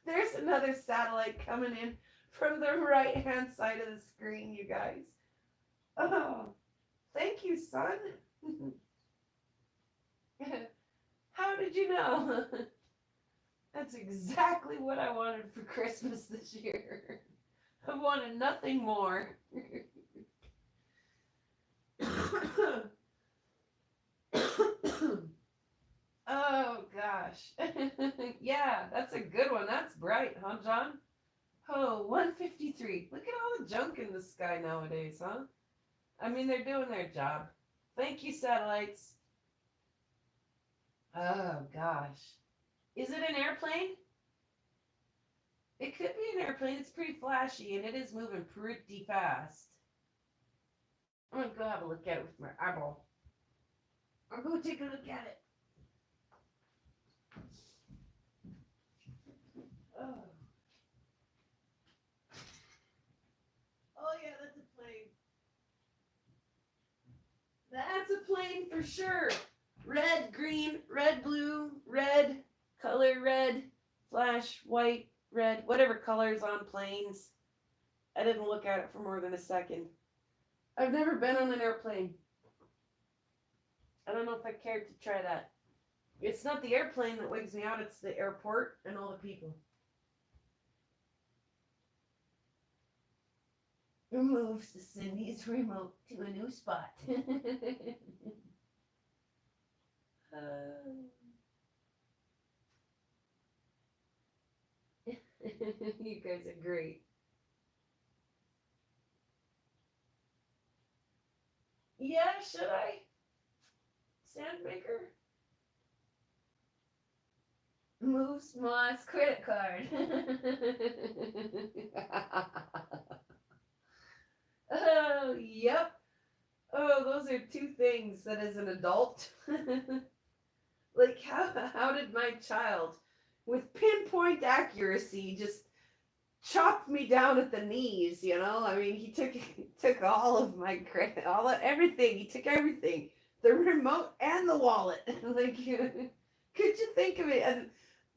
There's another satellite coming in from the right hand side of the screen, you guys. Oh, thank you, son. How did you know? That's exactly what I wanted for Christmas this year. I wanted nothing more. Oh gosh. Yeah, that's a good one. That's bright, huh, John? Oh, 153. Look at all the junk in the sky nowadays, huh? I mean, they're doing their job. Thank you, satellites. Oh gosh. Is it an airplane? It could be an airplane. It's pretty flashy and it is moving pretty fast. I'm gonna go have a look at it with my eyeball. I'll go take a look at it. Oh. Oh yeah, that's a plane. That's a plane for sure. Red, green, red, blue, red, color red, flash, white, red, whatever colors on planes. I didn't look at it for more than a second. I've never been on an airplane. I don't know if I cared to try that. It's not the airplane that wigs me out, it's the airport and all the people. Moves the Cindy's remote to a new spot. You guys are great. Yeah, should I? Sandmaker? Moves Moss credit card. Oh, yep. Oh, those are two things that as an adult. Like how did my child with pinpoint accuracy just chopped me down at the knees, you know? I mean, he took all of my credit, everything. He took everything. The remote and the wallet. Like could you think of it? And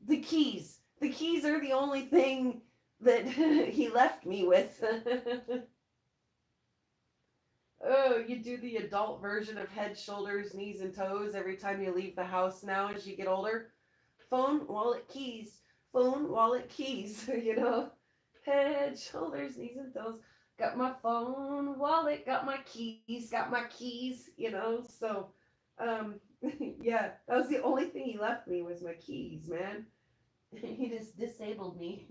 the keys. The keys are the only thing that he left me with. Oh, you do the adult version of head, shoulders, knees, and toes every time you leave the house now as you get older. Phone, wallet, keys. Phone, wallet, keys. You know, head, shoulders, knees, and toes. Got my phone, wallet, got my keys, you know. So, yeah, that was the only thing he left me was my keys, man. He just disabled me.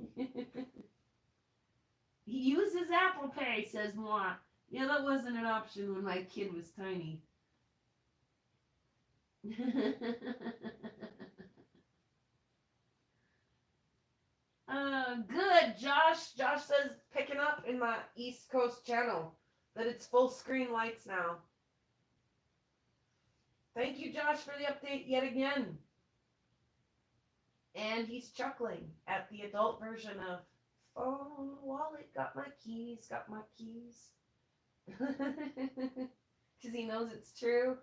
He uses Apple Pay, says moi. Yeah, that wasn't an option when my kid was tiny. Good, Josh. Josh says picking up in my East Coast channel that it's full screen lights now. Thank you, Josh, for the update yet again. And he's chuckling at the adult version of phone, wallet, got my keys, got my keys. Because he knows it's true.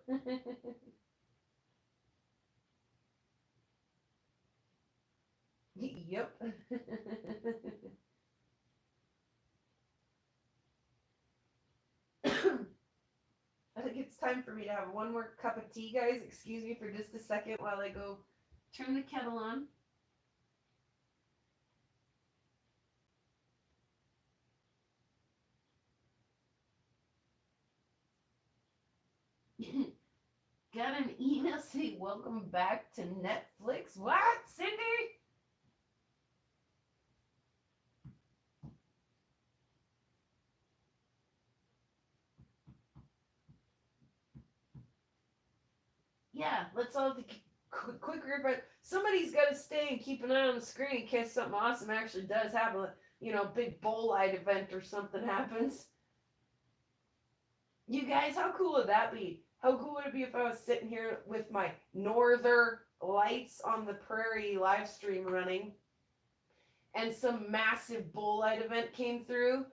Yep. I think it's time for me to have one more cup of tea, guys. Excuse me for just a second while I go turn the kettle on. Got an email saying welcome back to Netflix. What, Cindy? Yeah, let's all quick review. Somebody's got to stay and keep an eye on the screen in case something awesome actually does happen. Big bowl light event or something happens. You guys, how cool would that be? How cool would it be if I was sitting here with my Northern lights on the Prairie live stream running, and some massive bolide event came through.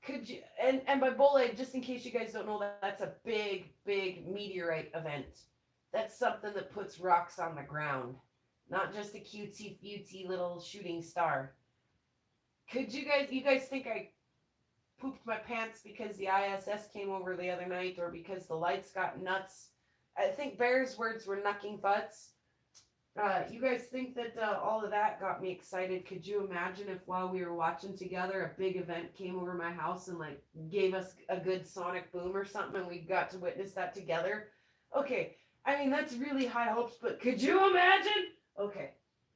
Could you, and by bolide, just in case you guys don't know, that's a big meteorite event. That's something that puts rocks on the ground, not just a cutesy little shooting star. Could you guys think I pooped my pants because the ISS came over the other night, or because the lights got nuts? I think Bear's words were knucking butts. You guys think that all of that got me excited? Could you imagine if while we were watching together, a big event came over my house and like gave us a good sonic boom or something, and we got to witness that together? Okay, I mean that's really high hopes, but could you imagine? Okay,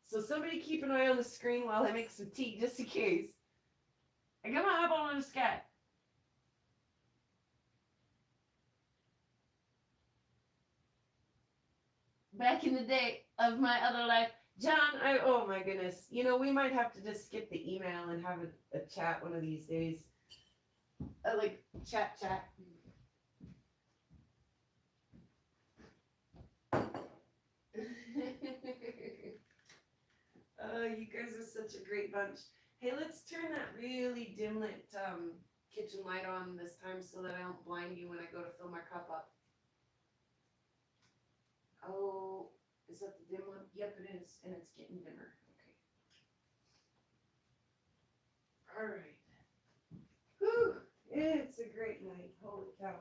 so somebody keep an eye on the screen while I make some tea, just in case. I got my eyeball on the sky. Back in the day of my other life, John, oh my goodness. You know, we might have to just skip the email and have a chat one of these days. Like, chat. Oh, you guys are such a great bunch. Hey, let's turn that really dim lit kitchen light on this time so that I don't blind you when I go to fill my cup up. Oh, is that the dim one? Yep, it is, and it's getting dimmer. Okay. All right. Whew, it's a great night. Holy cow.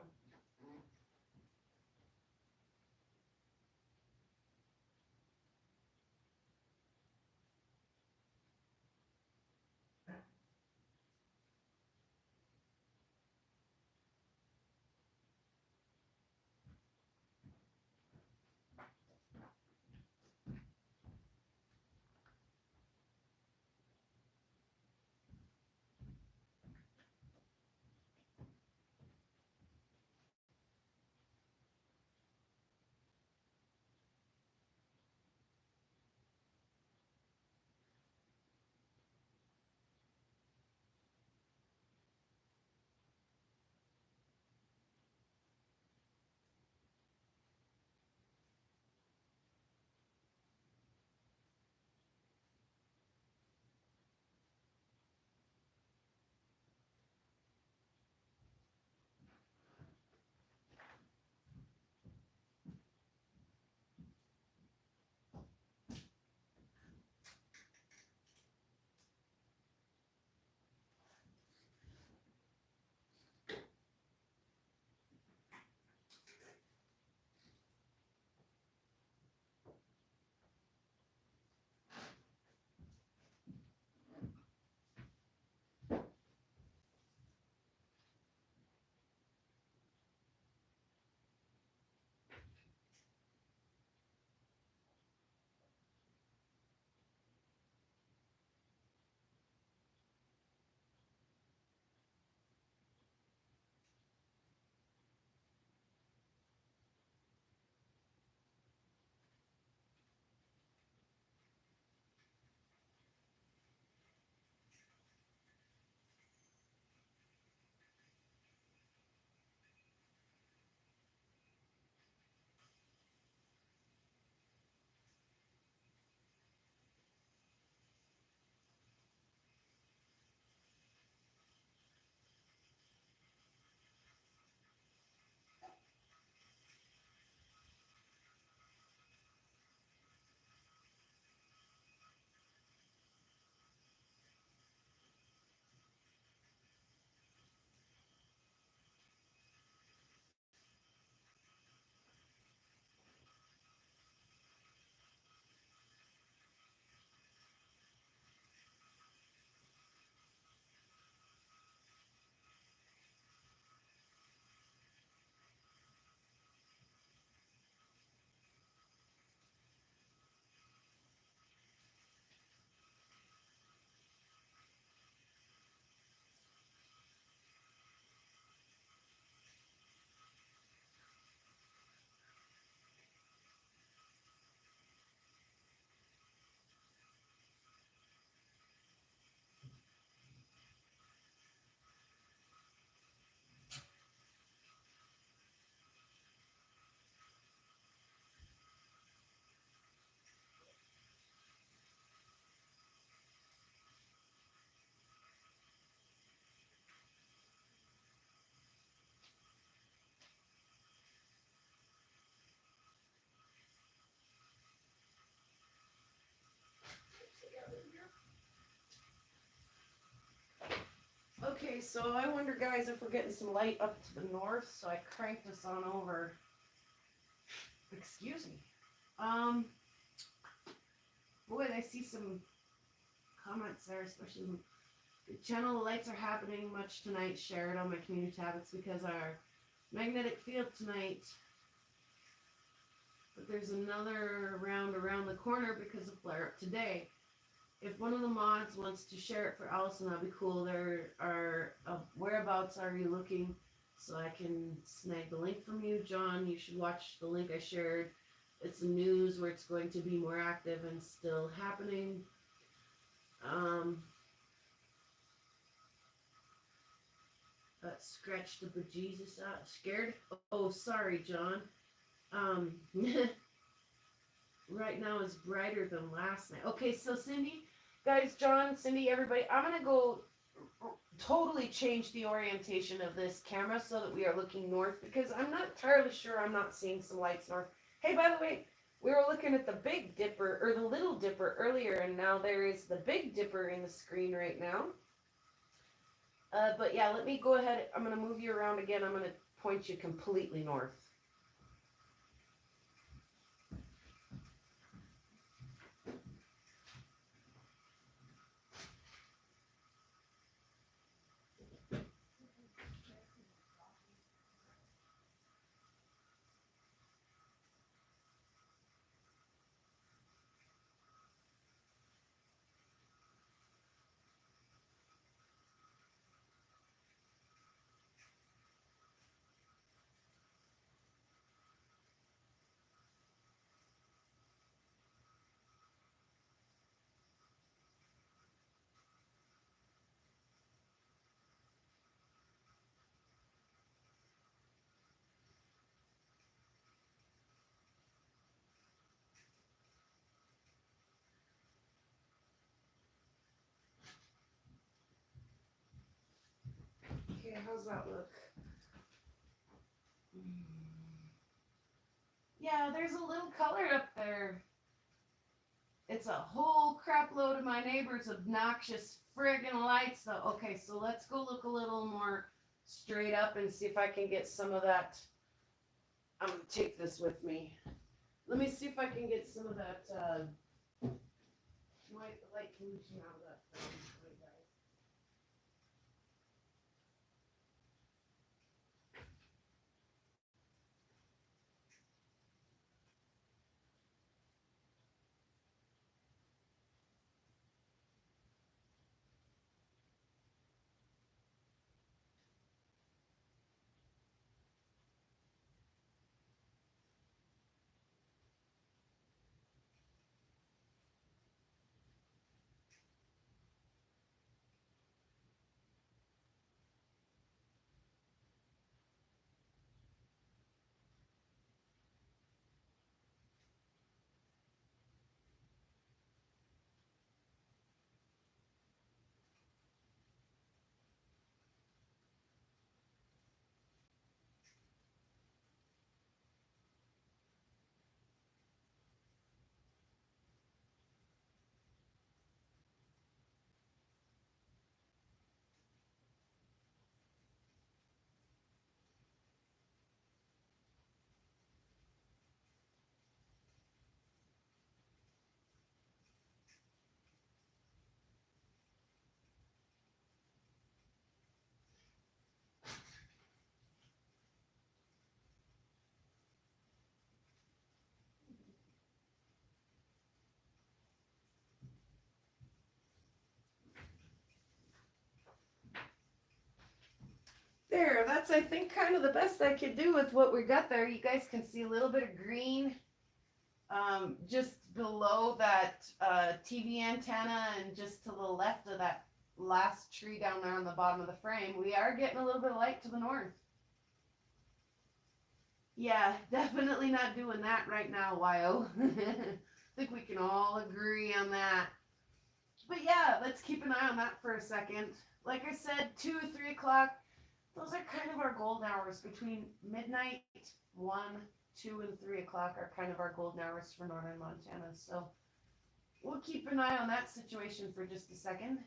Okay, so I wonder, guys, if we're getting some light up to the north, so I cranked this on over. Excuse me. Boy, I see some comments there, especially the channel lights are happening much tonight. Share it on my community tab. It's because our magnetic field tonight. But there's another round around the corner because of flare up today. If one of the mods wants to share it for Allison, that'd be cool. There are whereabouts are you looking, so I can snag the link from you. John, you should watch the link I shared. It's news where it's going to be more active and still happening. Scratched the bejesus out. Scared? Oh, sorry, John. Right now is brighter than last night. Okay, so Cindy, guys, John, Cindy, everybody, I'm going to go totally change the orientation of this camera so that we are looking north, because I'm not entirely sure I'm not seeing some lights north. Hey, by the way, we were looking at the Big Dipper, or the Little Dipper earlier, and now there is the Big Dipper in the screen right now. But yeah, let me go ahead. I'm going to move you around again. I'm going to point you completely north. Okay, how's that look? Yeah, there's a little color up there. It's a whole crap load of my neighbor's obnoxious friggin' lights, though. Okay, so let's go look a little more straight up and see if I can get some of that. I'm gonna take this with me. Let me see if I can get some of that white light pollution out of that thing. There, that's, I think, kind of the best I could do with what we got there. You guys can see a little bit of green just below that TV antenna, and just to the left of that last tree down there on the bottom of the frame. We are getting a little bit of light to the north. Yeah, definitely not doing that right now, Wyo. I think we can all agree on that. But yeah, let's keep an eye on that for a second. Like I said, 2, 3 o'clock, those are kind of our golden hours. Between midnight, 1, 2, and 3 o'clock are kind of our golden hours for northern Montana. So we'll keep an eye on that situation for just a second.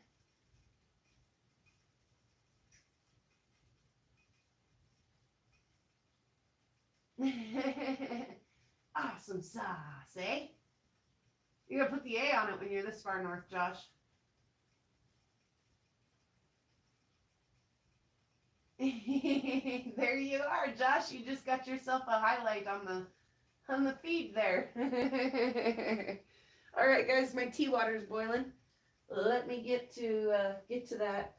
Awesome sauce, eh? You gotta put the A on it when you're this far north, Josh. There you are, Josh. You just got yourself a highlight on the feed there. All right, guys, my tea water's boiling. Let me get to that.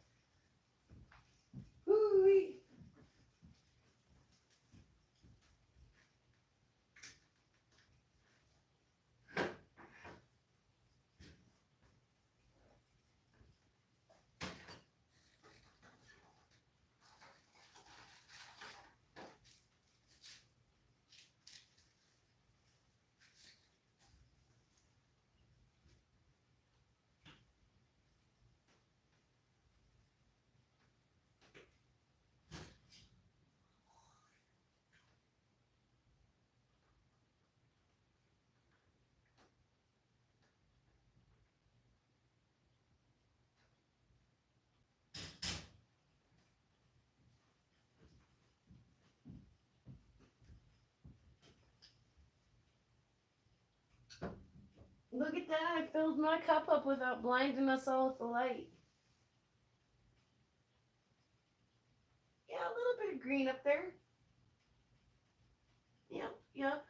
Woo-wee. Look at that. I filled my cup up without blinding us all with the light. Yeah, a little bit of green up there. Yep, yep.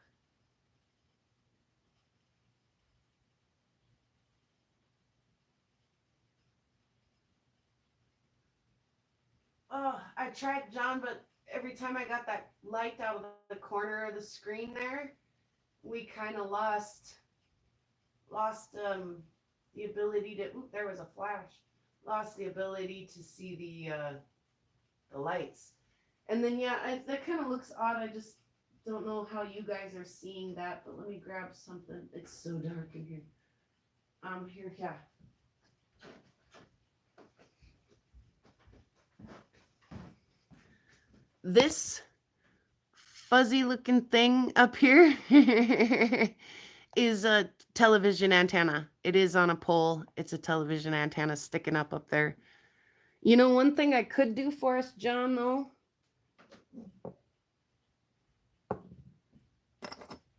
Oh, I tried, John, but every time I got that light out of the corner of the screen there, we kind of lost the ability to. Oop, there was a flash. Lost the ability to see the lights, and then yeah, that kind of looks odd. I just don't know how you guys are seeing that. But let me grab something. It's so dark in here. Here, yeah. This fuzzy looking thing up here is a television antenna. It is on a pole. It's a television antenna sticking up there. You know, one thing I could do for us, John, though,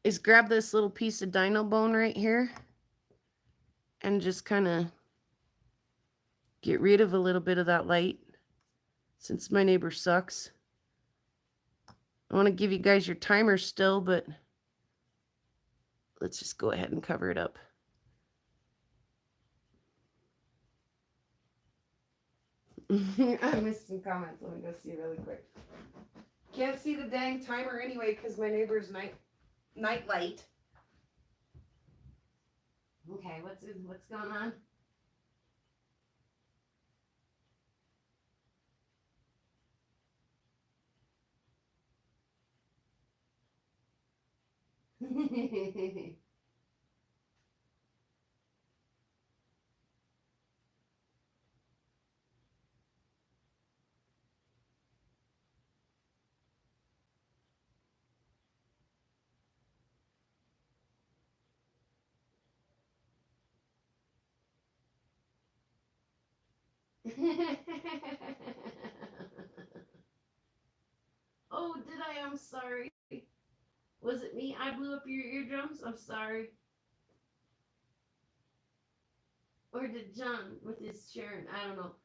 is grab this little piece of dino bone right here and just kind of get rid of a little bit of that light since my neighbor sucks. I want to give you guys your timer still, but let's just go ahead and cover it up. I missed some comments. Let me go see really quick. Can't see the dang timer anyway because my neighbor's night light. Okay, what's going on? Oh, did I? I'm sorry. Was it me? I blew up your eardrums? I'm sorry. Or did John with his Sharon? I don't know.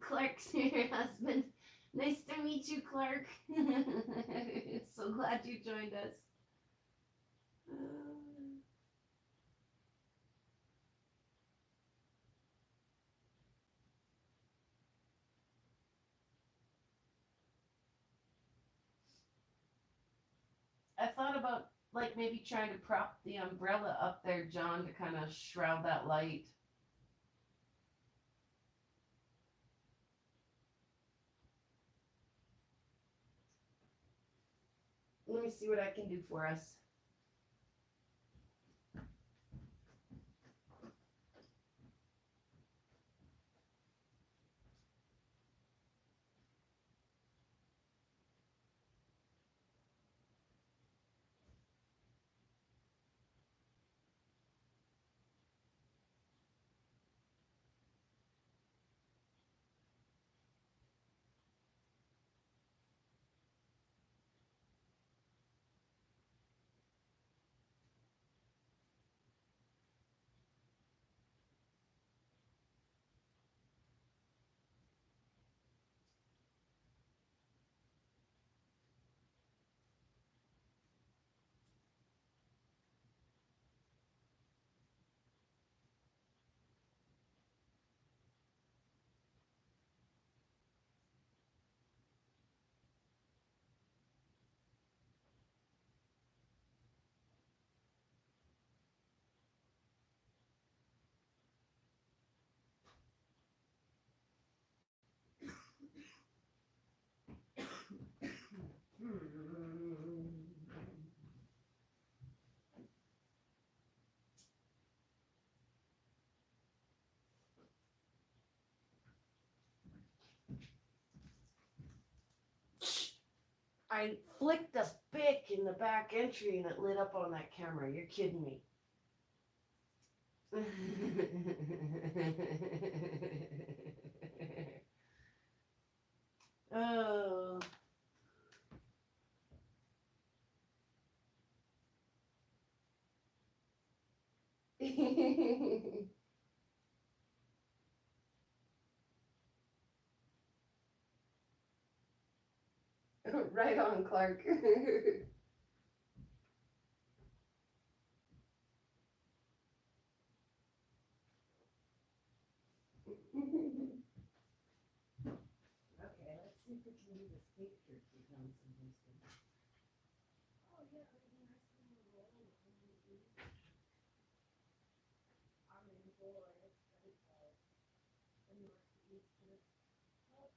Clark's your husband. Nice to meet you, Clark. So glad you joined us. I thought about like maybe trying to prop the umbrella up there, John, to kind of shroud that light. Let me see what I can do for us. I flicked a spick in the back entry and it lit up on that camera. You're kidding me. Oh. Right on, Clark. Okay, let's see if we can do this tape jerky down some Houston. Oh yeah, I mean, I see you roll I'm in for it. The northeastern. Okay.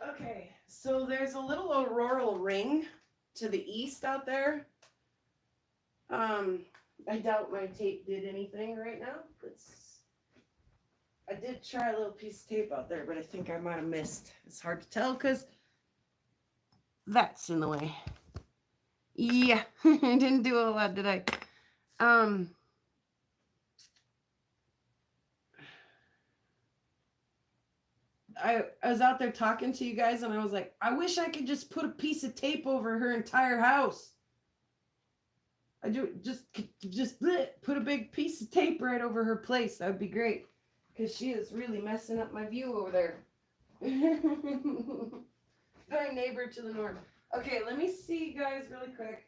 Okay, so there's a little auroral ring to the east out there. I doubt my tape did anything right now. I did try a little piece of tape out there, but I think I might have missed. It's hard to tell because that's in the way. Yeah, I didn't do a lot, did I? I was out there talking to you guys and I was like, I wish I could just put a piece of tape over her entire house. I do just put a big piece of tape right over her place. That would be great. Because she is really messing up my view over there. My neighbor to the north. Okay, let me see you guys really quick.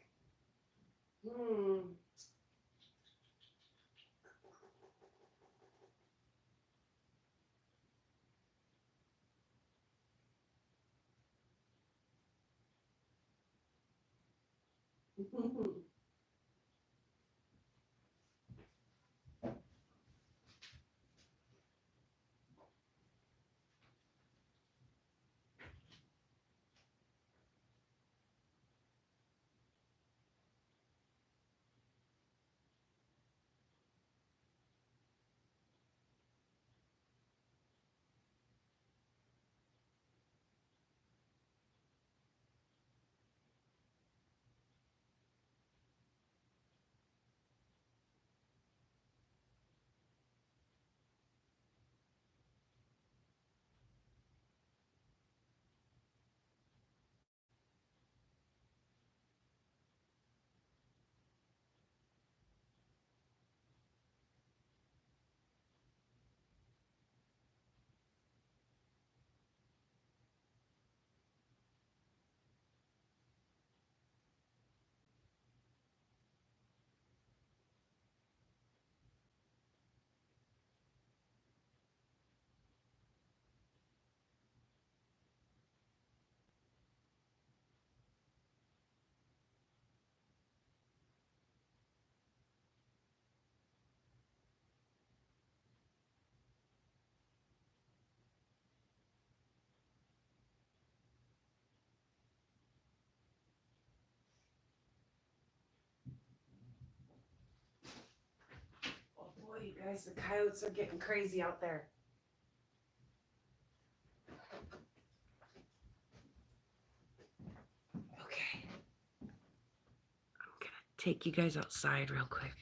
Oh boy, you guys, the coyotes are getting crazy out there. Okay. I'm gonna take you guys outside real quick.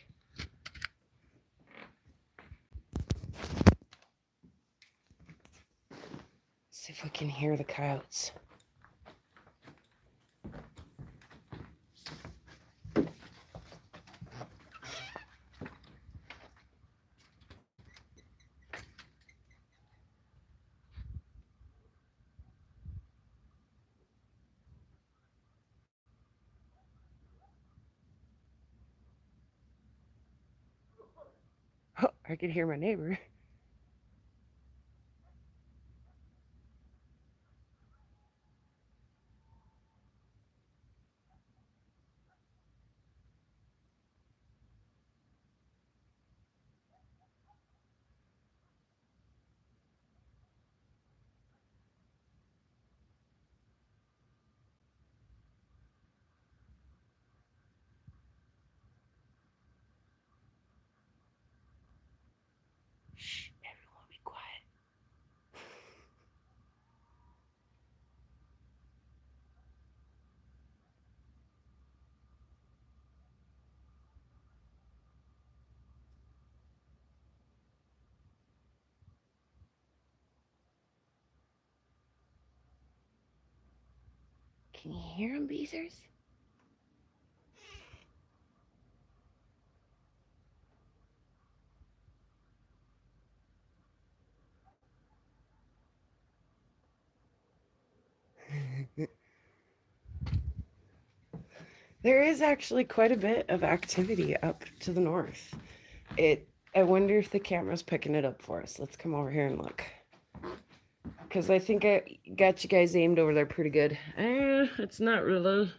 See if we can hear the coyotes. I could hear my neighbor. Shh, everyone be quiet. Can you hear them, Beezers? There is actually quite a bit of activity up to the north. I wonder if the camera's picking it up for us. Let's come over here and look. Because I think I got you guys aimed over there pretty good. It's not really.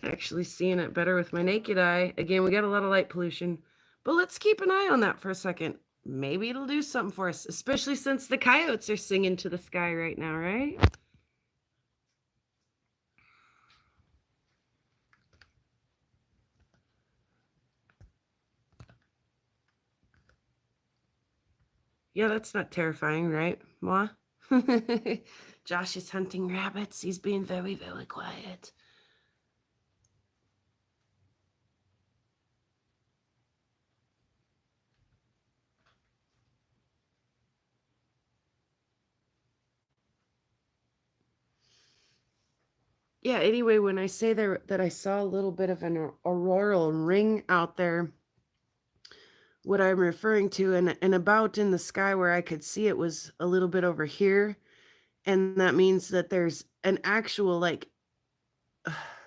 Actually seeing it better with my naked eye. Again, we got a lot of light pollution. But let's keep an eye on that for a second. Maybe it'll do something for us, especially since the coyotes are singing to the sky right now, right? Yeah, that's not terrifying, right, Ma? Josh is hunting rabbits. He's being very, very quiet. Yeah, anyway, when I say there that I saw a little bit of an auroral ring out there, what I'm referring to and about in the sky where I could see it was a little bit over here. And that means that there's an actual like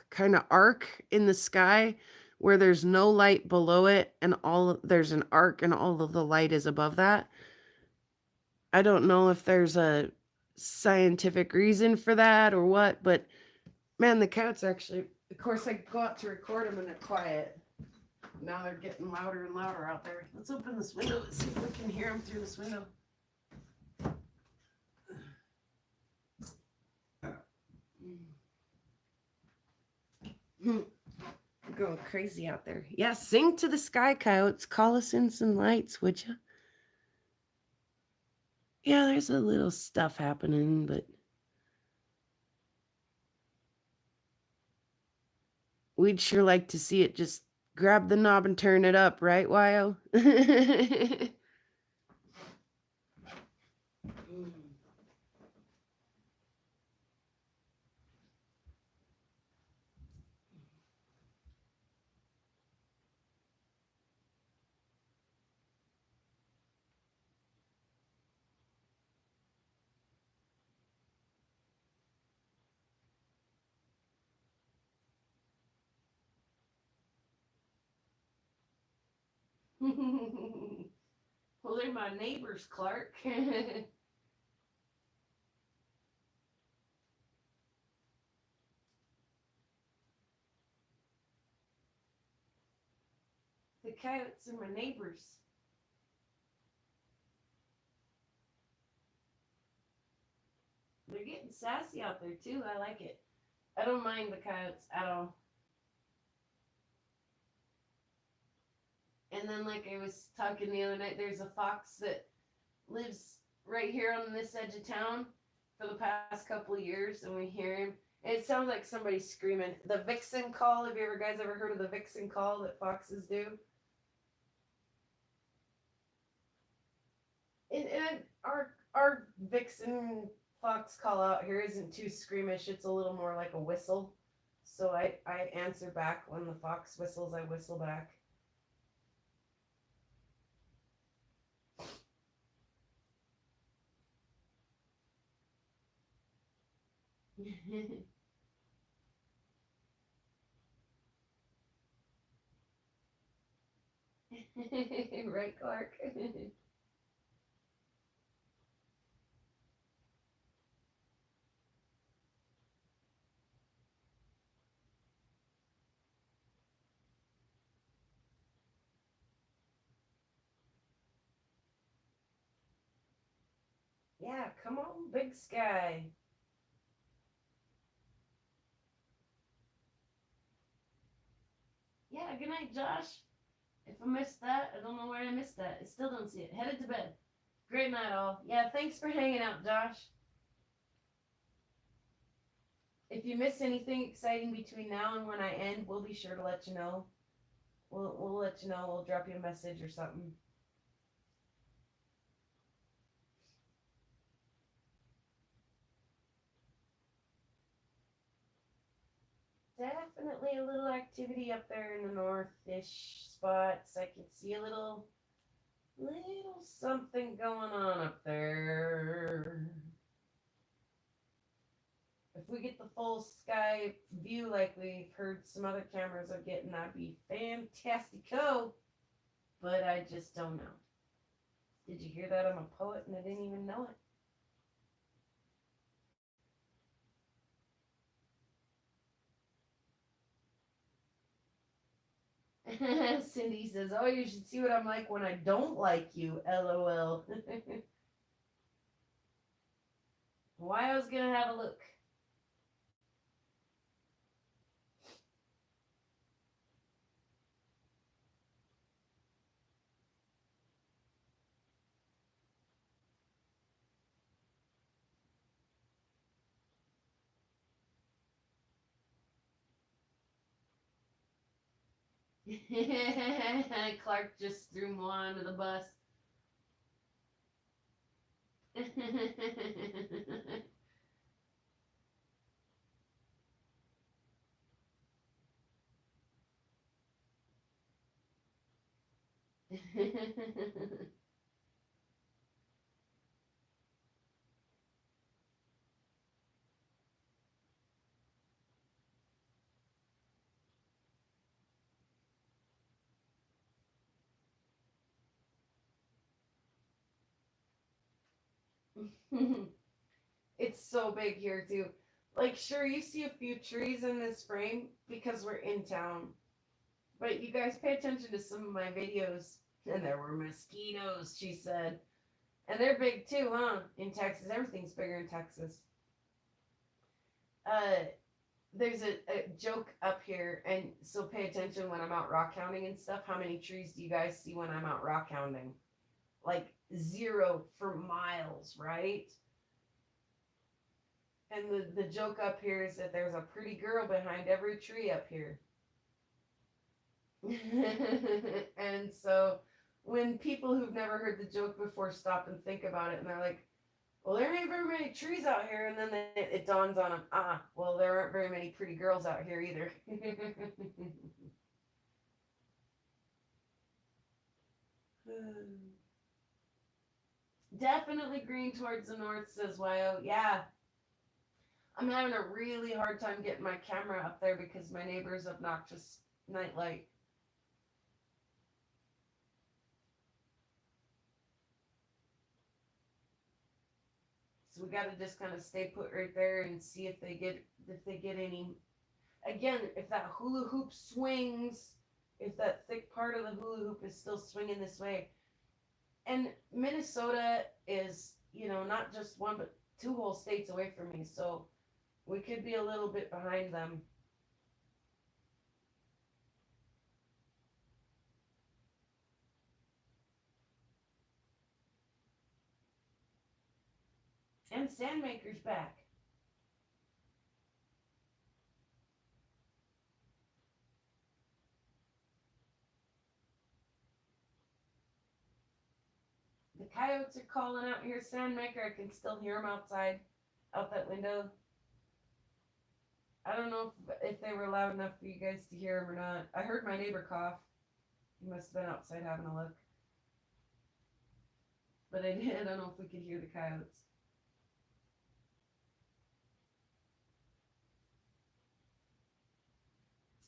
kind of arc in the sky where there's no light below it and there's an arc and all of the light is above that. I don't know if there's a scientific reason for that or what, but man, the cats actually, of course, I go out to record them and they're quiet. Now they're getting louder and louder out there. Let's open this window and see if we can hear them through this window. Going crazy out there. Yeah, sing to the sky, coyotes. Call us in some lights, would you? Yeah, there's a little stuff happening, but we'd sure like to see it just grab the knob and turn it up, right, Wyo? Well, they're my neighbors, Clark. The coyotes are my neighbors. They're getting sassy out there too. I like it. I don't mind the coyotes at all. And then, like I was talking the other night, there's a fox that lives right here on this edge of town for the past couple of years, and we hear him. And it sounds like somebody screaming. The vixen call. Have you guys ever heard of the vixen call that foxes do? And our vixen fox call out here isn't too screamish. It's a little more like a whistle. So I answer back when the fox whistles. I whistle back. Right, Clark? Yeah, come on, big sky. Yeah, good night, Josh. If I missed that, I don't know where I missed that. I still don't see it. Headed to bed. Great night, all. Yeah, thanks for hanging out, Josh. If you miss anything exciting between now and when I end, we'll be sure to let you know. We'll let you know. We'll drop you a message or something. Definitely a little activity up there in the northish spots. I can see a little something going on up there. If we get the full sky view like we've heard some other cameras are getting, that'd be fantastico. But I just don't know. Did you hear that? I'm a poet and I didn't even know it. Cindy says, "Oh, you should see what I'm like when I don't like you." LOL. Why I was gonna have a look. Clark just threw Moana under the bus. It's so big here too. Like, sure, you see a few trees in this frame because we're in town. But you guys pay attention to some of my videos. And there were mosquitoes, she said. And they're big too, huh? In Texas. Everything's bigger in Texas. Uh, there's a joke up here, and so pay attention when I'm out rock hounding and stuff. How many trees do you guys see when I'm out rock hounding? Like zero for miles, right? And the joke up here is that there's a pretty girl behind every tree up here. And so when people who've never heard the joke before stop and think about it, and they're like, well, there ain't very many trees out here, and then it dawns on them, well, there aren't very many pretty girls out here either. Definitely green towards the north, says Wyo. Yeah, I'm having a really hard time getting my camera up there because my neighbor's obnoxious nightlight. So we got to just kind of stay put right there and see if they get any. Again, if that hula hoop swings, if that thick part of the hula hoop is still swinging this way, and Minnesota is, not just one but two whole states away from me, so we could be a little bit behind them. And Sandmaker's back. The coyotes are calling out here, Sandmaker. I can still hear them outside, out that window. I don't know if they were loud enough for you guys to hear them or not. I heard my neighbor cough. He must have been outside having a look. But I did. I don't know if we could hear the coyotes.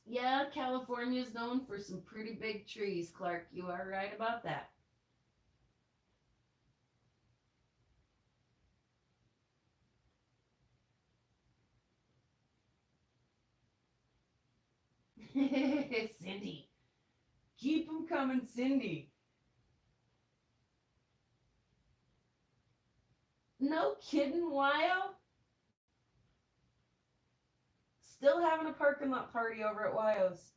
Yeah, California is known for some pretty big trees, Clark. You are right about that. Cindy. Keep them coming, Cindy. No kidding, Wyo. Still having a parking lot party over at Wyo's.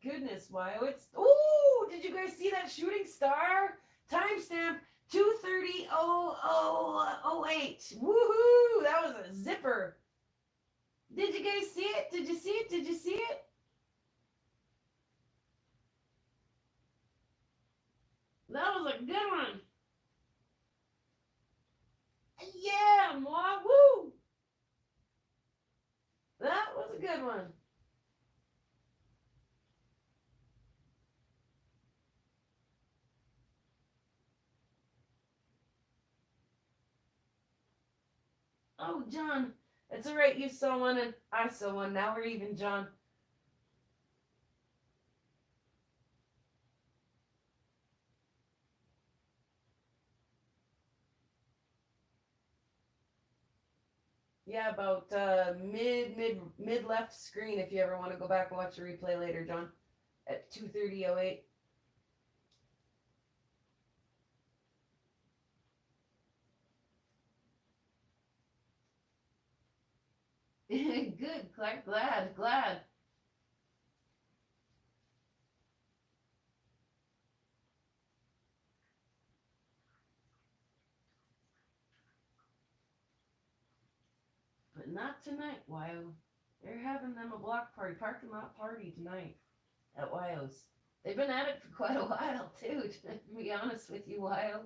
Goodness, Wyo. It's. Ooh, did you guys see that shooting star? Timestamp 2:30:00:08. Woohoo! That was a zipper. Did you guys see it? Did you see it? Did you see it? That was a good one. Yeah, moi, woo! That was a good one. Oh, John, it's all right. You saw one and I saw one. Now we're even, John. Yeah, about mid left screen. If you ever want to go back and watch the replay later, John, at 2:30:08. Good, Clark. Glad, glad. But not tonight, Wyo. They're having them a block party, parking lot party tonight at Wyo's. They've been at it for quite a while too. To be honest with you, Wyo.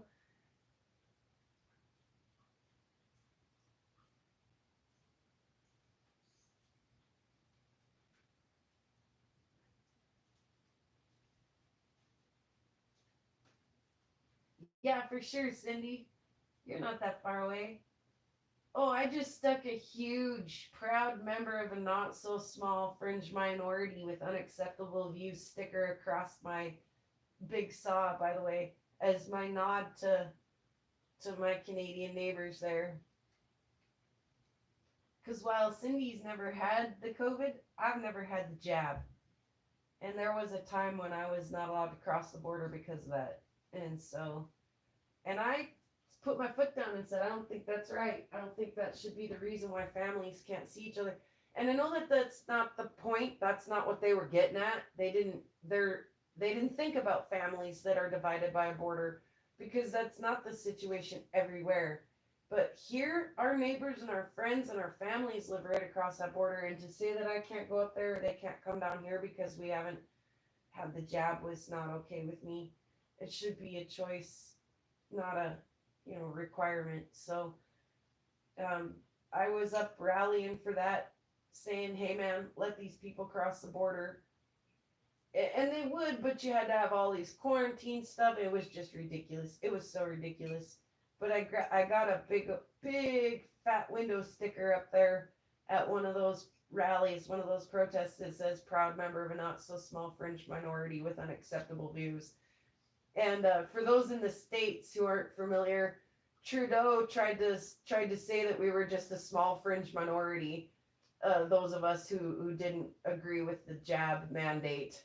Yeah, for sure, Cindy. You're not that far away. Oh, I just stuck a huge, proud member of a not so small fringe minority with unacceptable views sticker across my big saw, by the way, as my nod to my Canadian neighbors there. Because while Cindy's never had the COVID, I've never had the jab. And there was a time when I was not allowed to cross the border because of that. And so, and I put my foot down and said, I don't think that's right. I don't think that should be the reason why families can't see each other. And I know that that's not the point. That's not what they were getting at. They didn't think about families that are divided by a border because that's not the situation everywhere. But here, our neighbors and our friends and our families live right across that border. And to say that I can't go up there, they can't come down here because we haven't had the jab was not okay with me. It should be a choice, not a requirement. So um, I was up rallying for that, saying, "Hey, man, let these people cross the border." And they would, but you had to have all these quarantine stuff. It was just ridiculous. It was so ridiculous. But I got a big fat window sticker up there at one of those rallies, one of those protests that says "Proud member of a not so small fringe minority with unacceptable views." And for those in the states who aren't familiar, Trudeau tried to say that we were just a small fringe minority. Those of us who didn't agree with the jab mandate,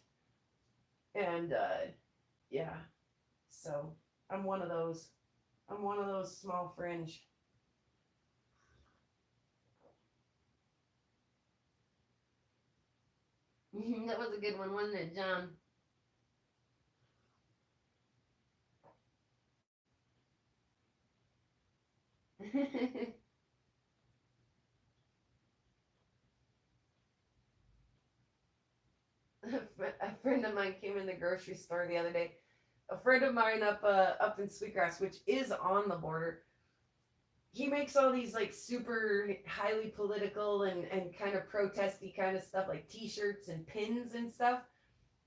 and yeah, so I'm one of those. I'm one of those small fringe. That was a good one, wasn't it, John? A friend of mine came in the grocery store the other day. A friend of mine up in Sweetgrass, which is on the border, he makes all these like super highly political and kind of protesty kind of stuff, like t-shirts and pins and stuff.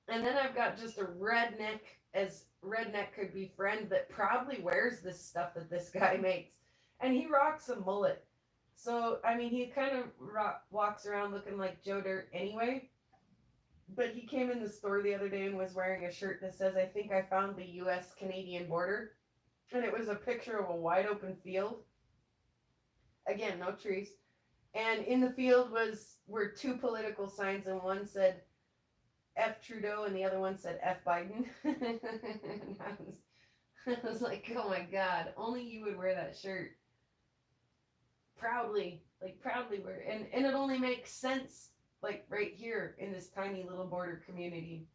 And then I've got just a redneck, as redneck could be, friend that probably wears this stuff that this guy makes. And he rocks a mullet. So, I mean, he kind of walks around looking like Joe Dirt anyway. But he came in the store the other day and was wearing a shirt that says, I think I found the US Canadian border. And it was a picture of a wide open field. Again, no trees. And in the field were two political signs, and one said F Trudeau and the other one said F Biden. And I was like, oh my God, only you would wear that shirt. Proudly, like proudly wear, and it only makes sense, like right here in this tiny little border community.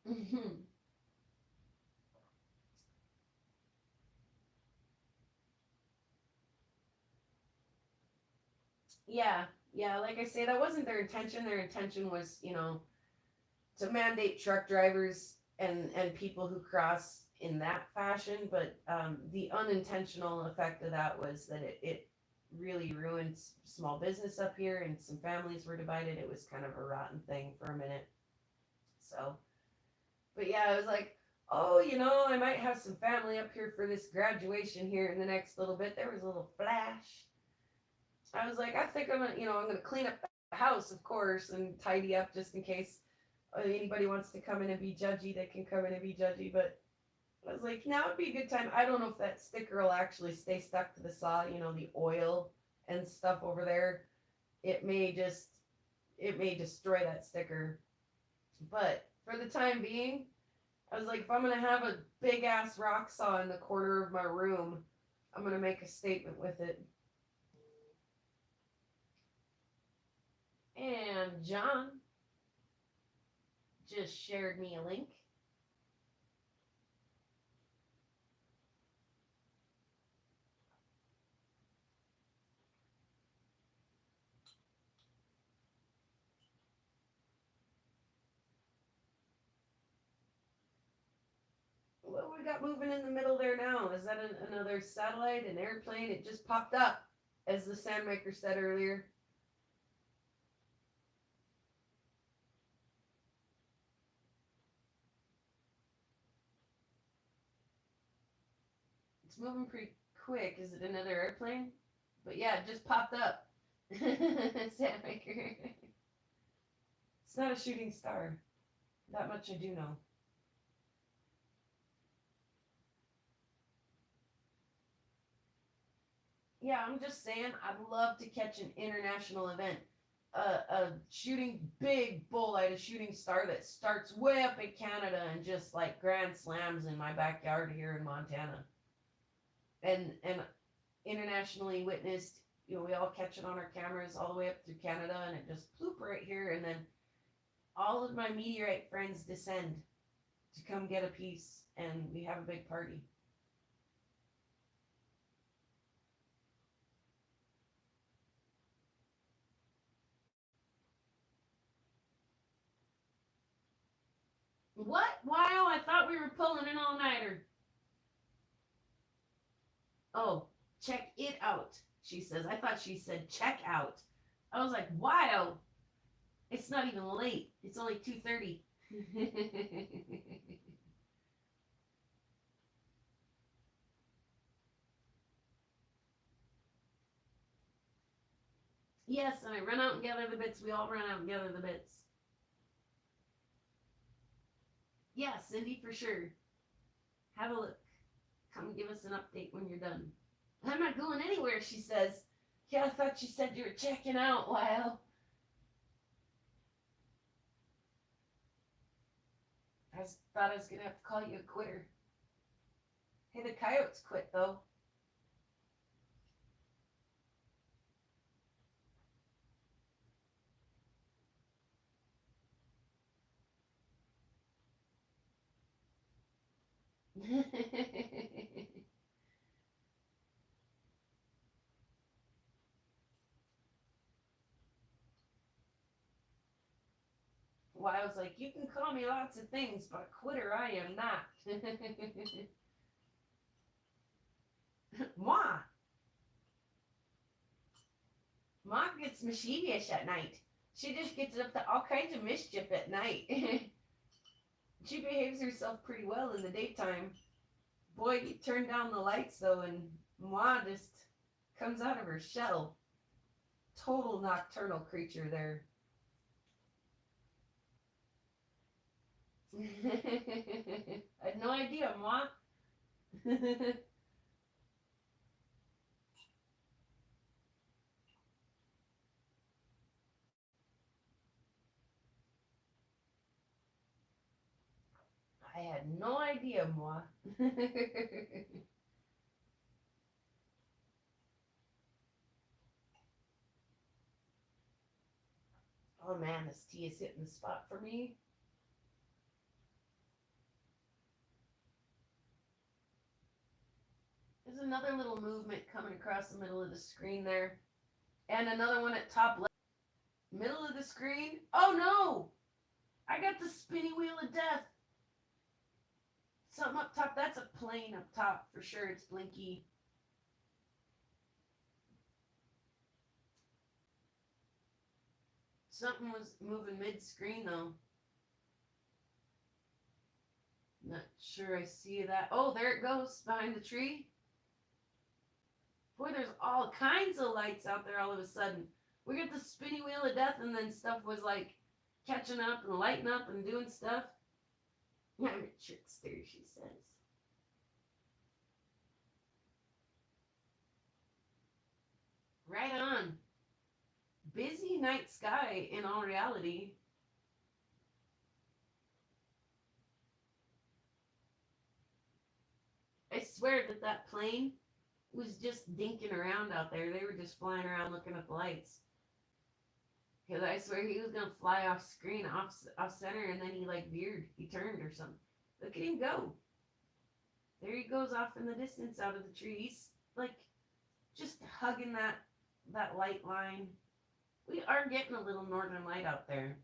Hmm. Yeah, yeah, like I say, that wasn't their intention. Their intention was, to mandate truck drivers and people who cross in that fashion. But the unintentional effect of that was that it really ruined small business up here, and some families were divided. It was kind of a rotten thing for a minute. So, but yeah, I was like, oh, I might have some family up here for this graduation here in the next little bit. There was a little flash. I was like, I think I'm gonna clean up the house, of course, and tidy up just in case anybody wants to come in and be judgy. They can come in and be judgy. But I was like, now would be a good time. I don't know if that sticker will actually stay stuck to the saw. The oil and stuff over there. It may just, it may destroy that sticker. But for the time being, I was like, if I'm gonna have a big ass rock saw in the corner of my room, I'm gonna make a statement with it. And John just shared me a link. What we got moving in the middle there now? Is that another satellite, an airplane? It just popped up, as the Sandmaker said earlier. It's moving pretty quick. Is it another airplane? But yeah, it just popped up. Sandmaker. It's not a shooting star. That much I do know. Yeah, I'm just saying, I'd love to catch an international event. A shooting big bullite, a shooting star that starts way up in Canada and just like grand slams in my backyard here in Montana. And internationally witnessed, we all catch it on our cameras all the way up through Canada, and it just ploop right here, and then all of my meteorite friends descend to come get a piece, and we have a big party. What? Wow, I thought we were pulling an all-nighter. Oh, check it out, she says. I thought she said check out. I was like, wow, it's not even late. It's only 2:30. Yes, and I run out and gather the bits. We all run out and gather the bits. Yeah, Cindy, for sure. Have a look. Come give us an update when you're done. I'm not going anywhere, she says. Yeah, I thought you said you were checking out, Lyle. Thought I was going to have to call you a quitter. Hey, the coyotes quit, though. Well, I was like, you can call me lots of things, but a quitter I am not. Ma, Ma gets mischievous at night. She just gets up to all kinds of mischief at night. She behaves herself pretty well in the daytime. Boy, you turn down the lights though, and Moi just comes out of her shell. Total nocturnal creature there. I had no idea, Moi. I had no idea, Moi. Oh man, this tea is hitting the spot for me. There's another little movement coming across the middle of the screen there. And another one at top left. Middle of the screen. Oh no! I got the spinny wheel of death. Something up top. That's a plane up top for sure. It's blinky. Something was moving mid-screen though. Not sure I see that. Oh, there it goes behind the tree. Boy, there's all kinds of lights out there all of a sudden. We got the spinny wheel of death, and then stuff was like catching up and lighting up and doing stuff. I'm a trickster, she says. Right on. Busy night sky in all reality. I swear that that plane was just dinking around out there. They were just flying around looking at the lights. Because I swear he was going to fly off screen, off center, and then he like veered. He turned or something. Look at him go. There he goes off in the distance out of the trees. Like, just hugging that light line. We are getting a little northern light out there.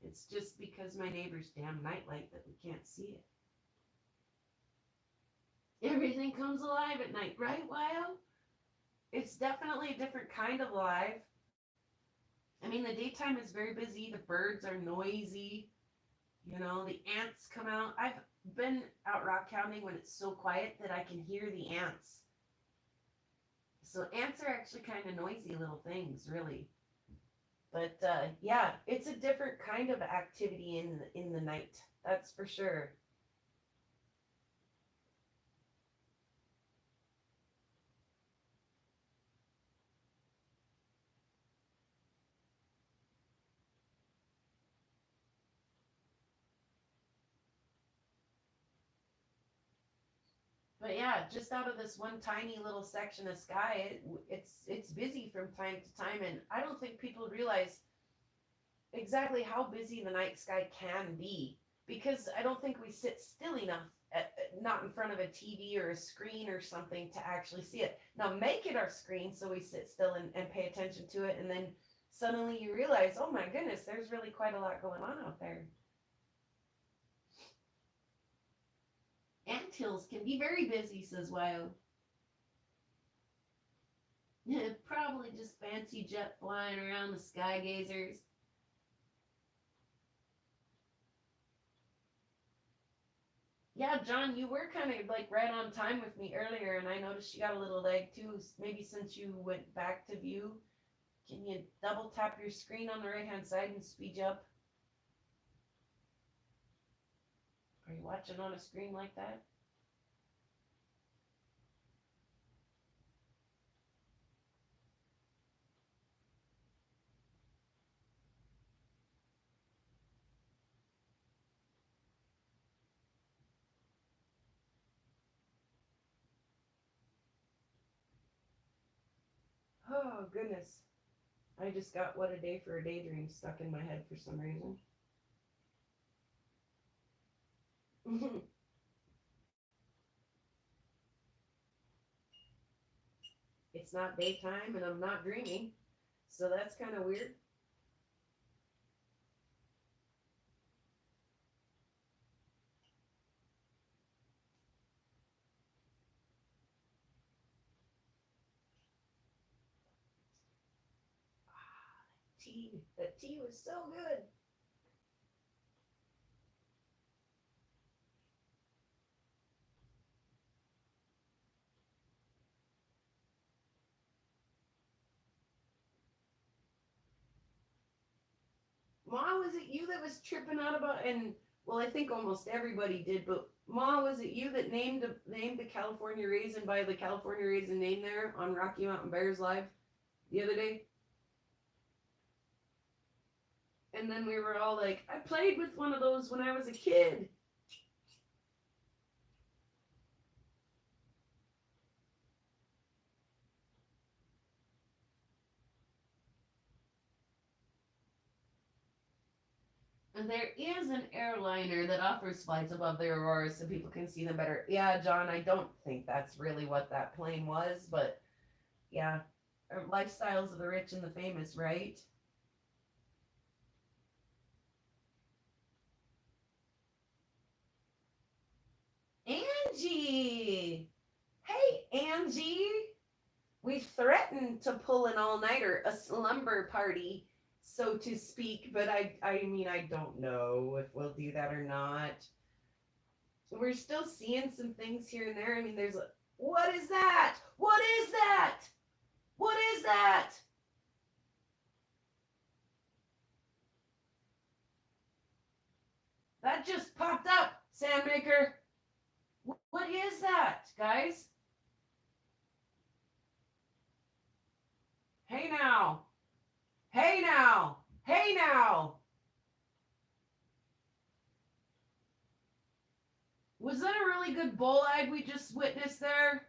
It's just because my neighbor's damn nightlight that we can't see it. Everything comes alive at night, right, Wyo? It's definitely a different kind of alive. I mean, the daytime is very busy. The birds are noisy. You know, the ants come out. I've been out rock hounding when it's so quiet that I can hear the ants. So ants are actually kind of noisy little things, really. But yeah, it's a different kind of activity in the night. That's for sure. But yeah, just out of this one tiny little section of sky, it's busy from time to time, and I don't think people realize exactly how busy the night sky can be because I don't think we sit still enough, not in front of a TV or a screen or something to actually see it. Now make it our screen so we sit still and pay attention to it, and then suddenly you realize, oh my goodness, there's really quite a lot going on out there. Anthills can be very busy, says Wyo. Probably just fancy jet flying around the sky gazers. Yeah, John, you were kind of like right on time with me earlier, and I noticed you got a little lag too. Maybe since you went back to view, can you double tap your screen on the right hand side and speed you up? Are you watching on a screen like that? Oh, goodness. I just got what a day for a daydream stuck in my head for some reason. It's not daytime and I'm not dreaming, so that's kind of weird. Tea. That tea was so good. Ma, was it you that was tripping out about, and well, I think almost everybody did, but Ma, was it you that named the California raisin by the California raisin name there on Rocky Mountain Bears Live the other day? And then we were all like, I played with one of those when I was a kid. And there is an airliner that offers flights above the auroras so people can see them better. Yeah, John, I don't think that's really what that plane was, but yeah, lifestyles of the rich and the famous, right? Angie! Hey, Angie! We threatened to pull an all-nighter, a slumber party, so to speak, but I mean, I don't know if we'll do that or not. We're still seeing some things here and there. I mean, there's a, what is that? What is that? What is that? That just popped up, Sandmaker. What is that, guys? Hey now. Hey now. Hey now. Was that a really good bull ag we just witnessed there?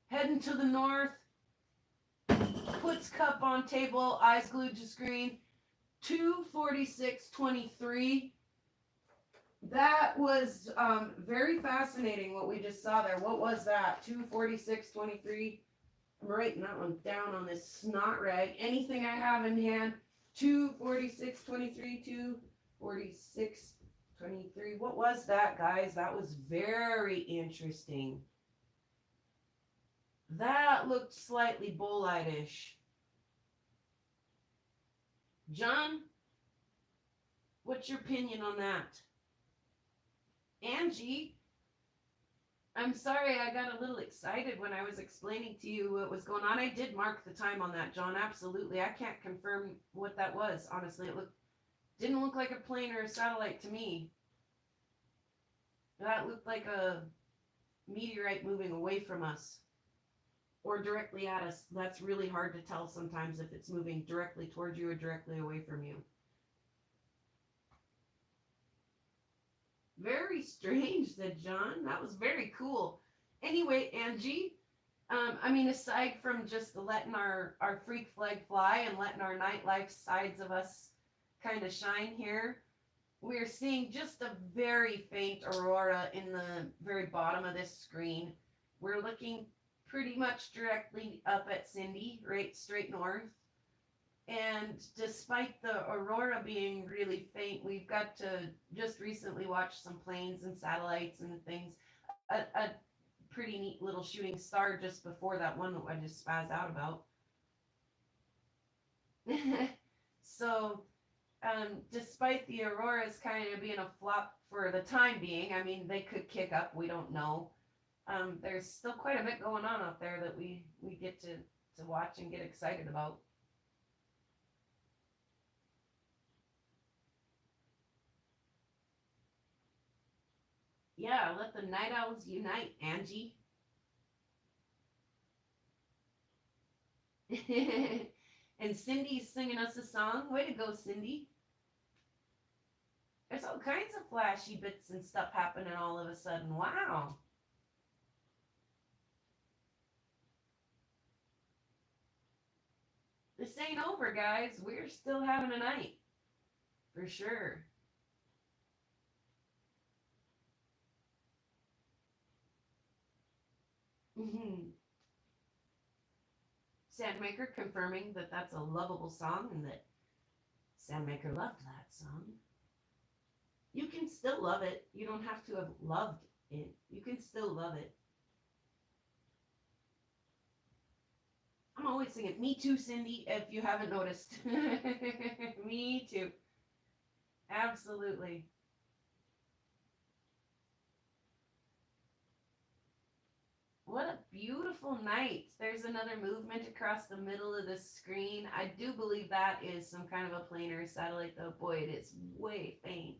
Heading to the north. Puts cup on table, eyes glued to screen. 246.23. That was very fascinating what we just saw there. What was that? 246.23. I'm writing that one down on this snot rag. Anything I have in hand. 246.23. 246.23. What was that, guys? That was very interesting. That looked slightly bull-eyed-ish. John, what's your opinion on that? Angie, I'm sorry I got a little excited when I was explaining to you what was going on. I did mark the time on that, John, absolutely. I can't confirm what that was, honestly. It didn't look like a plane or a satellite to me. That looked like a meteorite moving away from us. Or directly at us. That's really hard to tell sometimes if it's moving directly towards you or directly away from you. Very strange, said John. That was very cool. Anyway, Angie, I mean, aside from just letting our freak flag fly and letting our nightlife sides of us kind of shine here, we're seeing just a very faint aurora in the very bottom of this screen. We're looking pretty much directly up at Cindy, right straight north. And despite the aurora being really faint, we've got to just recently watch some planes and satellites and things. A pretty neat little shooting star just before that one that I just spazzed out about. So, despite the auroras kind of being a flop for the time being, I mean, they could kick up, we don't know. There's still quite a bit going on out there that we get to watch and get excited about. Yeah, let the night owls unite, Angie. And Cindy's singing us a song. Way to go, Cindy. There's all kinds of flashy bits and stuff happening all of a sudden. Wow. This ain't over, guys. We're still having a night. For sure. Sandmaker confirming that that's a lovable song and that Sandmaker loved that song. You can still love it. You don't have to have loved it. You can still love it. I'm always singing, me too, Cindy, if you haven't noticed. Me too. Absolutely. What a beautiful beautiful night. There's another movement across the middle of the screen. I do believe that is some kind of a planar satellite, though. Boy, it is way faint.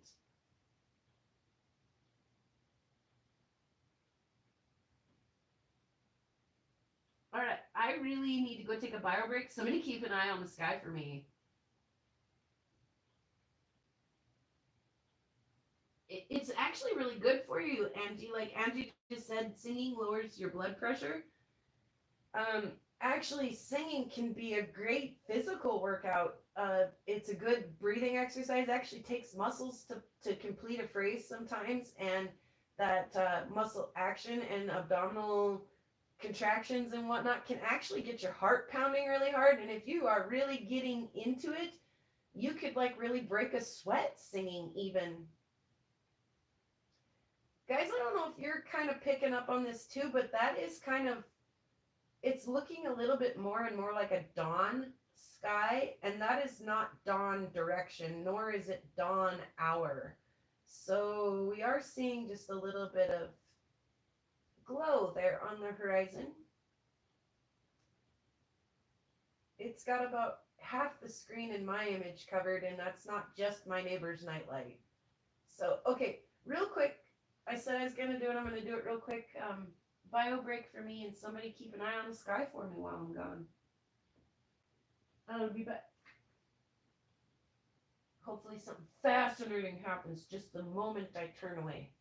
All right, I really need to go take a bio break. Somebody keep an eye on the sky for me. It's actually really good for you, Angie. Like Angie just said, singing lowers your blood pressure. Um, Actually, singing can be a great physical workout. It's a good breathing exercise. Actually, takes muscles to complete a phrase sometimes, and that muscle action and abdominal contractions and whatnot can actually get your heart pounding really hard. And if you are really getting into it, you could like really break a sweat singing even. Guys, I don't know if you're kind of picking up on this too, but that is kind of, it's looking a little bit more and more like a dawn sky, and that is not dawn direction, nor is it dawn hour. So we are seeing just a little bit of glow there on the horizon. It's got about half the screen in my image covered, and that's not just my neighbor's nightlight. So, okay, real quick, I said I was going to do it. I'm going to do it real quick. Bio break for me, and somebody keep an eye on the sky for me while I'm gone. I'll be back. Hopefully something fascinating happens just the moment I turn away.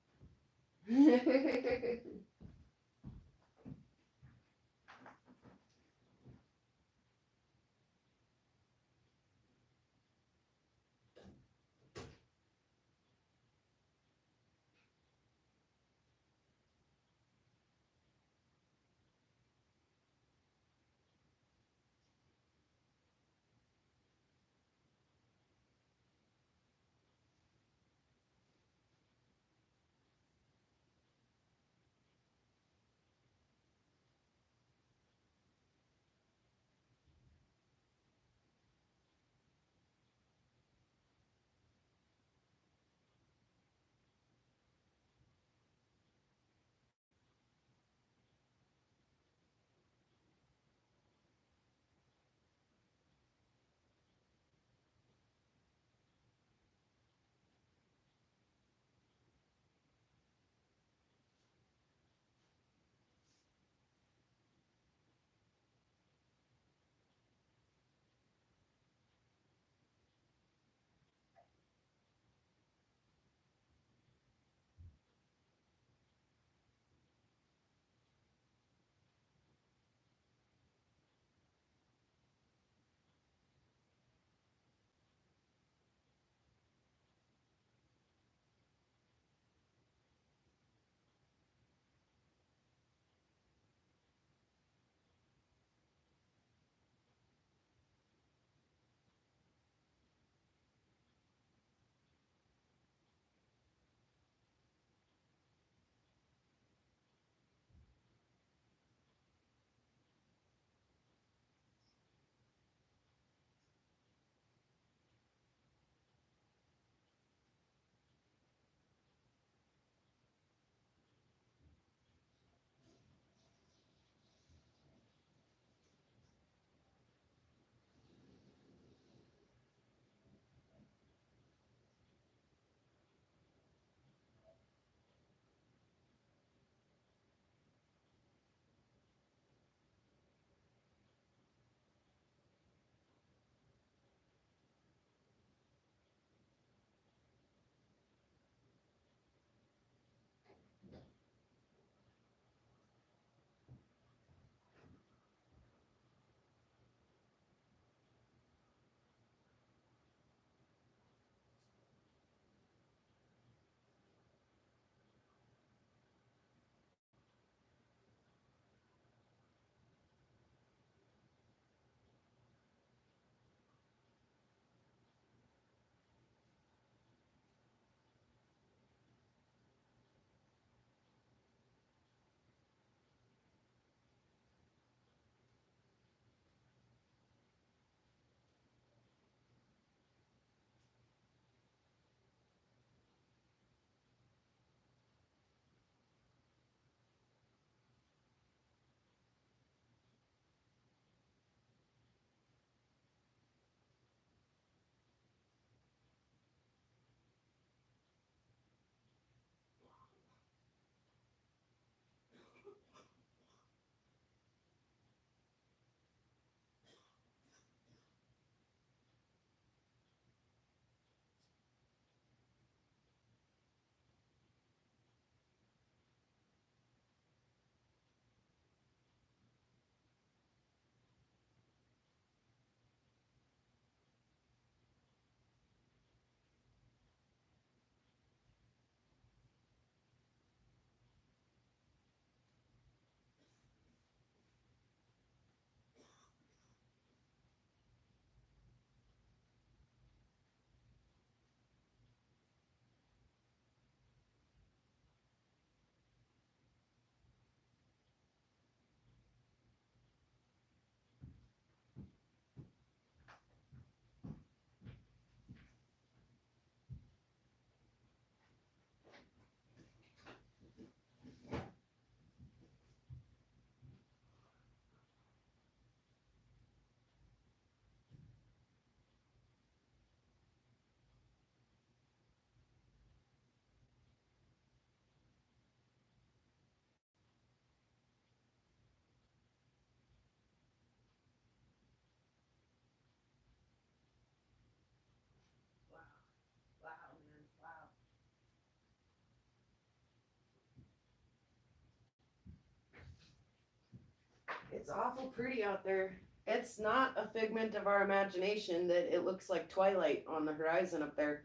It's awful pretty out there. It's not a figment of our imagination that it looks like twilight on the horizon up there.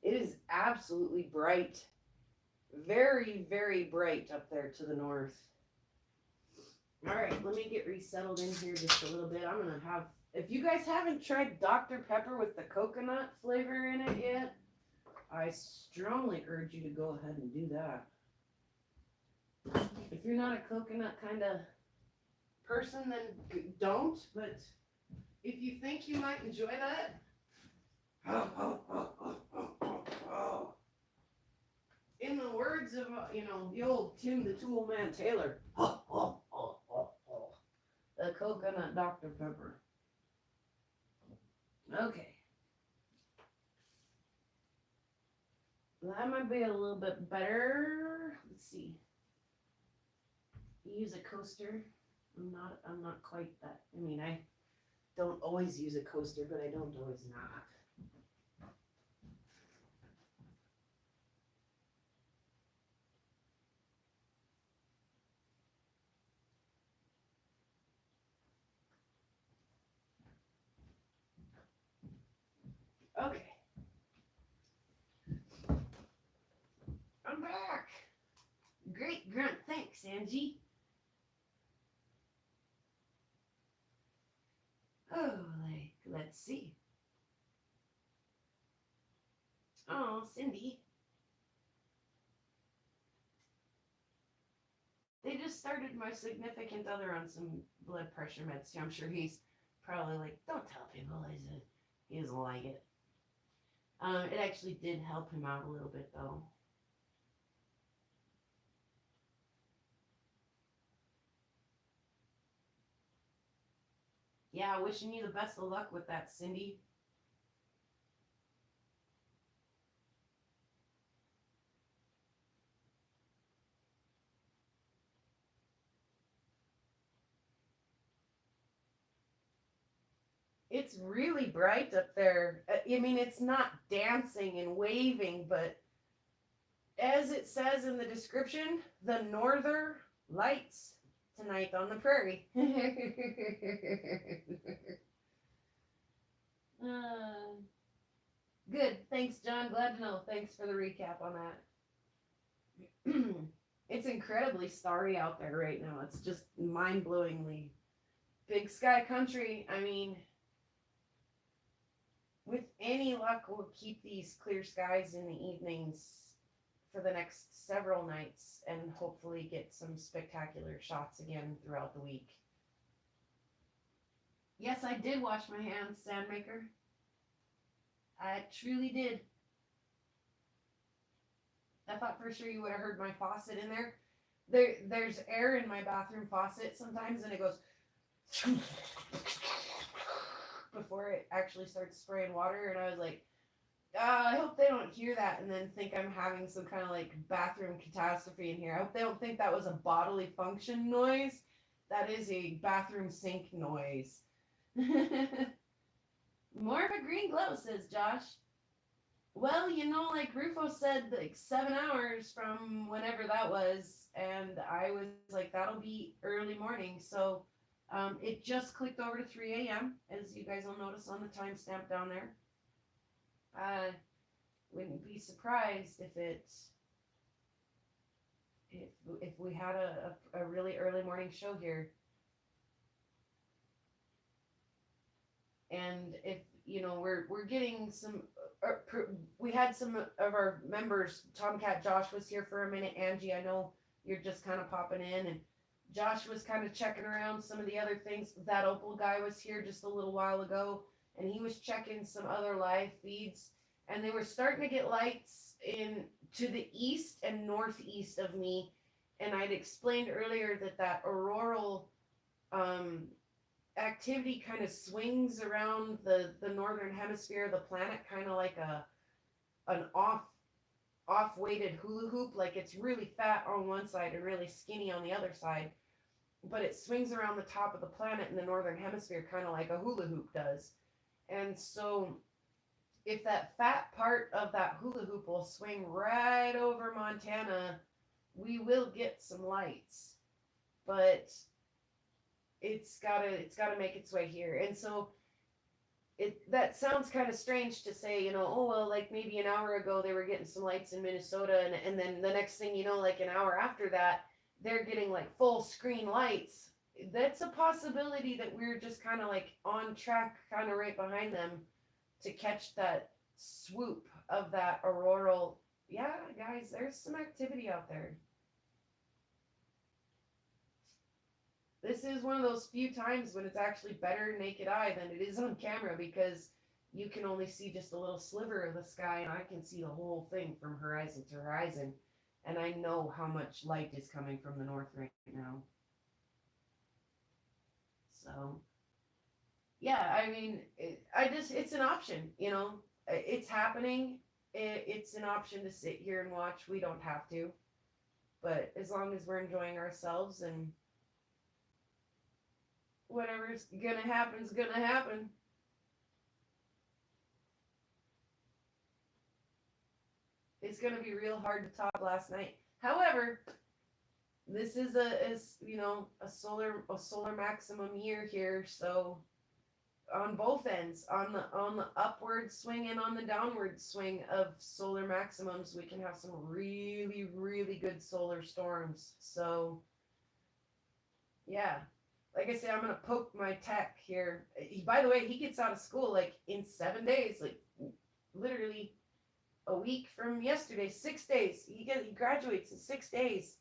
It is absolutely bright. Very, very bright up there to the north. All right, let me get resettled in here just a little bit. I'm going to have, if you guys haven't tried Dr. Pepper with the coconut flavor in it yet, I strongly urge you to go ahead and do that. If you're not a coconut kind of person, then don't. But if you think you might enjoy that, in the words of the old Tim the Tool Man Taylor, the coconut Dr. Pepper. Okay. That might be a little bit better. Let's see. Use a coaster. I'm not quite that. I mean, I don't always use a coaster, but I don't always not. Okay. I'm back. Great grunt. Thanks, Angie. Oh, let's see. Oh, Cindy. They just started my significant other on some blood pressure meds. I'm sure he's probably like, don't tell people. He doesn't like it. It actually did help him out a little bit, though. Yeah, wishing you the best of luck with that, Cindy. It's really bright up there. I mean, it's not dancing and waving, but as it says in the description, the northern lights tonight on the prairie. Good. Thanks, John. Glad to know. Thanks for the recap on that. It's incredibly starry out there right now. It's just mind-blowingly big sky country. I mean, with any luck, we'll keep these clear skies in the evenings for the next several nights and hopefully get some spectacular shots again throughout the week. Yes, I did wash my hands, Sandmaker. I truly did. I thought for sure you would have heard my faucet in there. There's air in my bathroom faucet sometimes, and it goes before it actually starts spraying water, and I was like, I hope they don't hear that and then think I'm having some kind of like bathroom catastrophe in here. I hope they don't think that was a bodily function noise. That is a bathroom sink noise. More of a green glow, says Josh. Well, like Rufo said, like 7 hours from whenever that was, and I was like, that'll be early morning. So it just clicked over to 3 a.m., as you guys will notice on the timestamp down there. Wouldn't be surprised if we had a really early morning show here. And if we're getting some, we had some of our members. Tomcat Josh was here for a minute. Angie, I know you're just kind of popping in, and Josh was kind of checking around some of the other things. That Opal guy was here just a little while ago, and he was checking some other live feeds, and they were starting to get lights in to the east and northeast of me. And I'd explained earlier that auroral activity kind of swings around the northern hemisphere of the planet, kind of like an off weighted hula hoop. Like it's really fat on one side and really skinny on the other side, but it swings around the top of the planet in the northern hemisphere, kind of like a hula hoop does. And so if that fat part of that hula hoop will swing right over Montana, we will get some lights. But it's gotta make its way here. And so that sounds kind of strange to say, oh well, like maybe an hour ago they were getting some lights in Minnesota, and then the next thing you know, like an hour after that, they're getting like full screen lights. That's a possibility that we're just kind of like on track, kind of right behind them to catch that swoop of that auroral. Yeah, guys, there's some activity out there. This is one of those few times when it's actually better naked eye than it is on camera, because you can only see just a little sliver of the sky, and I can see the whole thing from horizon to horizon. And I know how much light is coming from the north right now. So, yeah, I mean, it's an option. It's happening. It's an option to sit here and watch. We don't have to. But as long as we're enjoying ourselves, and whatever's gonna happen's gonna happen. It's gonna be real hard to top last night. However, this is a solar maximum year here, so on both ends, on the upward swing and on the downward swing of solar maximums, we can have some really really good solar storms. So yeah, like I say, I'm gonna poke my tech here. By the way, he gets out of school like in 7 days, like literally a week from yesterday. 6 days. He graduates in 6 days.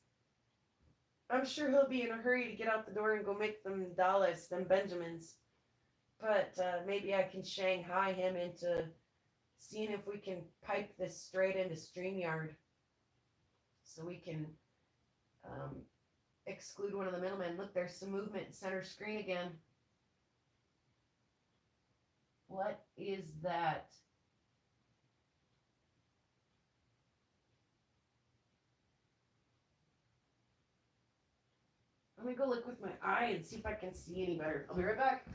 I'm sure he'll be in a hurry to get out the door and go make them dollars, them Benjamins. But maybe I can Shanghai him into seeing if we can pipe this straight into StreamYard, so we can um, exclude one of the middlemen. Look, there's some movement in center screen again. What is that? Let me go look with my eye and see if I can see any better. I'll be right back.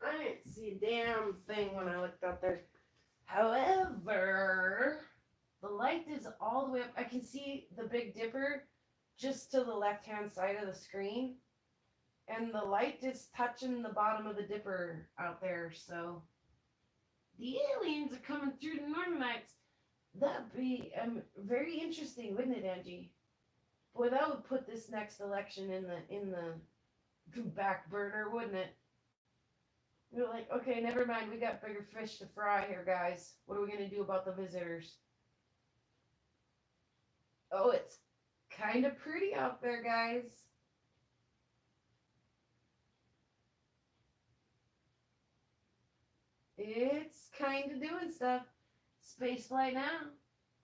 I didn't see a damn thing when I looked out there. However, the light is all the way up. I can see the Big Dipper just to the left hand side of the screen, and the light is touching the bottom of the dipper out there. So the aliens are coming through the Northern Lights. That'd be very interesting, wouldn't it, Angie? Boy, that would put this next election in the back burner, wouldn't it? We're like, okay, never mind. We got bigger fish to fry here, guys. What are we gonna do about the visitors? Oh, it's kind of pretty out there, guys. It's kind of doing stuff. Spaceflight now.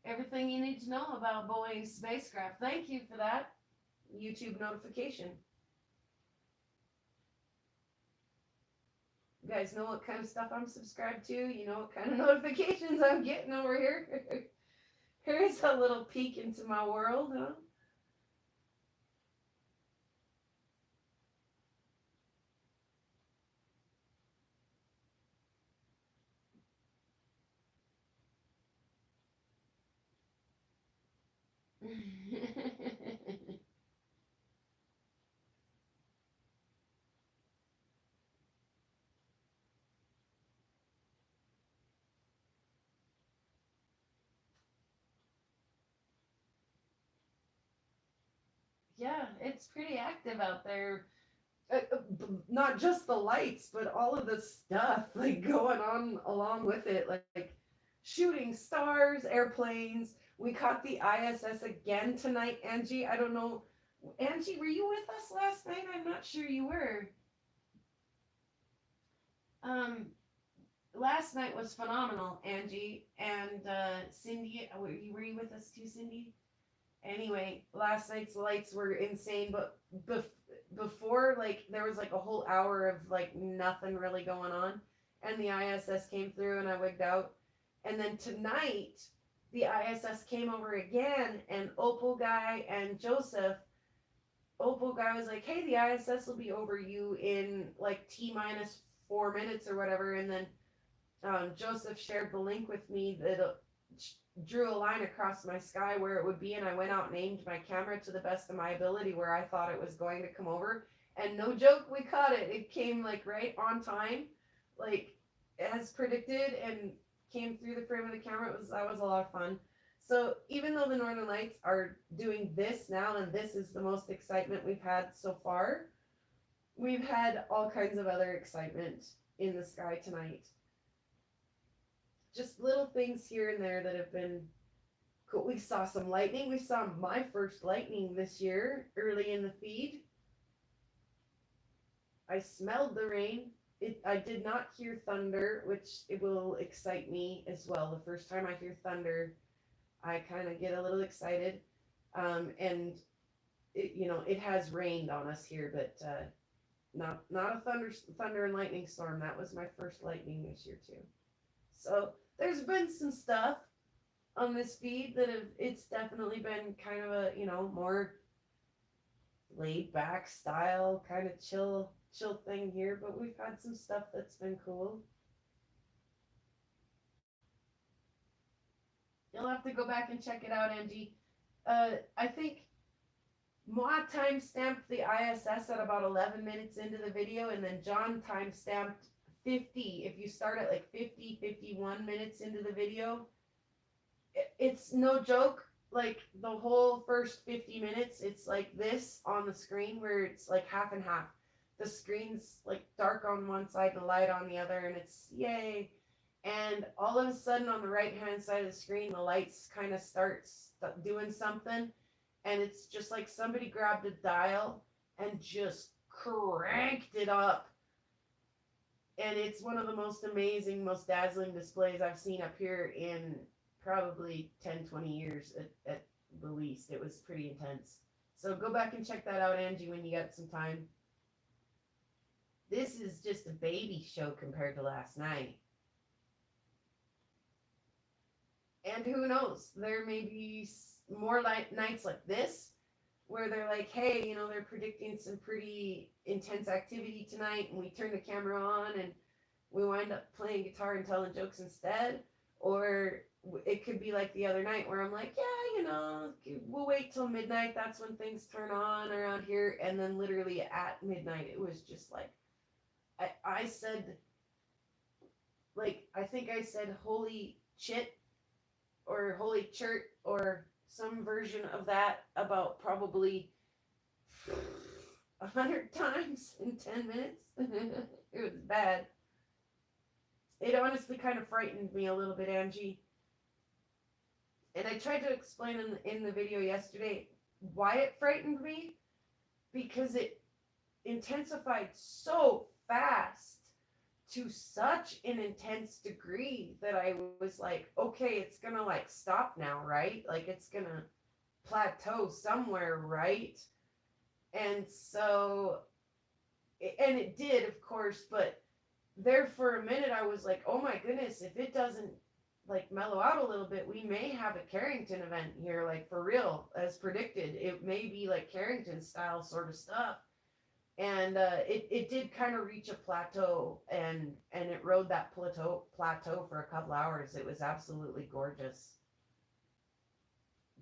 Everything you need to know about Boeing's spacecraft. Thank you for that YouTube notification. You guys know what kind of stuff I'm subscribed to. You know what kind of notifications I'm getting over here. Here's a little peek into my world, huh? Yeah, it's pretty active out there. Not just the lights, but all of the stuff like going on along with it, like shooting stars, airplanes. We caught the ISS again tonight, Angie. I don't know, Angie, were you with us last night? I'm not sure you were. Um, last night was phenomenal, Angie and Cindy. Were you with us too, Cindy? Anyway, last night's lights were insane, but before, like, there was like a whole hour of like nothing really going on, and the ISS came through, and I wigged out. And then tonight, the ISS came over again, and Opal guy and Joseph. Opal guy was like, "Hey, the ISS will be over you in like T minus 4 minutes or whatever," and then Joseph shared the link with me that drew a line across my sky where it would be, and I went out and aimed my camera to the best of my ability where I thought it was going to come over. And no joke, we caught it. It came like right on time, like as predicted, and came through the frame of the camera. That was a lot of fun. So even though the Northern Lights are doing this now, and this is the most excitement we've had so far, we've had all kinds of other excitement in the sky tonight. Just little things here and there that have been cool. We saw some lightning. We saw my first lightning this year early in the feed. I smelled the rain. I did not hear thunder, which it will excite me as well. The first time I hear thunder, I kind of get a little excited. And it has rained on us here, but not a thunder and lightning storm. That was my first lightning this year too. So there's been some stuff on this feed it's definitely been kind of a more laid back style, kind of chill thing here, but we've had some stuff that's been cool. You'll have to go back and check it out, Angie. I think Ma time stamped the ISS at about 11 minutes into the video, and then John time stamped 50. If you start at like 51 minutes into the video, it's no joke. Like the whole first 50 minutes, it's like this on the screen where it's like half and half. The screen's like dark on one side and light on the other, and it's yay. And all of a sudden on the right hand side of the screen, the lights kind of starts doing something, and it's just like somebody grabbed a dial and just cranked it up. And it's one of the most amazing, most dazzling displays I've seen up here in probably 10-20 years at the least. It was pretty intense. So go back and check that out, Angie, when you got some time. This is just a baby show compared to last night. And who knows, there may be more nights like this where they're like, hey, they're predicting some pretty intense activity tonight, and we turn the camera on and we wind up playing guitar and telling jokes instead. Or it could be like the other night where I'm like, yeah, we'll wait till midnight. That's when things turn on around here. And then literally at midnight, it was just like, I said, like, I think I said holy shit or holy chert or some version of that about probably 100 times in 10 minutes. It was bad. It honestly kind of frightened me a little bit, Angie. And I tried to explain in the video yesterday why it frightened me, because it intensified so fast to such an intense degree that I was like, okay, it's gonna like stop now, right? Like it's gonna plateau somewhere, right? And so, and it did, of course, but there for a minute I was like, oh my goodness, if it doesn't like mellow out a little bit, we may have a Carrington event here, like for real, as predicted. It may be like Carrington style sort of stuff. And it did kind of reach a plateau, and it rode that plateau for a couple hours. It was absolutely gorgeous.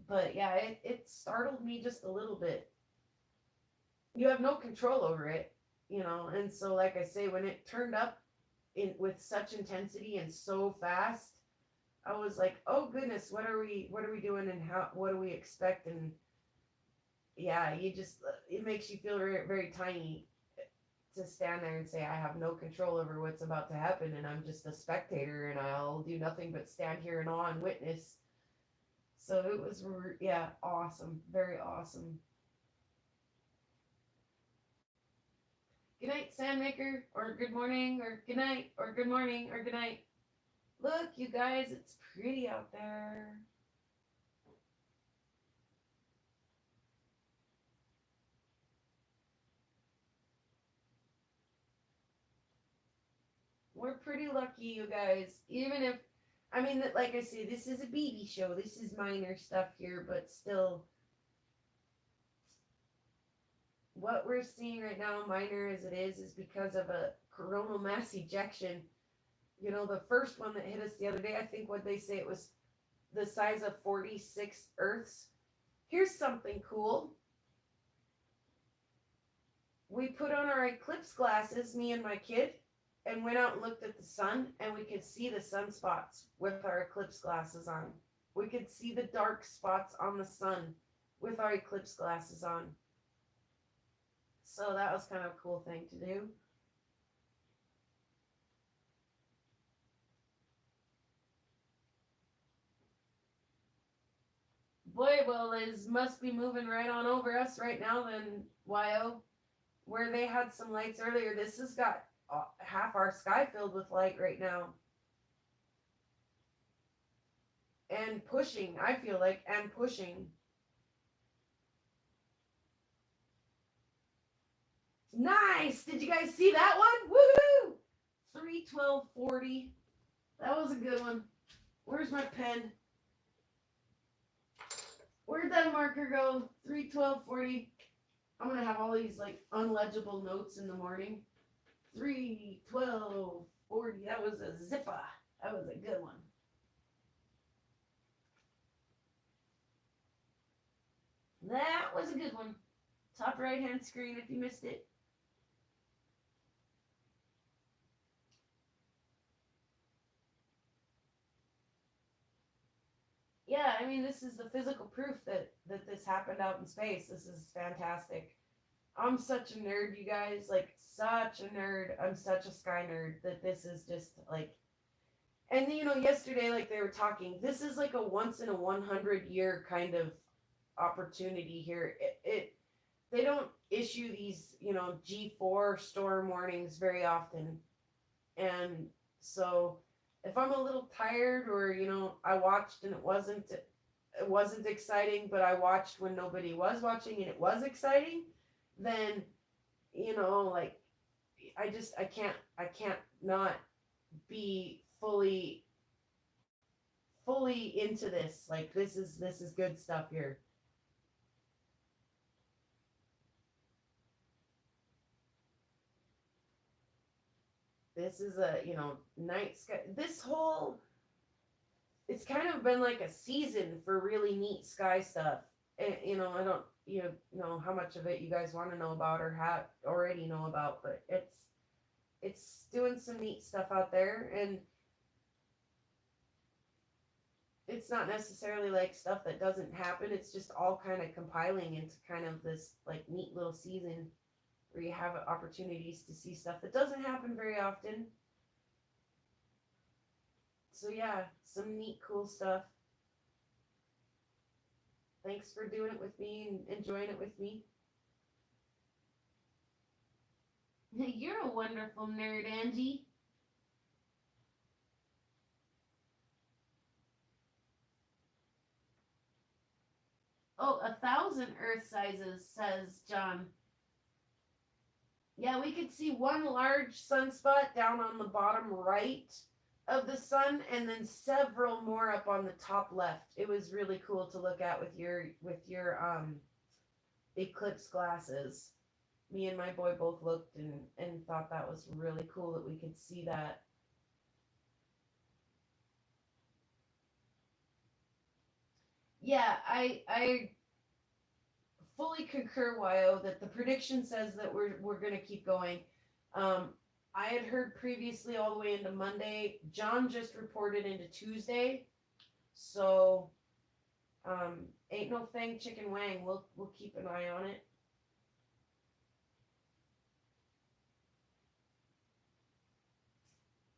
But yeah, it startled me just a little bit. You have no control over it, and so like I say, when it turned up with such intensity and so fast, I was like, oh goodness, what are we doing, and what do we expect? And yeah, it makes you feel very, very tiny to stand there and say, I have no control over what's about to happen, and I'm just a spectator, and I'll do nothing but stand here in awe and witness. So it was, yeah, awesome. Very awesome. Good night, Sandmaker, or good morning, or good night, or good morning, or good night. Look, you guys, it's pretty out there. We're pretty lucky, you guys. Even if, I mean, like I say, this is a BB show. This is minor stuff here, but still, what we're seeing right now, minor as it is because of a coronal mass ejection. You know, the first one that hit us the other day, I think what they say it was the size of 46 Earths. Here's something cool. We put on our eclipse glasses, me and my kid, and went out and looked at the sun, and we could see the sunspots with our eclipse glasses on. We could see the dark spots on the sun with our eclipse glasses on. So that was kind of a cool thing to do. Boy, well, Liz must be moving right on over us right now then, YO. Where they had some lights earlier, this has got half our sky filled with light right now. And pushing, I feel like, and pushing. Nice! Did you guys see that one? Woohoo! 31240. That was a good one. Where's my pen? Where'd that marker go? 31240. I'm gonna have all these like unlegible notes in the morning. 31240. That was a zipper. That was a good one. That was a good one. Top right hand screen if you missed it. Yeah, I mean, this is the physical proof that this happened out in space. This is fantastic. I'm such a nerd, you guys. Like, such a nerd. I'm such a sky nerd that this is just like. And you know, yesterday, like they were talking, this is like a once in a 100-year kind of opportunity here. They don't issue these, you know, G4 storm warnings very often, and so if I'm a little tired or you know I watched and it wasn't exciting, but I watched when nobody was watching and it was exciting, then you know like I can't not be fully into this. Like this is good stuff here. This is a night sky. This whole it's kind of been like a season for really neat sky stuff. And, I don't know how much of it you guys want to know about or have already know about, but it's doing some neat stuff out there, and it's not necessarily like stuff that doesn't happen. It's just all kind of compiling into kind of this like neat little season where you have opportunities to see stuff that doesn't happen very often. So yeah, some neat cool stuff. Thanks for doing it with me and enjoying it with me. You're a wonderful nerd, Angie. Oh, 1,000 Earth sizes, says John. Yeah, we could see one large sunspot down on the bottom right of the sun, and then several more up on the top left. It was really cool to look at with your eclipse glasses. Me and my boy both looked and thought that was really cool that we could see that. Yeah, I fully concur, Yo, that the prediction says that we're gonna keep going. Um, I had heard previously all the way into Monday. John just reported into Tuesday, so ain't no thing chicken wang. We'll keep an eye on it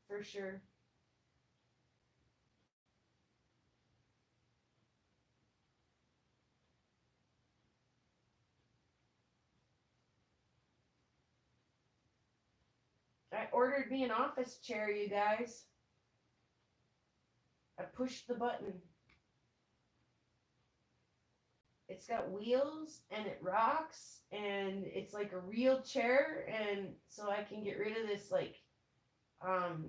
for sure. I ordered me an office chair, you guys. I pushed the button. It's got wheels and it rocks and it's like a real chair, and so I can get rid of this like um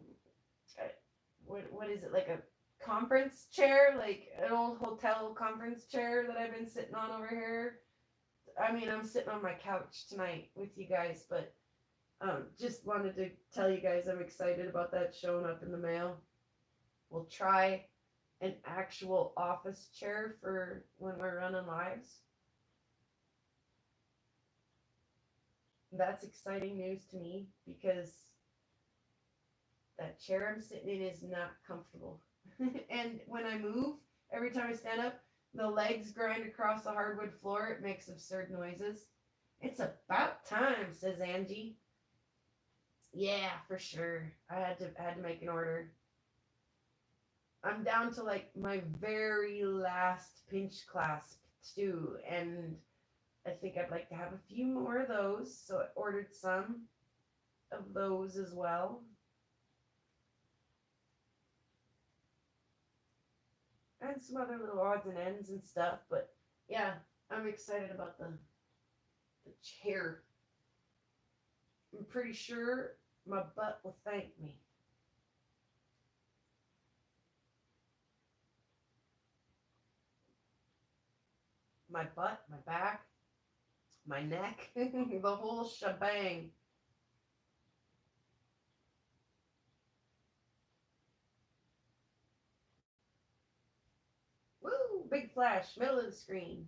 what is it, like a conference chair, like an old hotel conference chair that I've been sitting on over here. I mean, I'm sitting on my couch tonight with you guys, but just wanted to tell you guys I'm excited about that showing up in the mail. We'll try an actual office chair for when we're running lives. That's exciting news to me because that chair I'm sitting in is not comfortable. And when I move, every time I stand up, the legs grind across the hardwood floor. It makes absurd noises. It's about time, says Angie. Yeah, for sure. I had to make an order. I'm down to like my very last pinch clasp too, and I think I'd like to have a few more of those, so I ordered some of those as well. And some other little odds and ends and stuff, but yeah, I'm excited about the chair. I'm pretty sure my butt will thank me. My butt, my back, my neck, the whole shebang. Woo! Big flash, middle of the screen.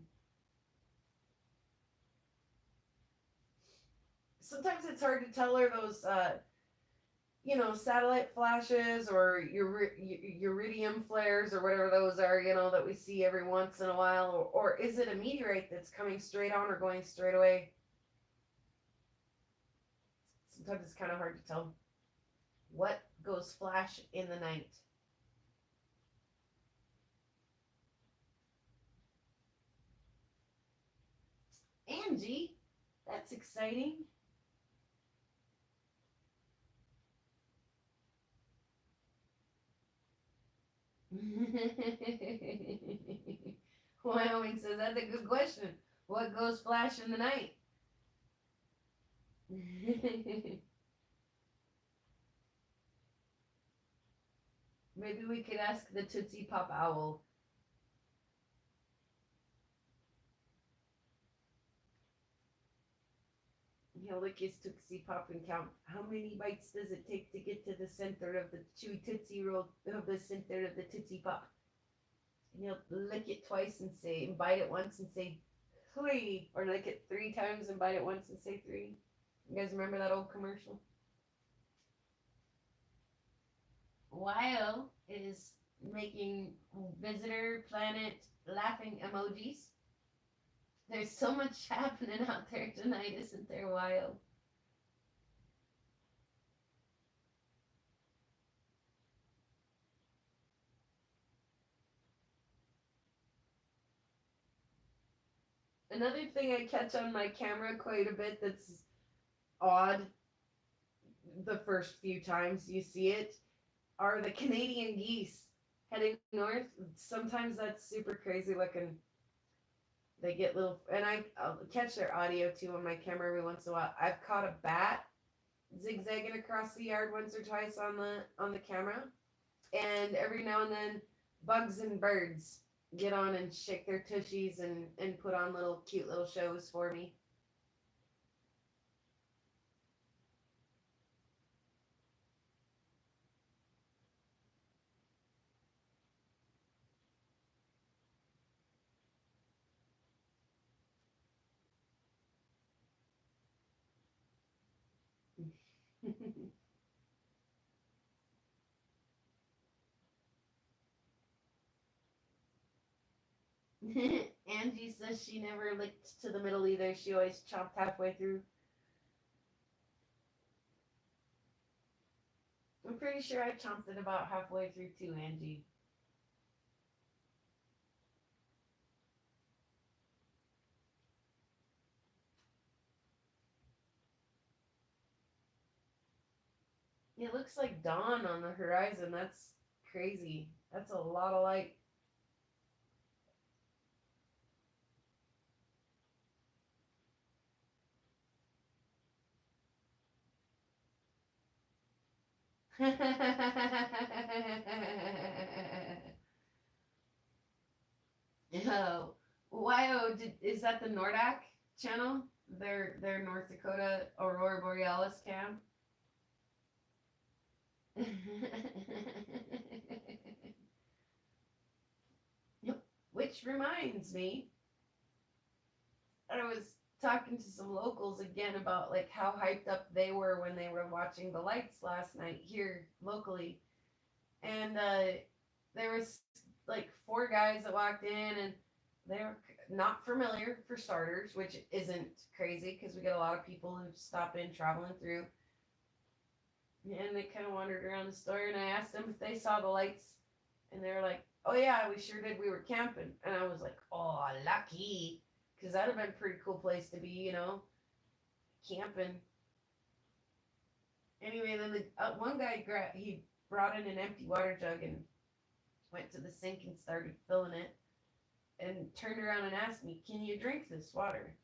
Sometimes it's hard to tell, are those satellite flashes or iridium flares or whatever those are, that we see every once in a while, or is it a meteorite that's coming straight on or going straight away? Sometimes it's kind of hard to tell. What goes flash in the night? Angie, that's exciting. Wyoming says that's a good question. What goes flash in the night? Maybe we could ask the Tootsie Pop Owl. He'll lick his Tootsie Pop and count how many bites does it take to get to the center of the chewy Tootsie Roll, of the center of the Tootsie Pop. And he'll lick it twice and bite it once and say 3, or lick it 3 times and bite it once and say 3. You guys remember that old commercial? Wile is making visitor planet laughing emojis. There's so much happening out there tonight, isn't there, Wile? Another thing I catch on my camera quite a bit that's odd the first few times you see it are the Canadian geese heading north. Sometimes that's super crazy looking. They get little, and I'll catch their audio too on my camera every once in a while. I've caught a bat zigzagging across the yard once or twice on the camera, and every now and then bugs and birds get on and shake their tushies and put on little cute little shows for me. Angie says she never licked to the middle either. She always chopped halfway through. I'm pretty sure I chomped it about halfway through too, Angie. It looks like dawn on the horizon. That's crazy. That's a lot of light. Oh, is that the Nordak channel? Their North Dakota Aurora Borealis cam. Which reminds me, I was talking to some locals again about like how hyped up they were when they were watching the lights last night here locally, and there was like four guys that walked in, and they were not familiar for starters, which isn't crazy because we get a lot of people who stop in traveling through, and they kind of wandered around the store, and I asked them if they saw the lights, and they were like, "Oh yeah, we sure did. We were camping," and I was like, "Oh, lucky." Because that'd have been a pretty cool place to be, camping. Anyway, then the one guy he brought in an empty water jug and went to the sink and started filling it, and turned around and asked me, "Can you drink this water?"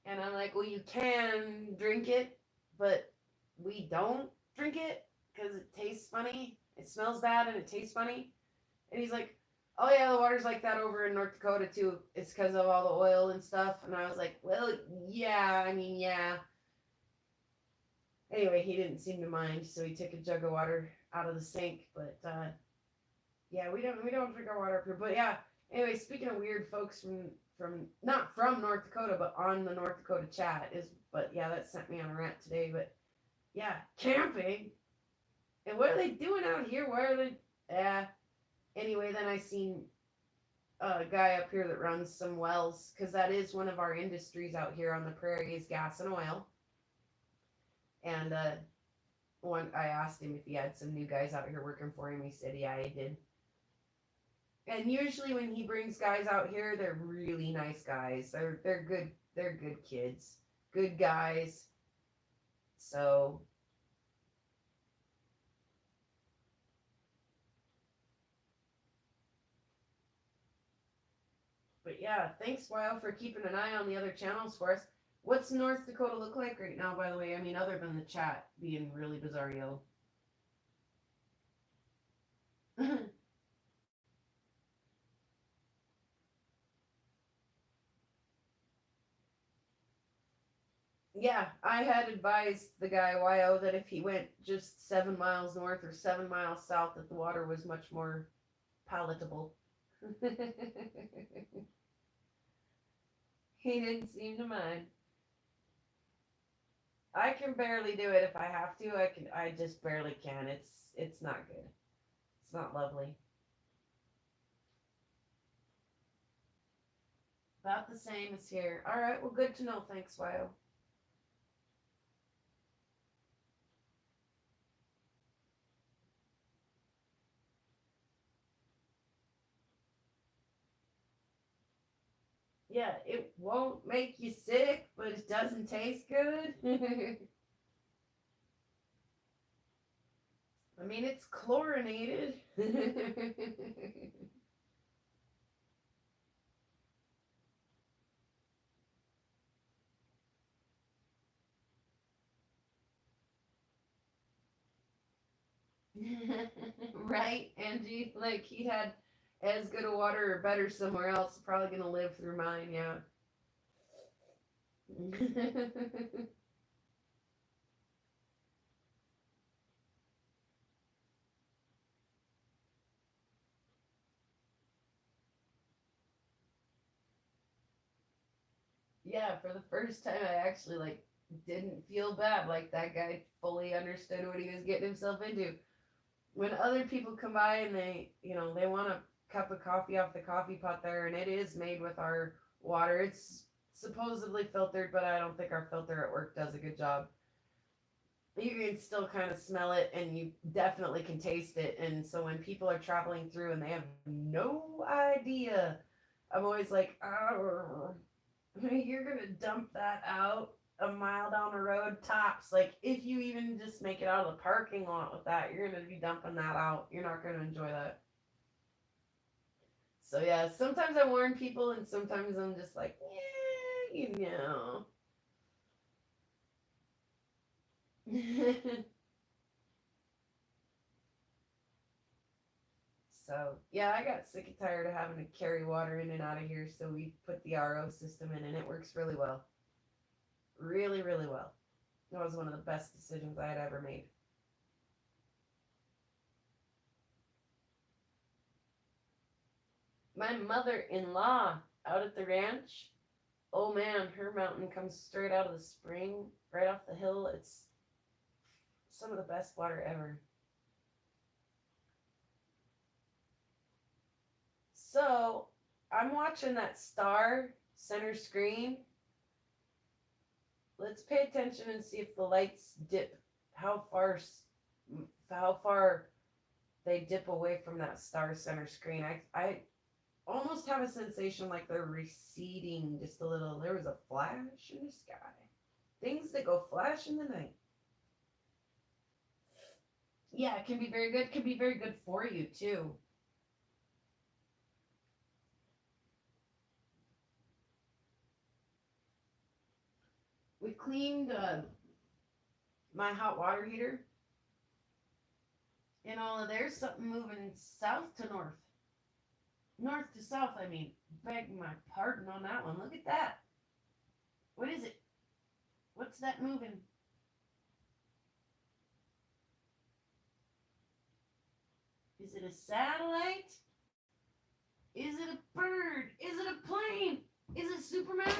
And I'm like, "Well, you can drink it, but we don't drink it because it tastes funny. It smells bad and it tastes funny." And he's like, "Oh yeah, the water's like that over in North Dakota too. It's because of all the oil and stuff." And I was like, "Well, yeah, I mean, yeah." Anyway, he didn't seem to mind, so he took a jug of water out of the sink. But yeah, we don't drink our water up here. But yeah, anyway, speaking of weird folks from not from North Dakota, but on the North Dakota chat is. But yeah, that sent me on a rant today. But yeah, camping. And what are they doing out here? Why are they? Anyway, then I seen a guy up here that runs some wells because that is one of our industries out here on the prairie is gas and oil. And one I asked him if he had some new guys out here working for him. He said, yeah, he did. And usually when he brings guys out here, they're really nice guys. They're good. They're good kids, good guys. So but yeah, thanks, Wild, for keeping an eye on the other channels for us. What's North Dakota look like right now, by the way? I mean, other than the chat being really bizarro. Yeah, I had advised the guy YO that if he went just 7 miles north or 7 miles south, that the water was much more palatable. He didn't seem to mind. I can barely do it if I have to. I just barely can. It's not good. It's not lovely. About the same as here. All right, well, good to know. Thanks, YO. Yeah, it won't make you sick, but it doesn't taste good. I mean, it's chlorinated. Right, Angie? Like, he had as good a water or better somewhere else. Probably gonna live through mine, yeah. Yeah, for the first time, I actually, like, didn't feel bad. Like, that guy fully understood what he was getting himself into. When other people come by and they want a cup of coffee off the coffee pot there, and it is made with our water. It's supposedly filtered, but I don't think our filter at work does a good job. You can still kind of smell it, and you definitely can taste it. And so when people are traveling through and they have no idea, I'm always like, oh, you're gonna dump that out. a mile down the road tops. Like if you even just make it out of the parking lot with that, you're gonna be dumping that out. You're not gonna enjoy that. So yeah, sometimes I warn people, and sometimes I'm just like, yeah, you know. So yeah, I got sick and tired of having to carry water in and out of here, so we put the RO system in, and it works really well. Really, really well. It was one of the best decisions I had ever made. My mother-in-law out at the ranch, oh man, her mountain comes straight out of the spring, right off the hill. It's some of the best water ever. So I'm watching that star center screen. Let's pay attention and see if the lights dip. How far? How far they dip away from that star center screen? I almost have a sensation like they're receding just a little. There was a flash in the sky. Things that go flash in the night. Yeah, it can be very good. Can be very good for you too. We cleaned my hot water heater, and all of there's something moving south to north. North to south, I mean. Beg my pardon on that one. Look at that. What is it? What's that moving? Is it a satellite? Is it a bird? Is it a plane? Is it Superman?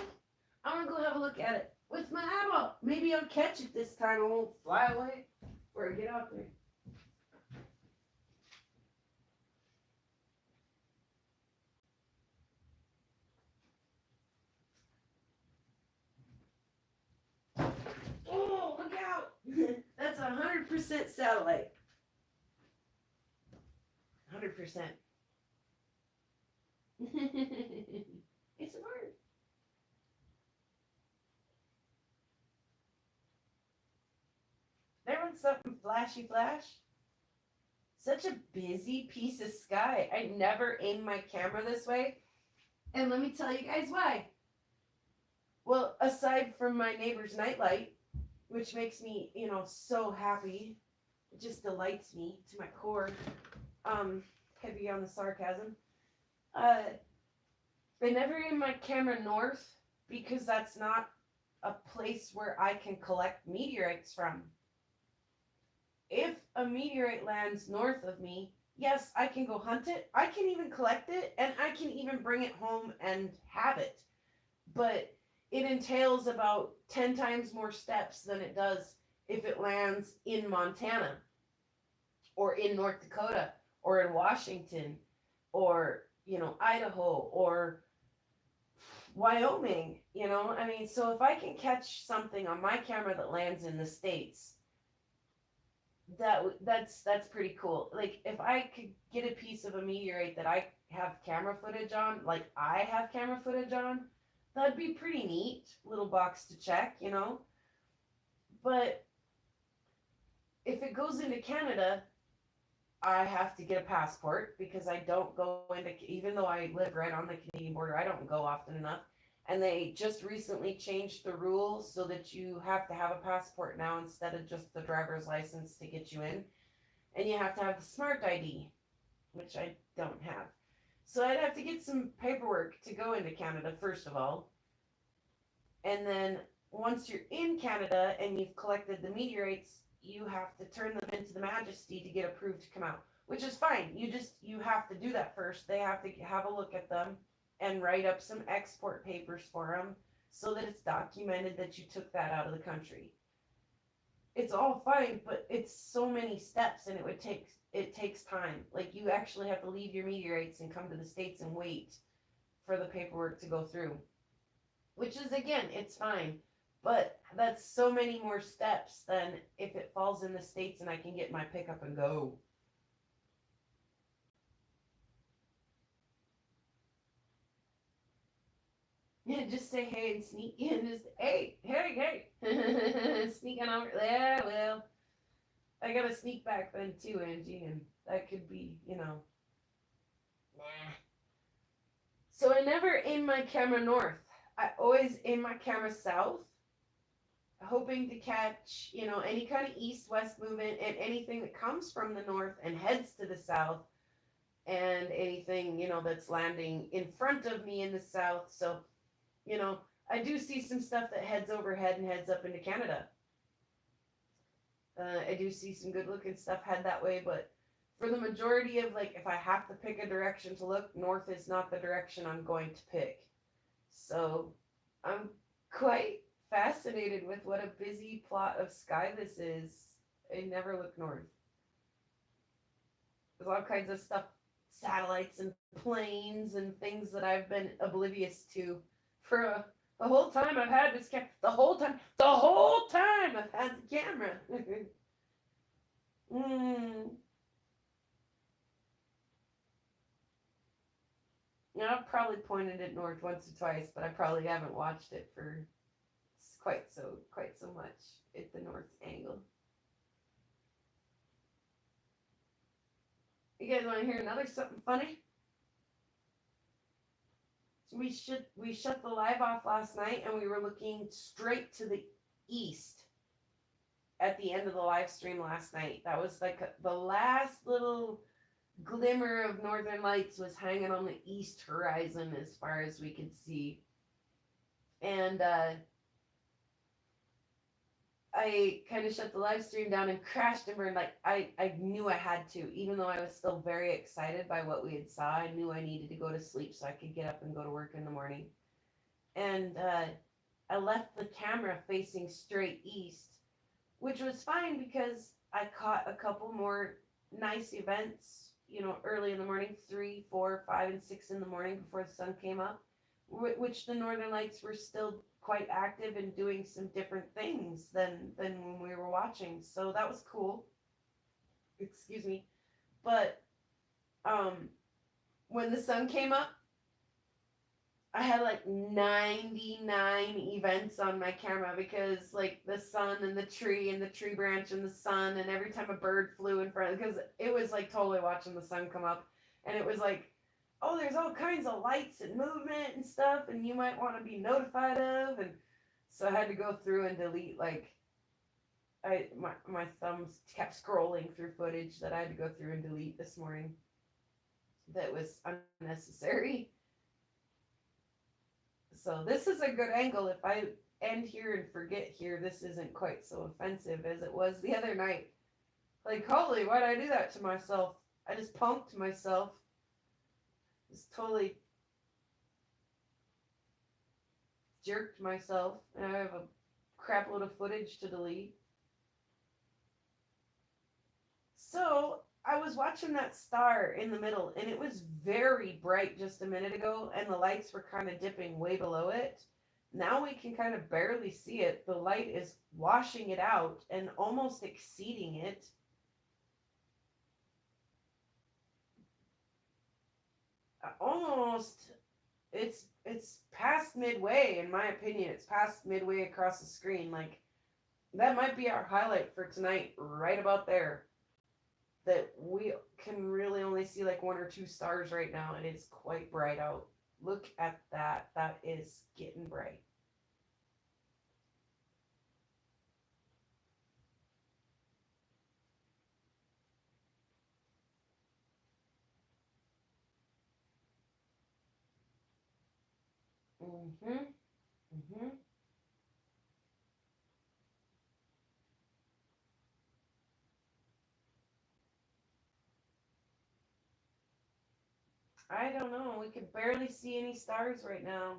I'm gonna go have a look at it with my eyeball. Maybe I'll catch it this time. I won't fly away before I get out there. Oh, look out! That's 100% satellite. 100%. It's a bird. There went something flashy flash. Such a busy piece of sky. I never aim my camera this way. And let me tell you guys why. Well, aside from my neighbor's nightlight, which makes me, so happy. It just delights me to my core. Heavy on the sarcasm. Uh, I never aim my camera north because that's not a place where I can collect meteorites from. If a meteorite lands north of me, yes, I can go hunt it. I can even collect it, and I can even bring it home and have it. But it entails about 10 times more steps than it does if it lands in Montana or in North Dakota or in Washington or, Idaho or Wyoming, I mean, so if I can catch something on my camera that lands in the States, that's pretty cool. Like if I could get a piece of a meteorite that I have camera footage on, like I have camera footage on, that'd be pretty neat. Little box to check. But if it goes into Canada, I have to get a passport because I don't go into, even though I live right on the Canadian border, I don't go often enough. And they just recently changed the rules so that you have to have a passport now instead of just the driver's license to get you in. And you have to have the smart ID, which I don't have. So I'd have to get some paperwork to go into Canada, first of all. And then once you're in Canada and you've collected the meteorites, you have to turn them into the Majesty to get approved to come out, which is fine. You have to do that first. They have to have a look at them and write up some export papers for them so that it's documented that you took that out of the country. It's all fine, but it's so many steps, and it takes time. Like you actually have to leave your meteorites and come to the States and wait for the paperwork to go through, which is, again, it's fine. But that's so many more steps than if it falls in the States and I can get my pickup and go. Just say hey and sneak in. Just hey. Sneaking over. Yeah, well, I gotta sneak back then too, Angie, and that could be, nah. So I never aim my camera north. I always aim my camera south, hoping to catch, any kind of east-west movement and anything that comes from the north and heads to the south, and anything, that's landing in front of me in the south. So, I do see some stuff that heads overhead and heads up into Canada. I do see some good looking stuff head that way, but for the majority of, like, if I have to pick a direction to look, north is not the direction I'm going to pick. So I'm quite fascinated with what a busy plot of sky this is. I never look north. There's all kinds of stuff, satellites and planes and things that I've been oblivious to for the whole time I've had this camera. The whole time I've had the camera. I've probably pointed it north once or twice, but I probably haven't watched it for quite so much at the north angle. You guys want to hear another something funny? We shut the live off last night, and we were looking straight to the east at the end of the live stream last night. That was like the last little glimmer of northern lights was hanging on the east horizon as far as we could see. And I kind of shut the live stream down and crashed and burned. Like, I knew I had to, even though I was still very excited by what we had saw. I knew I needed to go to sleep so I could get up and go to work in the morning. And I left the camera facing straight east, which was fine because I caught a couple more nice events, early in the morning, 3, 4, 5, and 6 in the morning before the sun came up, which the northern lights were still quite active and doing some different things than when we were watching. So that was cool. Excuse me. But when the sun came up, I had like 99 events on my camera because like the sun and the tree branch and the sun, and every time a bird flew in front, because it was like totally watching the sun come up, and it was like, oh, there's all kinds of lights and movement and stuff, and you might want to be notified of. And so I had to go through and delete, like, my thumbs kept scrolling through footage that I had to go through and delete this morning that was unnecessary. So this is a good angle. If I end here and forget here, this isn't quite so offensive as it was the other night. Like, holy, why'd I do that to myself? I just punked myself. Just totally jerked myself, and I have a crap load of footage to delete. So I was watching that star in the middle, and it was very bright just a minute ago, and the lights were kind of dipping way below it. Now we can kind of barely see it. The light is washing it out and almost exceeding it. Almost, it's past midway, in my opinion. It's past midway across the screen. Like, that might be our highlight for tonight, right about there. That we can really only see like 1 or 2 stars right now, and it's quite bright out. Look at that. That is getting bright. I don't know. We can barely see any stars right now.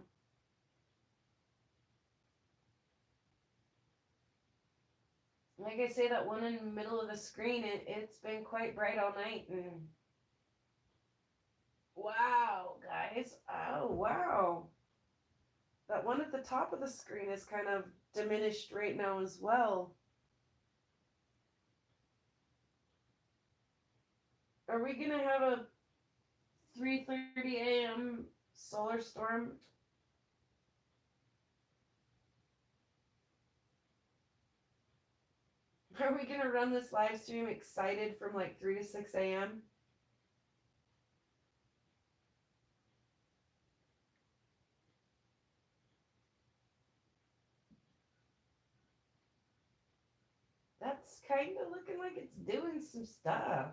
Like I say, that one in the middle of the screen, it's been quite bright all night. And wow, guys. Oh, wow. That one at the top of the screen is kind of diminished right now as well. Are we going to have a 3:30 a.m. solar storm Are we going to run this live stream excited from like 3 to 6 a.m.? That's kind of looking like it's doing some stuff.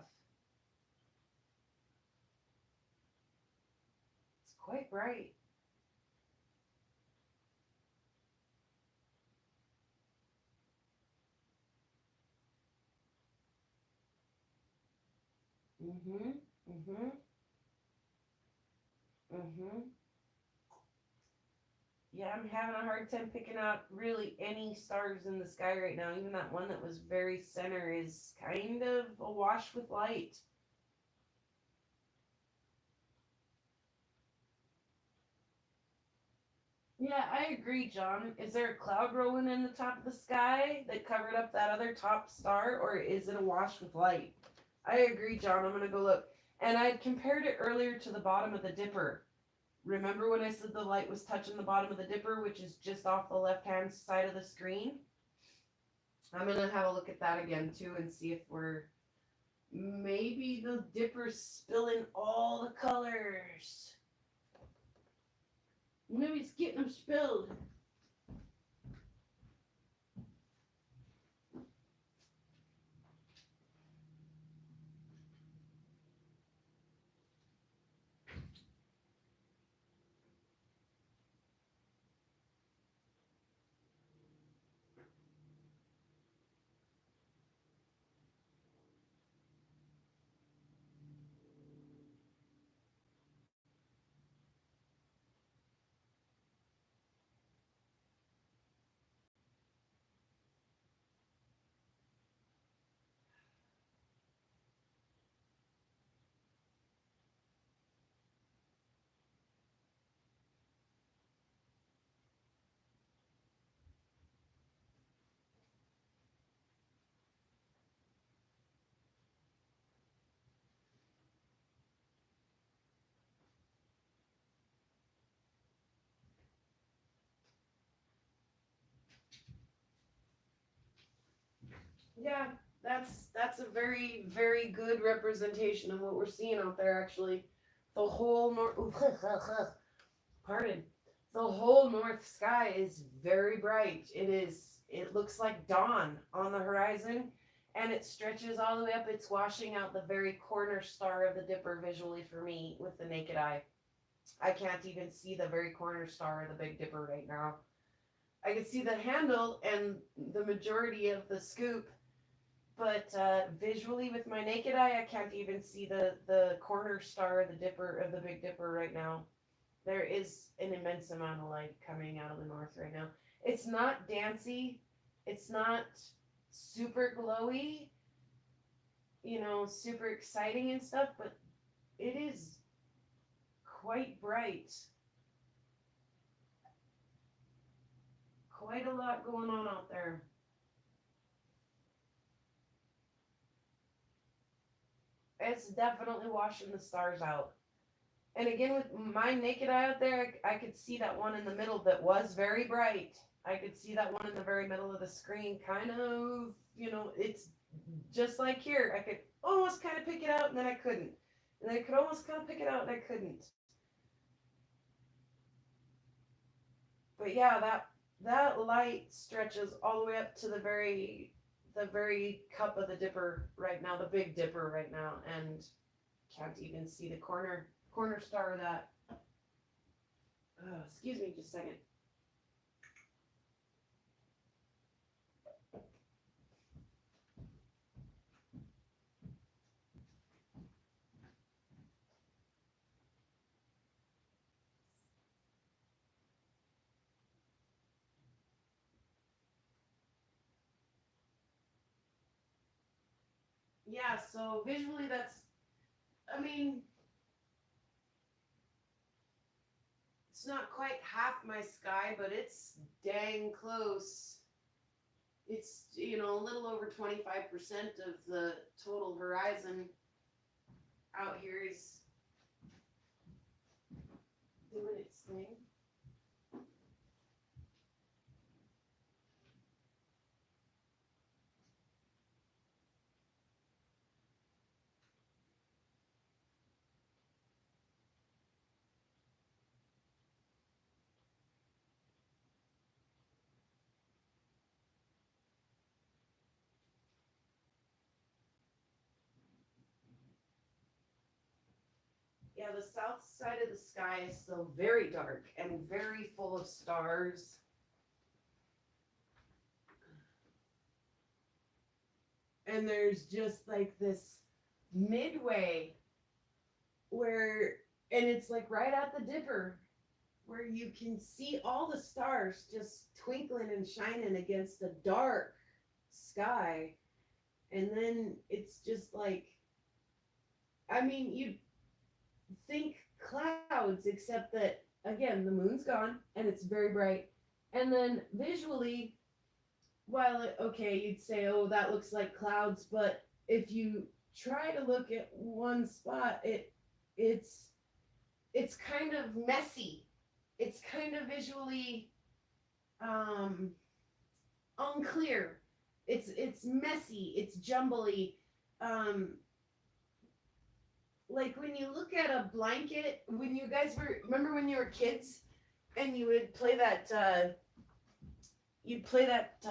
It's quite bright. Mm-hmm. Mm-hmm. Mm-hmm. Yeah, I'm having a hard time picking out really any stars in the sky right now. Even that one that was very center is kind of awash with light. Yeah, I agree, John. Is there a cloud rolling in the top of the sky that covered up that other top star, or is it awash with light? I agree, John. I'm going to go look. And I had compared it earlier to the bottom of the Dipper. Remember when I said the light was touching the bottom of the Dipper, which is just off the left-hand side of the screen? I'm going to have a look at that again, too, and see if we're... Maybe the Dipper's spilling all the colors. Maybe it's getting them spilled. Yeah, that's a very, very good representation of what we're seeing out there, actually. The whole north... Pardon. The whole north sky is very bright. It looks like dawn on the horizon, and it stretches all the way up. It's washing out the very corner star of the Dipper visually for me with the naked eye. I can't even see the very corner star of the Big Dipper right now. I can see the handle and the majority of the scoop, but visually with my naked eye, I can't even see the corner star of the Dipper, of the Big Dipper right now. There is an immense amount of light coming out of the north right now. It's not dancy. It's not super glowy, super exciting and stuff, but it is quite bright. Quite a lot going on out there. It's definitely washing the stars out. And again, with my naked eye out there, I could see that one in the middle that was very bright. I could see that one in the very middle of the screen, kind of, it's just like here. I could almost kind of pick it out, and then I couldn't. And then I could almost kind of pick it out, and I couldn't. But yeah, that light stretches all the way up to the very cup of the Dipper right now, the Big Dipper right now, and can't even see the corner star of that. Excuse me just a second. Yeah, so visually I mean, it's not quite half my sky, but it's dang close. It's, a little over 25% of the total horizon out here is doing its thing. Yeah, the south side of the sky is still very dark and very full of stars. And there's just like this midway where, and it's like right at the dipper, where you can see all the stars just twinkling and shining against the dark sky. And then it's just like, I mean, you'd think clouds, except that, again, the moon's gone and it's very bright. And then visually, while okay, you'd say, oh, that looks like clouds, but if you try to look at one spot, it's it's kind of messy. It's kind of visually um, unclear. It's messy. It's jumbly. Um, like when you look at a blanket, when you guys were remember when you were kids, and you would play that. You'd play that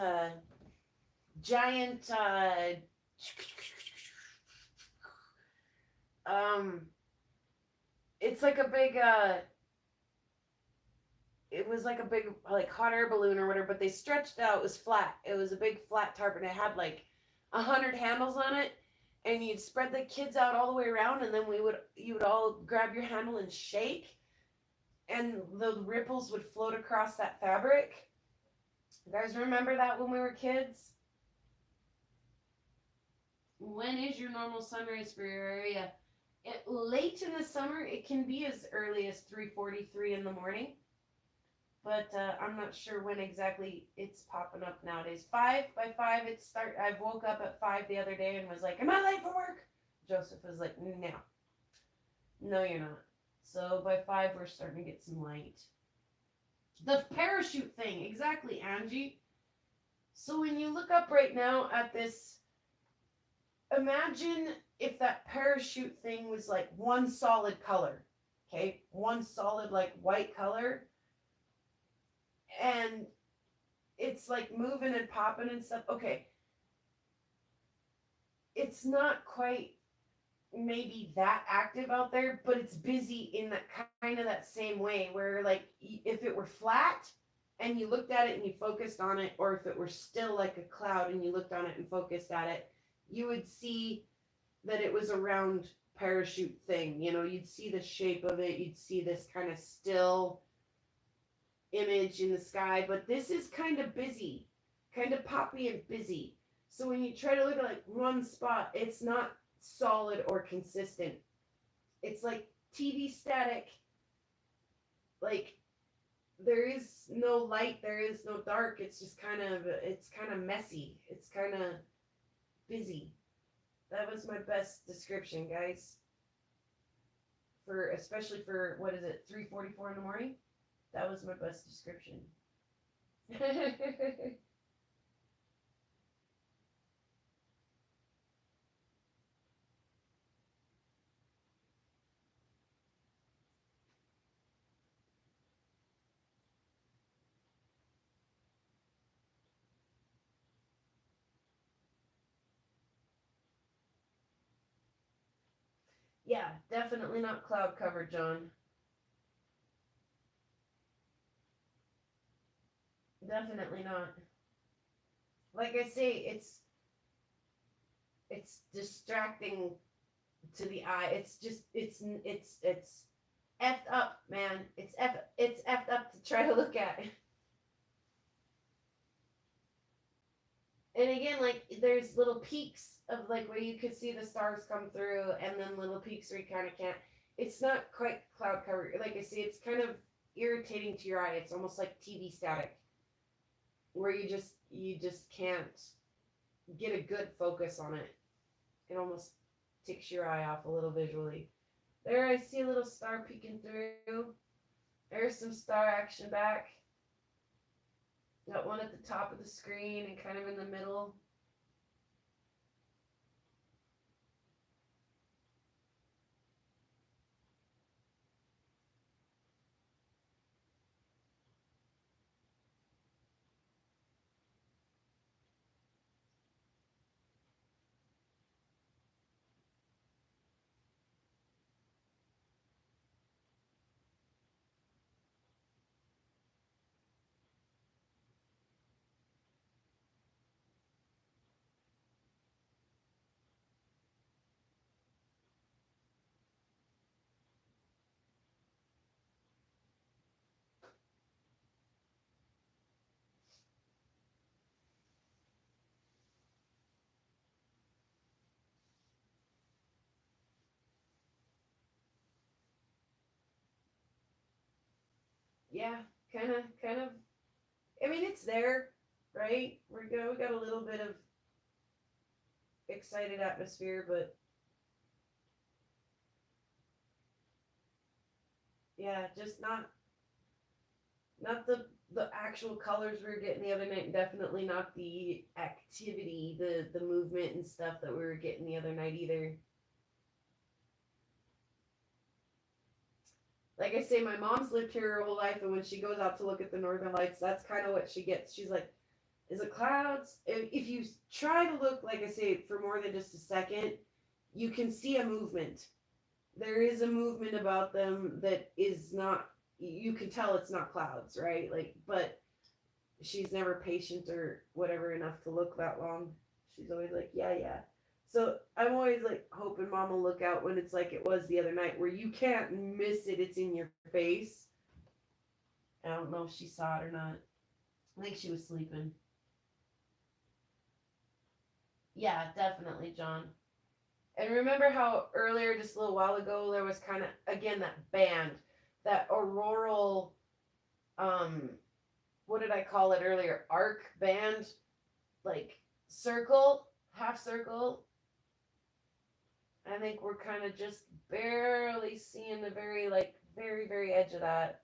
giant. Um, it's like a big it was like a big like hot air balloon or whatever, but they stretched out. It was flat. It was a big flat tarp, and it had like 100 handles on it. And you'd spread the kids out all the way around, and then you would all grab your handle and shake, and the ripples would float across that fabric. You guys remember that when we were kids? When is your normal sunrise for your area? Late in the summer, it can be as early as 3:43 in the morning. But I'm not sure when exactly it's popping up nowadays. 5 by 5, it start. I woke up at 5 the other day and was like, "Am I late for work?" Joseph was like, no, you're not." So by 5, we're starting to get some light. The parachute thing, exactly, Angie. So when you look up right now at this, imagine if that parachute thing was like one solid color, okay, one solid like white color, and it's like moving and popping and stuff. Okay, it's not quite maybe that active out there, but it's busy in that kind of that same way where like if it were flat and you looked at it and you focused on it, or if it were still like a cloud and you looked on it and focused at it, you would see that it was a round parachute thing. You know, you'd see the shape of it, you'd see this kind of still image in the sky, but this is kind of busy, kind of poppy and busy. So when you try to look at like one spot, it's not solid or consistent. It's like TV static. Like there is no light, there is no dark. It's just it's kind of messy. It's kind of busy. That was my best description, guys. For especially for what is it, 3:44 in the morning? That was my best description. Yeah, definitely not cloud cover, John. Definitely not. Like I say, it's distracting to the eye. It's just it's effed up, man. It's effed up to try to look at. And again, like there's little peaks of like where you could see the stars come through, and then little peaks where you kind of can't. It's not quite cloud cover. Like I say, it's kind of irritating to your eye. It's almost like TV static, where you just can't get a good focus on it. It almost takes your eye off a little visually. There, I see a little star peeking through. There's some star action back. Got one at the top of the screen and kind of in the middle. yeah, kind of. I mean, it's there, right? We got a little bit of excited atmosphere, but yeah, just not the actual colors we were getting the other night, and definitely not the activity, the movement and stuff that we were getting the other night either. Like I say, my mom's lived here her whole life, and when she goes out to look at the northern lights, that's kind of what she gets. She's like, is it clouds? If you try to look, like I say, for more than just a second, you can see a movement. There is a movement about them that is not, you can tell it's not clouds, right? Like, but she's never patient or whatever enough to look that long. She's always like, yeah, yeah. So I'm always like hoping mom will look out when it's like it was the other night where you can't miss it. It's in your face. I don't know if she saw it or not. I think she was sleeping. Yeah, definitely, John. And remember how earlier, just a little while ago, there was kind of, again, that band, that auroral, um, what did I call it earlier? Arc band, like circle, half circle. I think we're kind of just barely seeing the very, like, very, very edge of that.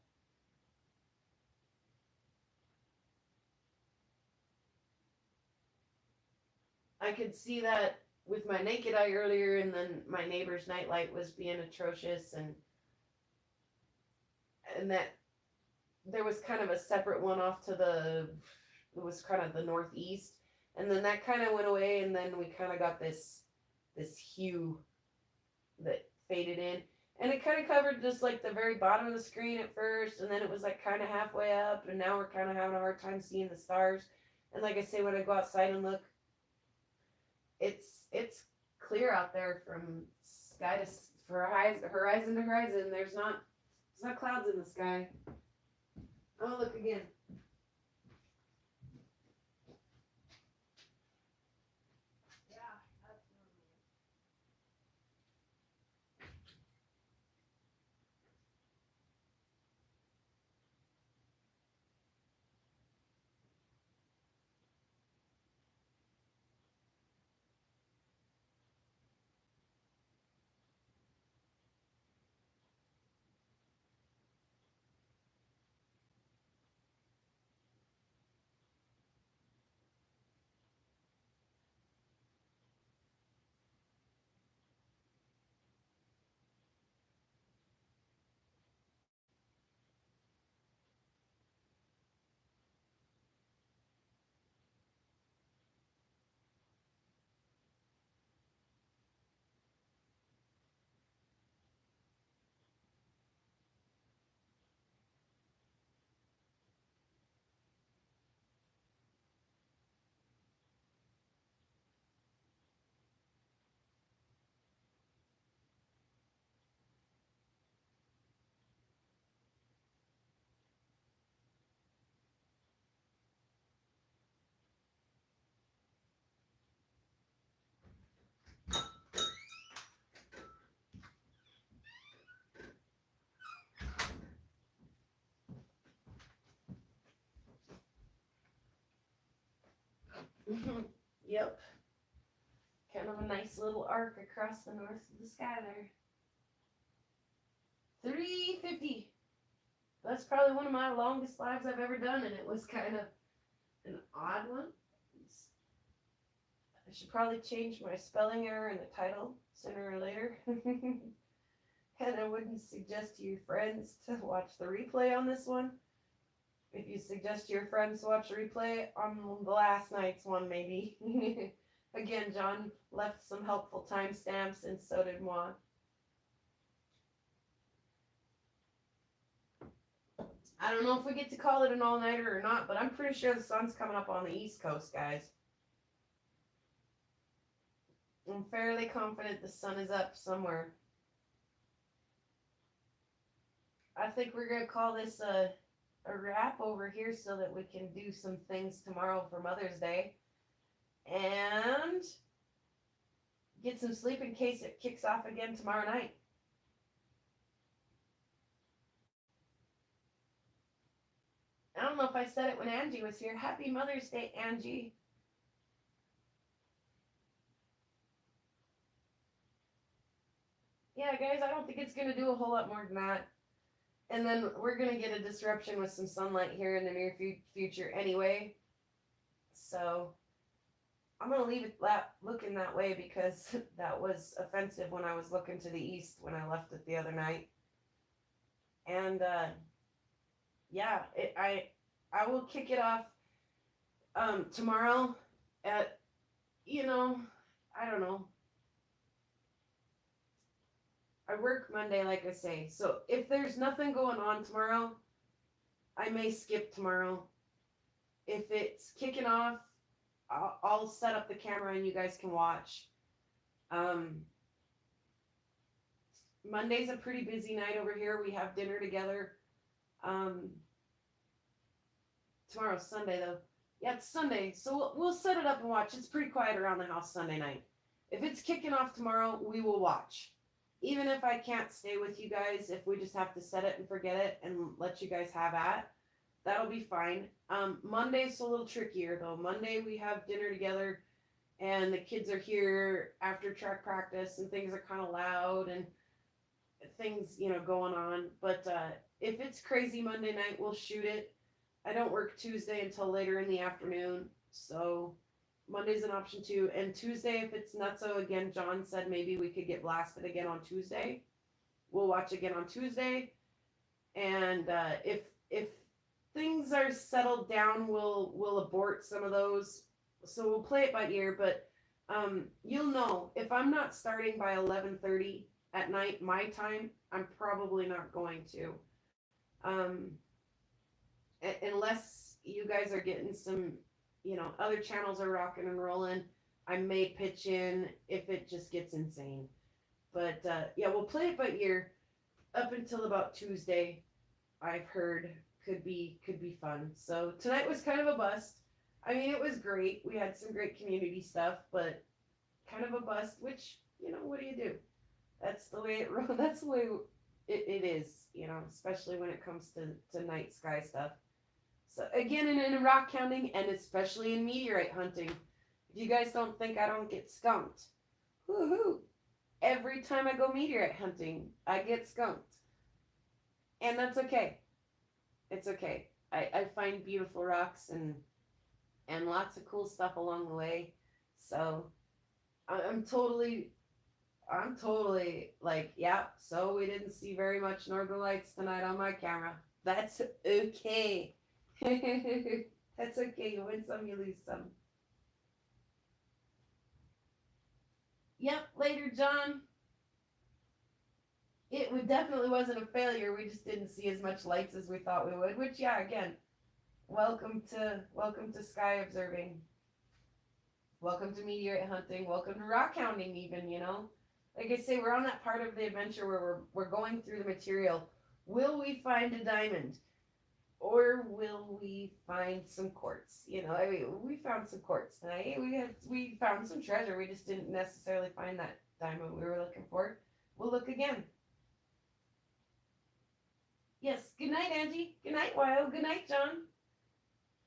I could see that with my naked eye earlier, and then my neighbor's nightlight was being atrocious, and that there was kind of a separate one off to it was kind of the northeast, and then that kind of went away, and then we kind of got this hue that faded in, and it kind of covered just like the very bottom of the screen at first, and then it was like kind of halfway up, and now we're kind of having a hard time seeing the stars. And like I say, when I go outside and look, it's clear out there from sky to horizon to horizon. There's not clouds in the sky. Oh, look again. Yep. Kind of a nice little arc across the north of the sky there. 350. That's probably one of my longest lives I've ever done, and it was kind of an odd one. I should probably change my spelling error in the title sooner or later. And I wouldn't suggest to your friends to watch the replay on this one. If you suggest to your friends to watch the replay on the last night's one, maybe. Again, John left some helpful timestamps, and so did moi. I don't know if we get to call it an all-nighter or not, but I'm pretty sure the sun's coming up on the East Coast, guys. I'm fairly confident the sun is up somewhere. I think we're going to call this a wrap over here so that we can do some things tomorrow for Mother's Day. And get some sleep in case it kicks off again tomorrow night. know if I said it when Angie was here. Happy Mother's Day, Angie. Yeah, guys, I don't think it's going to do a whole lot more than that. And then we're going to get a disruption with some sunlight here in the near future anyway. So I'm going to leave it looking that way because that was offensive when I was looking to the east when I left it the other night. And yeah, I will kick it off tomorrow at, I don't know. I work Monday, like I say. So if there's nothing going on tomorrow, I may skip tomorrow. If it's kicking off, I'll set up the camera and you guys can watch. Monday's a pretty busy night over here. We have dinner together. Tomorrow's Sunday, though. Yeah, it's Sunday, so we'll set it up and watch. It's pretty quiet around the house Sunday night. If it's kicking off tomorrow, we will watch. Even if I can't stay with you guys, if we just have to set it and forget it and let you guys have at, that'll be fine. Monday's a little trickier, though. Monday we have dinner together, and the kids are here after track practice, and things are kind of loud, and things, going on. But if it's crazy Monday night, we'll shoot it. I don't work Tuesday until later in the afternoon, so Monday's an option too. And Tuesday, if it's nutso again, John said maybe we could get blasted again on Tuesday. We'll watch again on Tuesday. And if things are settled down, we'll abort some of those. So we'll play it by ear. But you'll know if I'm not starting by 11:30 at night my time, I'm probably not going to. Unless you guys are getting some, other channels are rocking and rolling, I may pitch in if it just gets insane. But yeah, we'll play it by ear up until about Tuesday. I've heard could be fun. So tonight was kind of a bust. I mean, it was great. We had some great community stuff, but kind of a bust. Which, what do you do? That's the way it. That's the way it is. Especially when it comes to night sky stuff. So again, in rock counting, and especially in meteorite hunting, if you guys don't think I don't get skunked, woohoo! Every time I go meteorite hunting, I get skunked. And that's okay. It's okay. I find beautiful rocks and lots of cool stuff along the way. So I'm totally like, yeah, so we didn't see very much Northern Lights tonight on my camera. That's okay. That's okay. You win some, you lose some. Yep, later, John. It definitely wasn't a failure. We just didn't see as much lights as we thought we would. Which, yeah, again, welcome to sky observing. Welcome to meteorite hunting. Welcome to rock hounding, even. Like I say, we're on that part of the adventure where we're going through the material. Will we find a diamond? Or will we find some quartz? We found some quartz tonight. We found some treasure. We just didn't necessarily find that diamond we were looking for. We'll look again. Yes. Good night, Angie. Good night, Wild. Good night, John.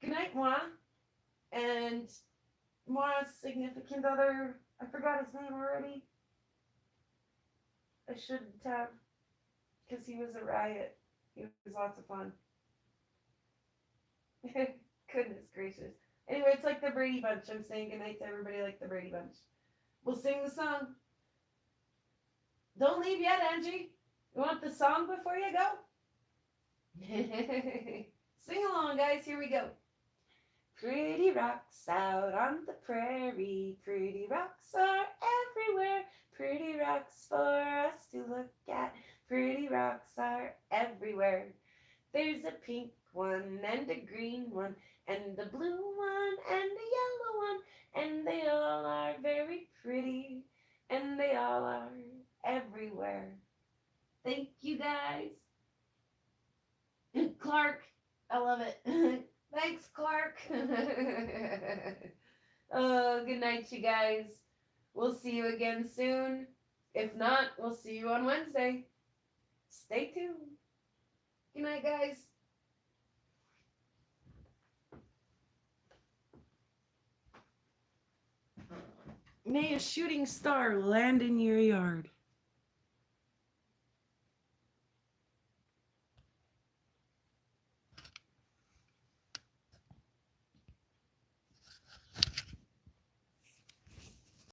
Good night, Moi. And Moi's significant other. I forgot his name already. I shouldn't have, because he was a riot. He was lots of fun. Goodness gracious. Anyway, it's like the Brady Bunch. I'm saying goodnight to everybody like the Brady Bunch. We'll sing the song. Don't leave yet, Angie. You want the song before you go? Sing along, guys. Here we go. Pretty rocks out on the prairie. Pretty rocks are everywhere. Pretty rocks for us to look at. Pretty rocks are everywhere. There's a pink one and a green one and a blue one and a yellow one, and they all are very pretty, and they all are everywhere. Thank you, guys. Clark, I love it. Thanks, Clark. Oh, good night, you guys. We'll see you again soon. If not, we'll see you on Wednesday. Stay tuned. Good night, guys. May a shooting star land in your yard.